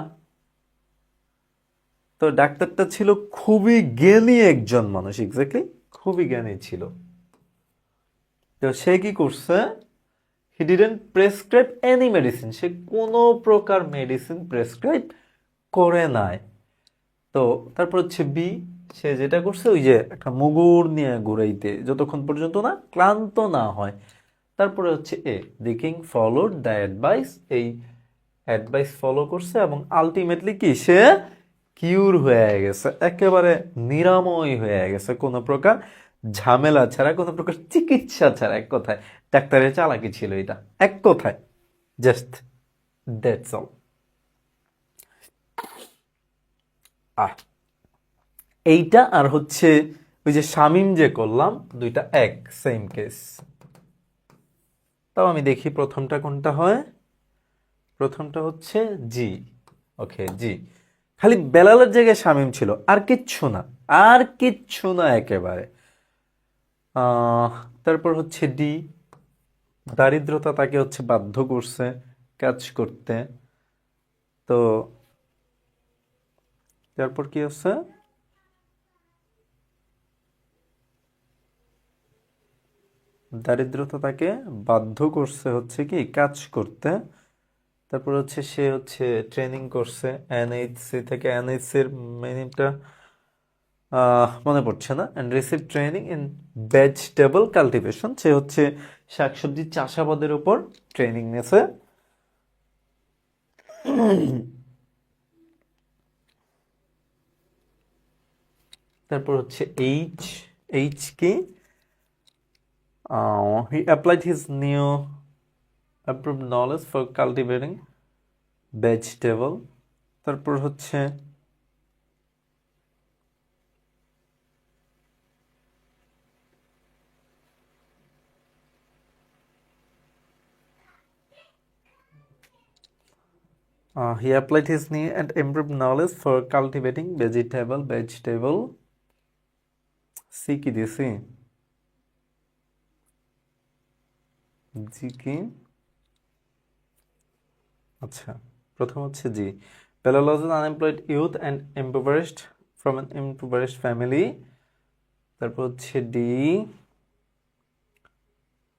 তো ডাক্তারটা ছিল খুবই জ্ঞানী একজন মানুষ, এক্স্যাক্টলি খুবই জ্ঞানী ছিল। তো সে কি করছে, he didn't prescribe any medicine, সে কোনো প্রকার মেডিসিন প্রেসক্রাইব করে নাই। তো তারপর হচ্ছে বি, সে যেটা করছে ওই যে একটা মুগুর নিয়ে ঘুরাইতে যতক্ষণ পর্যন্ত না ক্লান্ত না হয়। তারপরে হচ্ছে A, the king followed the advice, এই অ্যাডভাইস ফলো করছে এবং আলটিমেটলি কি সে কিউর হয়ে গেছে, একেবারে নিরাময় হয়ে গেছে, কোনো প্রকার ঝামেলা ছাড়া, কোনো প্রকার চিকিৎসা ছাড়া। এক কথায় ডাক্তারের চালাকি ছিল এটা, এক কথায়, জাস্ট দ্যাটস অল। এইটা আর হচ্ছে ওই যে শামিম যে করলাম, দুইটা এক সেম কেস। তাও আমি দেখি প্রথমটা কোনটা হয়। প্রথমটা হচ্ছে জি, ওকে জি, খালি বেলালের জায়গায় শামিম ছিল, আর কিচ্ছু না, আর কিচ্ছু না একেবারে। তারপর হচ্ছে ডি, দারিদ্রতা তাকে হচ্ছে বাধ্য করছে কাজ করতে। তো তারপর কি হচ্ছে, দারিদ্রতা তাকে বাধ্য করছে হচ্ছে কি কাজ করতে। তারপর হচ্ছে সে হচ্ছে ট্রেনিং করছে এনএইচসি থেকে, এনএইচসি এর মিনিংটা মনে পড়ছে না, and receive training in vegetable cultivation, সে হচ্ছে শাকসবজি চাষাবাদের উপর ট্রেনিং নিয়েছে। তারপর হচ্ছে এইচ, এইচ কি, he applied his new approved knowledge for cultivating vegetable। তারপর হচ্ছে he applied his new and improved knowledge for cultivating vegetable C কি দিয়েছি, জি কি, আচ্ছা প্রথম হচ্ছে জি, Bella was an unemployed youth and impoverished from an impoverished family। তারপর হচ্ছে D,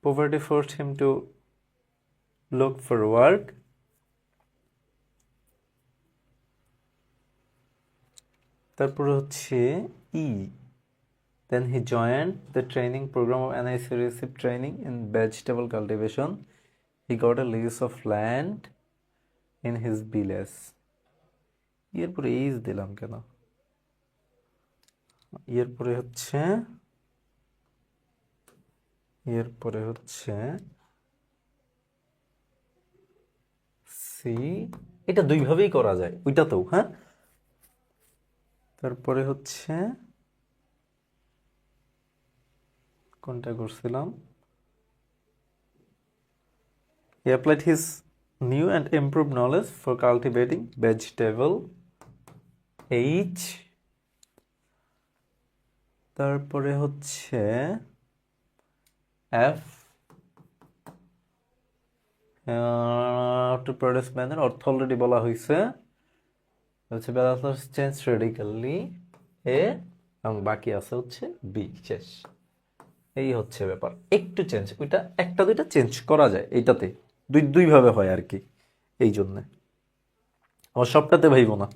poverty forced him to look for work। তারপর হচ্ছে ই, then he joined the training program of NIC, received training in vegetable cultivation। He got a lease of land in his village। এরপরে এইজ দিলাম কেন, এরপরে হচ্ছে, এরপরে হচ্ছে সি, এটা দুইভাবেই করা যায় ওইটাতেও, হ্যাঁ। তারপরে হচ্ছে কোনটা করছিলাম, he applied his new and improved knowledge for cultivating vegetable, H। তারপরে হচ্ছে F, to produce manner, অর্থ অলরেডি বলা হয়েছে, হচ্ছে ব্যালান্স চেঞ্জ রেডিক্যালি এ, এবং বাকি আছে হচ্ছে বি, শেষ। এই হচ্ছে ব্যাপার, একটু চেঞ্জ, ওইটা একটা দুইটা চেঞ্জ করা যায়, এইটাতে দুই ভাবে হয় আর কি, এই জন্যে আমার সবটাতে ভাইব না।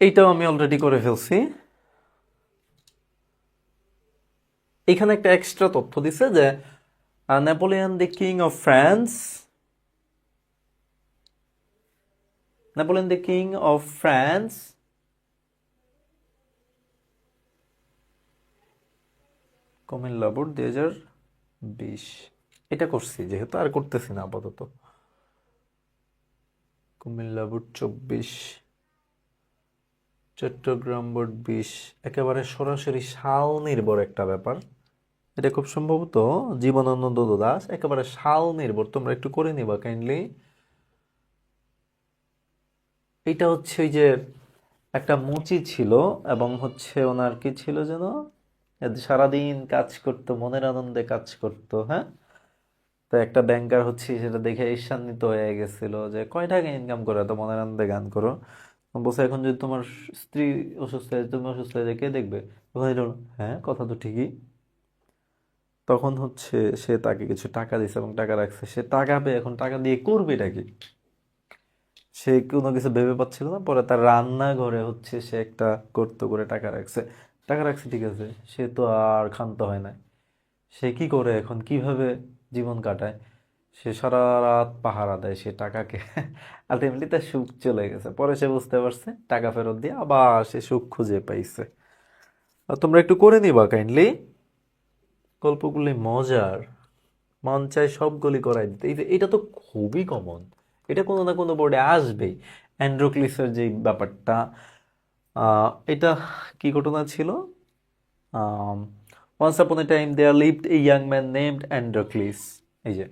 এইটাও আমি অলরেডি করে ফেলছি। এখানে একটা এক্সট্রা তথ্য দিছে যে Napoleon the king of France, Napoleon the king of France Comilla board 2020, এটা করছি যেহেতু আর করতেছি না আপাতত। কুমিল্লা বোর্ড 24, চট্টগ্রাম বোর্ড 20, একেবারে সরাসরি সাল নির্ভর একটা ব্যাপার। এটা খুব সম্ভবত জীবনানন্দ দাস, একেবারে সাল নির্ভর, তোমরা একটু করে নিবা কাইন্ডলি। এটা হচ্ছে ওই যে একটা মুচি ছিল, এবং হচ্ছে ওনার কি ছিল যেন, সারাদিন কাজ করতো, মনের আনন্দে কাজ করতো, হ্যাঁ। তো একটা ব্যাংকার হচ্ছে সেটা দেখে ঈর্ষান্বিত হয়ে গেছিল যে কয় টাকা ইনকাম করে তো মনের আনন্দে গান করো। বলছে এখন যদি তোমার স্ত্রী অসুস্থ হয়ে, তুমি অসুস্থ হয়ে যায়, কে দেখবে? হ্যাঁ কথা তো ঠিকই। তখন হচ্ছে সে তাকে কিছু টাকা দিছে এবং টাকা রাখছে, সে টাকা পেয়ে এখন টাকা দিয়ে করবেটা কি, সে কোনো কিছু ভেবে পাচ্ছিল না। পরে তার রান্নাঘরে হচ্ছে সে একটা গর্ত করে টাকা রাখছে, টাকা রাখছে ঠিক আছে, সে তো আর ক্ষান্ত হয় না। সে কি করে এখন, কিভাবে জীবন কাটায়, সে সারা রাত পাহারা দেয় সে টাকাকে। আলটিমেটলি তার সুখ চলে গেছে, পরে সে বুঝতে পারছে, টাকা ফেরত দিয়ে আবার সে সুখ খুঁজে পাইছে। আর তোমরা একটু করে নিবা কাইন্ডলি, গল্পগুলি মজার, মন চায় সবগুলি করাই দিতে। এটা তো খুবই কমন, এটা কোনো না কোনো বোর্ডে আসবেই। অ্যান্ড্রোক্লিসের যে ব্যাপারটা, এটা কি ঘটনা ছিল, once upon a time there lived a young man named Androcles. এই যে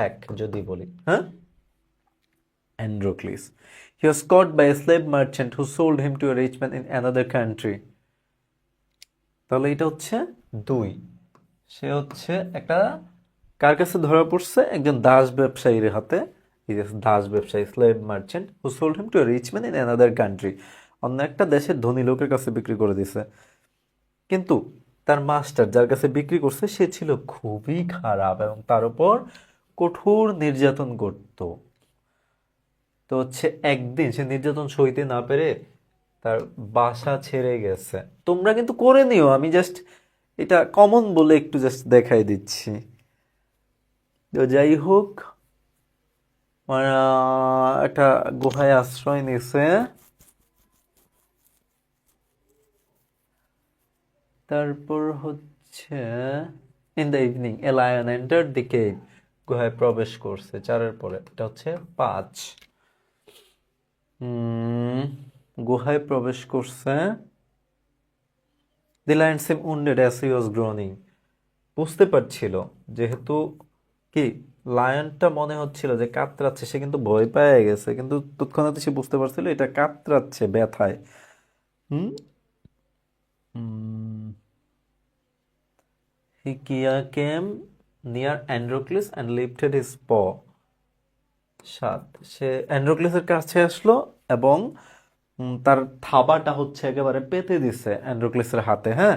এক যদি বলি, হ্যাঁ, Androcles, he was caught by a slave merchant who sold him to a rich man in another country. তাহলে এটা হচ্ছে দুই, সে হচ্ছে একটা কার কাছে ধরা পড়ছে? একজন দাস ব্যবসায়ীর হাতে। এই যে দাস ব্যবসায়ী, slave merchant, who sold him to a rich man in another country. অন্য একটা দেশের ধনী লোকের কাছে বিক্রি করে দিছে। কিন্তু তার মাস্টার যার কাছে বিক্রি করছে সে ছিল খুবই খারাপ এবং তার উপর কঠোর নির্যাতন করত। তো হচ্ছে একদিন সে নির্যাতন সইতে না পেরে তার বাসা ছেড়ে গেছে। তোমরা কিন্তু করে নিও, আমি জাস্ট এটা কমন বলে একটু জাস্ট দেখাই দিচ্ছি। তো যাই হোক, একটা গুহায় আশ্রয় নিছে। তারপর হচ্ছে in the evening a lion entered the cave, গুহায় প্রবেশ করছে। 4-এর পরে এটা হচ্ছে 5। গুহায় প্রবেশ করছে। The lion seemed wounded as he was groaning, বুঝতে পারছিল যেহেতু কি লায়নটা মনে হচ্ছিল যে কাতরাচ্ছে, সে কিন্তু ভয় পেয়ে গেছে, কিন্তু তৎক্ষণাৎ সে বুঝতে পারছিল এটা কাতরাচ্ছে ব্যথায়। Hmm he came near Androcles and lifted his paw। 7, সে অ্যান্ড্রোক্লিসের কাছে আসলো এবং তার থাবাটা হচ্ছে একেবারে পেতে দিছে অ্যান্ড্রোক্লিসের হাতে। হ্যাঁ,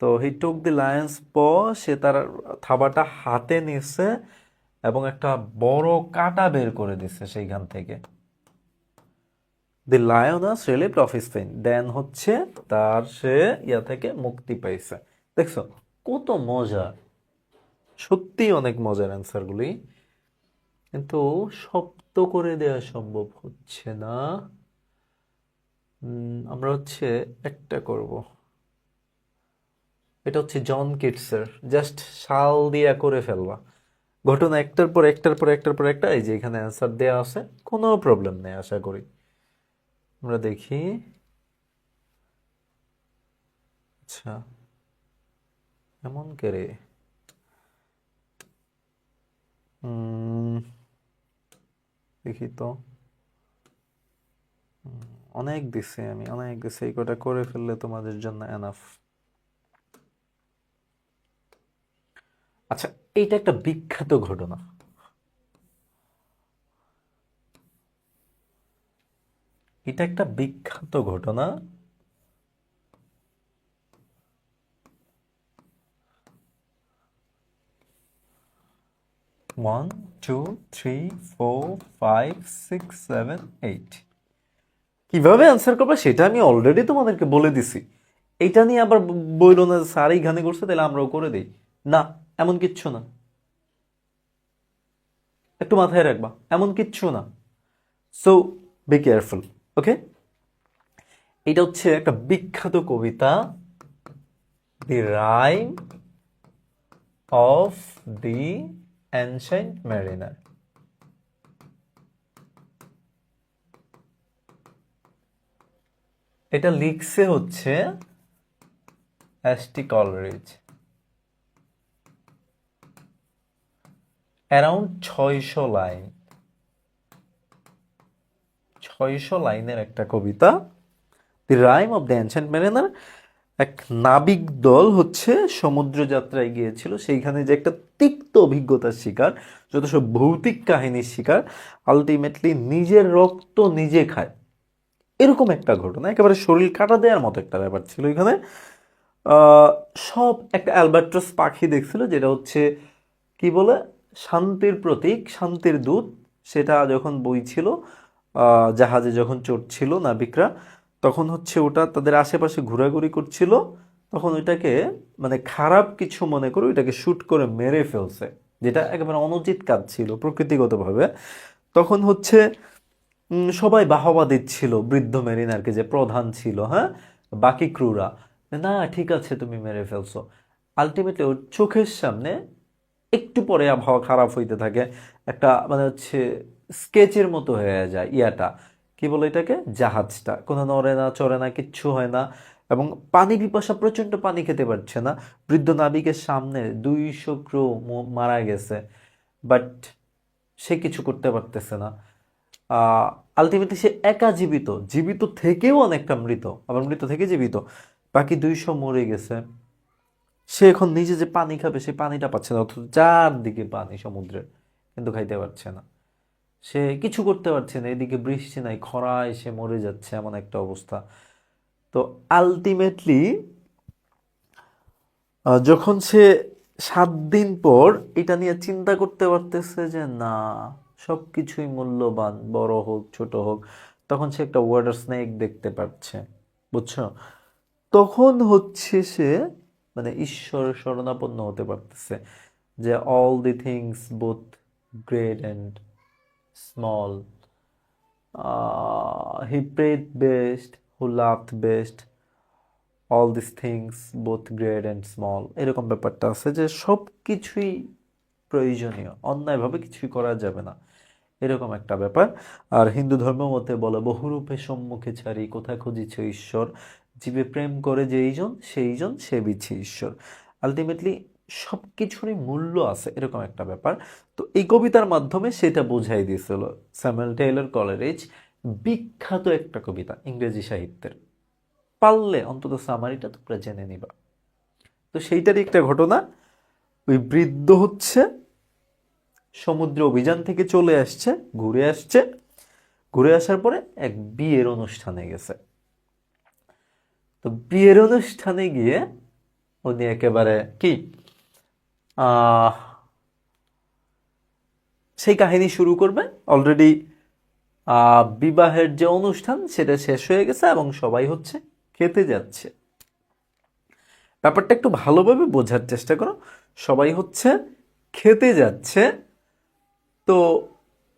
তো হি টুক দি লায়ন্স প, সে তার থাবাটা হাতে নিছে এবং একটা বড় কাঁটা বের করে দিছে সেইখান থেকে। The lion was relieved of his pain, then হচ্ছে তার সে ইয়া থেকে মুক্তি পাইছে। দেখছো কত মজা, সত্যি অনেক মজার অ্যান্সারগুলি, কিন্তু শব্দ করে দেওয়া সম্ভব হচ্ছে না। আমরা হচ্ছে একটা করব, এটা হচ্ছে জন কিটসের, জাস্ট শাল দিয়া করে ফেলবা। ঘটনা একটার পর একটার পর একটার পর একটা, এই যে এখানে অ্যান্সার দেওয়া আছে, কোনো প্রবলেম নেই আশা করি। আমরা দেখি। আচ্ছা, এমন করে দেখি তো। অনেক দিছি আমি, অনেক দিছি, এই কটা করে ফেললে তোমাদের জন্য এনাফ। আচ্ছা, এইটা একটা বিখ্যাত ঘটনা। এটা একটা বিখ্যাত ঘটনা। 1 2 3 4 5 6 7 8। কিভাবে অ্যান্সার করবে সেটা আমি অলরেডি তোমাদেরকে বলে দিছি। এইটা নিয়ে আবার বইল না স্যার এইখানে করছে তাহলে আমরাও করে দিই, না, এমন কিচ্ছু না। একটু মাথায় রাখবা, এমন কিচ্ছু না। So be careful, okay. এটা হচ্ছে একটা বিখ্যাত কবিতা, the rhyme of the ancient mariner. এটা লিখছে হচ্ছে এস.টি. কলরিজ। অ্যারাউন্ড 600 লাইন, 600 লাইনের একটা কবিতা, the rhyme of the ancient mariner. এক নাবিক দল হচ্ছে সমুদ্র যাত্রায় গিয়েছিল, সেইখানে যে একটা তিক্ত অভিজ্ঞতার শিকার, যত সব ভৌতিক কাহিনীর শিকার, আলটিমেটলি নিজের রক্ত নিজে খায়, এরকম একটা ঘটনা। একেবারে শরীর কাটা দেওয়ার মতো একটা ব্যাপার ছিল এখানে। সব একটা অ্যালবাট্রস পাখি দেখছিল, যেটা হচ্ছে কি বলে শান্তির প্রতীক, শান্তির দূত। সেটা যখন বইছিল জাহাজে, যখন চড়ছিল নাবিকরা, তখন হচ্ছে ওটা তাদের আশেপাশে ঘোরাঘুরি করছিল, তখন ওইটাকে মানে খারাপ কিছু মনে করে ওইটাকে শ্যুট করে মেরে ফেলছে, যেটা একেবারে অনুচিত কাজ ছিল প্রকৃতিগতভাবে। তখন হচ্ছে সবাই বাহবা দিচ্ছিল বৃদ্ধ মেরিনারকে, যে প্রধান ছিল, হ্যাঁ, বাকি ক্রুরা, না ঠিক আছে তুমি মেরে ফেলছো। আলটিমেটলি ওর চোখের সামনে একটু পরে আবহাওয়া খারাপ হইতে থাকে, একটা মানে হচ্ছে স্কেচের মতো হয়ে যায় ইয়াটা, কি বলে এটাকে, জাহাজটা কোনো নড়ে না চড়ে না, কিচ্ছু হয় না, এবং পানি পিপাসা, প্রচণ্ড পানি খেতে পারছে না। বৃদ্ধ নাবিকের সামনে 200 ক্রু মারা গেছে, বাট সে কিছু করতে পারতেছে না। আলটিমেটলি সে একা জীবিত, জীবিত থেকেও অনেকটা মৃত, আবার মৃত থেকে জীবিত, বাকি 200 মরে গেছে। সে এখন নিজে যে পানি খাবে সে পানিটা পাচ্ছে না, অথচ চারদিকে পানি সমুদ্রের, কিন্তু খাইতে পারছে না। সে কিছু করতে পারছে না, এদিকে বৃষ্টি নাই, খরায় সে মরে যাচ্ছে, এমন একটা অবস্থা। তো আলটিমেটলি যখন সে 7 দিন পর এটা নিয়ে চিন্তা করতে পারতেছে যে না, সব কিছুই মূল্যবান, বড় হোক ছোট হোক, তখন সে একটা ওয়াটার স্নেক দেখতে পাচ্ছে, বুঝছো? তখন হচ্ছে সে মানে ঈশ্বরের শরণাপন্ন হতে পারতেছে, যে all the things both great and small, he prayed best who loved best, all this things both great and small, এরকম ব্যাপারটা আছে যে সব কিছুই প্রয়োজনীয়, অন্যায়ভাবে কিছুই করা যাবে না, এরকম একটা ব্যাপার। আর হিন্দু ধর্ম মতে বলে, বহুরূপে সম্মুখে ছাড়ি কোথা খুঁজিছ ঈশ্বর, জীবে প্রেম করে যেইজন সেইজন সে বিছে ঈশ্বর। আলটিমেটলি সব কিছুরই মূল্য আছে, এরকম একটা ব্যাপার। তো এই কবিতার মাধ্যমে সেটা বোঝাই দিয়েছিল স্যামুয়েল টেইলর কলারিজ, বিখ্যাত একটা কবিতা ইংরেজি সাহিত্যের, পারলে অন্তত সামারিটা তোমরা জেনে নিবা। তো সেইটারই একটা ঘটনা, ওই বৃদ্ধ হচ্ছে সমুদ্র অভিযান থেকে চলে আসছে, ঘুরে আসছে, ঘুরে আসার পরে এক বিয়ের অনুষ্ঠানে গেছে। তো বিয়ের অনুষ্ঠানে গিয়ে উনি একেবারে কি আহ সেই কাহিনী শুরু করবে। অলরেডি বিবাহের যে অনুষ্ঠান সেটা শেষ হয়ে গেছে এবং সবাই হচ্ছে খেতে যাচ্ছে। ব্যাপারটা একটু ভালোভাবে বোঝার চেষ্টা করো, সবাই হচ্ছে খেতে যাচ্ছে। তো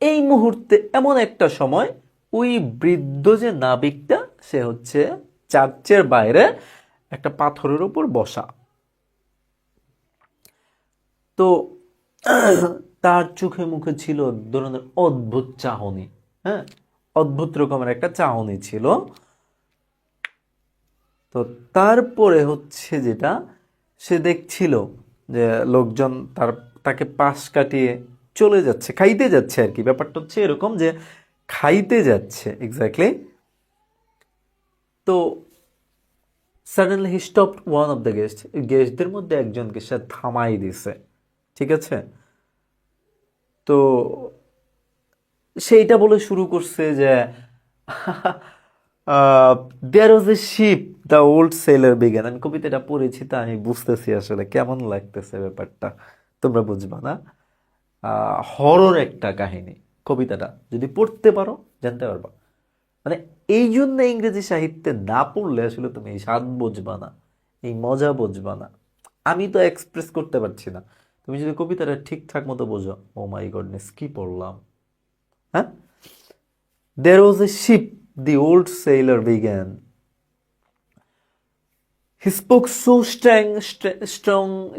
এই মুহূর্তে এমন একটা সময়, ওই বৃদ্ধ যে নাবিকটা সে হচ্ছে চার্চের বাইরে একটা পাথরের উপর বসা। তো তার চোখে মুখে ছিল ধরনের অদ্ভুত চাহনি, হ্যাঁ, অদ্ভুত রকমের একটা চাহনি ছিল। তো তারপরে হচ্ছে যেটা সে দেখছিল যে লোকজন তাকে পাশ কাটিয়ে চলে যাচ্ছে, খাইতে যাচ্ছে আর কি। ব্যাপারটা হচ্ছে এরকম যে খাইতে যাচ্ছে এক্স্যাক্টলি। তো suddenly he stopped one of the guest, গেস্টদের মধ্যে একজনকে সে থামাই দিছে, ঠিক আছে? তো সেইটা বলে শুরু করছে যে there was a ship the old sailor began. আমি কবিতাটা পড়েছি, তা আমি বুঝতেছি আসলে কেমন লাগতেছে ব্যাপারটা, তোমরা বুঝবা না। হরর একটা কাহিনী, কবিতাটা যদি পড়তে পারো জানতে পারবা। মানে এই জন্য ইংরেজি সাহিত্যে না পড়লে আসলে তুমি এই স্বাদ বুঝবা না, এই মজা বুঝবা না। আমি তো এক্সপ্রেস করতে পারছি না, তুমি যদি কবিতাটা ঠিকঠাক মতো বোঝো। ও মাই গডনেস, কি পড়লাম! হ্যাঁ, there was a ship, the old sailor began. He spoke so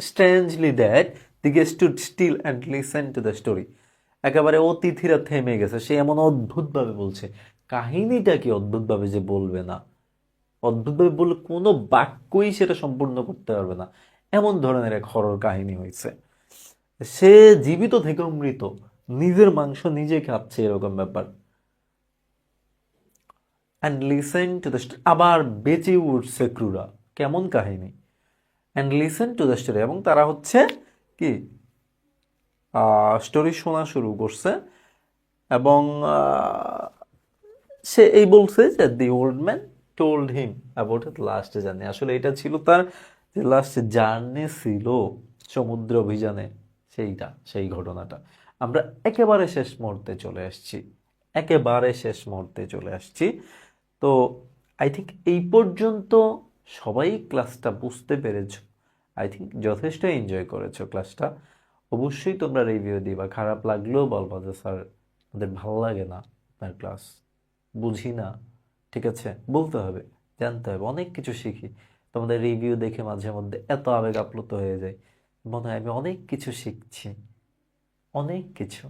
strangely that the guest stood still and listened to the story. একেবারে অতিথিরা থেমে গেছে, সে এমন অদ্ভুতভাবে বলছে। কাহিনীটা কি অদ্ভুতভাবে যে বলবে না, অদ্ভুতভাবে বললে কোনো বাক্যই সেটা সম্পূর্ণ করতে পারবে না, এমন ধরনের এক হরর কাহিনী হয়েছে। সে জীবিত থেকে মৃত, নিজের মাংস নিজে খাচ্ছে, এরকম ব্যাপার। অ্যান্ড লিসেন টু দ্য, আবার বেঁচে উঠছে ক্রুরা, কেমন কাহিনী! And listen to the story, এবং তারা হচ্ছে কি স্টোরি শোনা শুরু করছে। এবং সে এই বলছে যে the old man told him about his last journey. আসলে এটা ছিল তার যে লাস্ট জার্নি ছিল সমুদ্র অভিযানে, সেই ঘটনাটা। আমরা একেবারে শেষ মুহূর্তে চলে আসছি, একেবারে শেষ মুহূর্তে চলে আসছি। তো আই থিঙ্ক এই পর্যন্ত সবাই ক্লাসটা বুঝতে পেরেছো। আই থিঙ্ক যথেষ্ট এনজয় করেছো ক্লাসটা। অবশ্যই তোমরা রিভিউ দিবা, খারাপ লাগলেও বলবা যে স্যার আমাদের ভালো লাগে না আপনার ক্লাস, বুঝি না, ঠিক আছে? বলতে হবে, জানতে হবে, অনেক কিছু শিখি। তোমাদের রিভিউ দেখে মাঝে মধ্যে এত আবেগ আপ্লুত হয়ে যায়, মনে হয় আমি অনেক কিছু শিখছি, অনেক কিছু।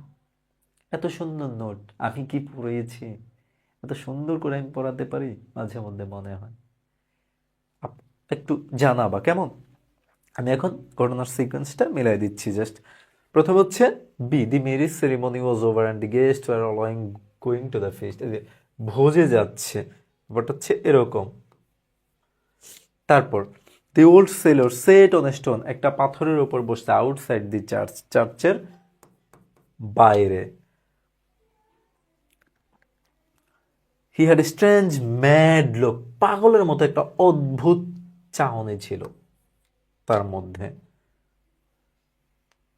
এত সুন্দর নোট আমি কি পড়িয়েছি, এত সুন্দর করে আমি পড়াতে পারি, মাঝে মধ্যে মনে হয়। একটু জানাবা কেমন? আমি এখন ঘটনার সিকোয়েন্সটা মিলাই দিচ্ছি জাস্ট। প্রথম হচ্ছে B, the marriage ceremony was over and the guest were allowing going to the feast. ভোজে যাচ্ছে, ব্যাপারটা হচ্ছে এরকম। তারপর the old sailor sat on stone, একটা পাথরের উপর বসছে আউটসাইড দি চার্চ, চার্চের বাইরে। He had strange mad look, পাগলের মতো একটা অদ্ভুত চাহনি ছিল তার মধ্যে।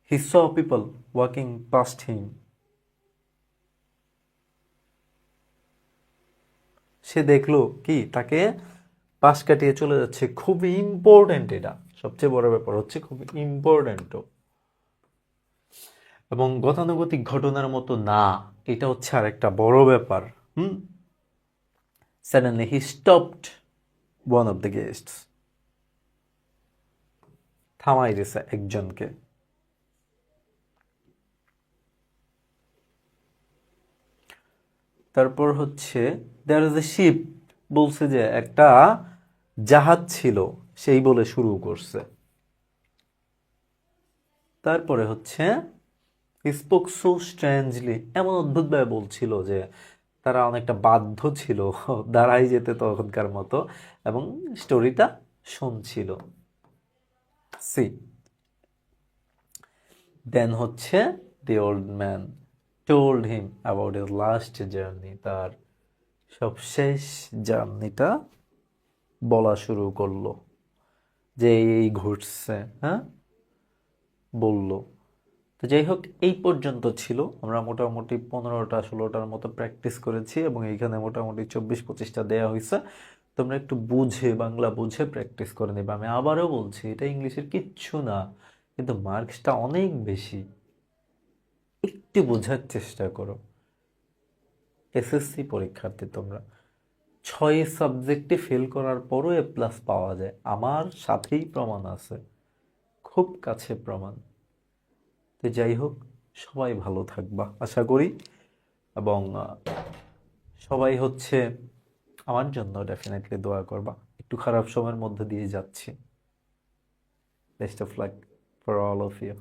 He saw people walking past him, সে দেখলো কি তাকে পাশ কাটিয়ে চলে যাচ্ছে। খুবই ইম্পর্টেন্ট, এটা সবচেয়ে বড় ব্যাপার হচ্ছে খুব ইম্পর্টেন্টও, এবং গতানুগতিক ঘটনার মতো না, এটা হচ্ছে আর একটা বড় ব্যাপার। Suddenly he stopped one of the guests, থামাই দিছে একজনকে। তারপর হচ্ছে there is a ship, বলছে যে একটা জাহাজ ছিল, সেই বলে শুরু করছে। তারপরে হচ্ছে he spoke so strangely, এমন অদ্ভুতভাবে বলছিল যে তারা অনেকটা বাধ্য ছিল দাঁড়াই যেতে তখনকার মতো, এবং স্টোরিটা শুনছিল। সি দেন হচ্ছে the old man told him about his last journey, তার সবশেষ জার্নিটা বলা শুরু করলো, যে এই ঘুরছে, হ্যাঁ বললো। তো যাই হোক, এই পর্যন্ত ছিল। আমরা মোটামুটি 15টা-16টার মতো প্র্যাকটিস করেছি, এবং এইখানে মোটামুটি 24-25টা দেয়া হয়েছে। তোমরা একটু বুঝে, বাংলা বুঝে প্র্যাকটিস করে নেবে। আমি আবারও বলছি, এটা ইংলিশের কিচ্ছু না, কিন্তু মার্কসটা অনেক বেশি। একটু বোঝার চেষ্টা করো। এসএসসি পরীক্ষার্থী তোমরা, 6 সাবজেক্টে ফেল করার পরও A+ পাওয়া যায়, আমার সাথেই প্রমাণ আছে, খুব কাছে প্রমাণ। তো যাই হোক, সবাই ভালো থাকবা আশা করি, এবং সবাই হচ্ছে আমার জন্য ডেফিনেটলি দোয়া করবা। একটু খারাপ সময়ের মধ্যে দিয়ে যাচ্ছি। Best of luck for all of you.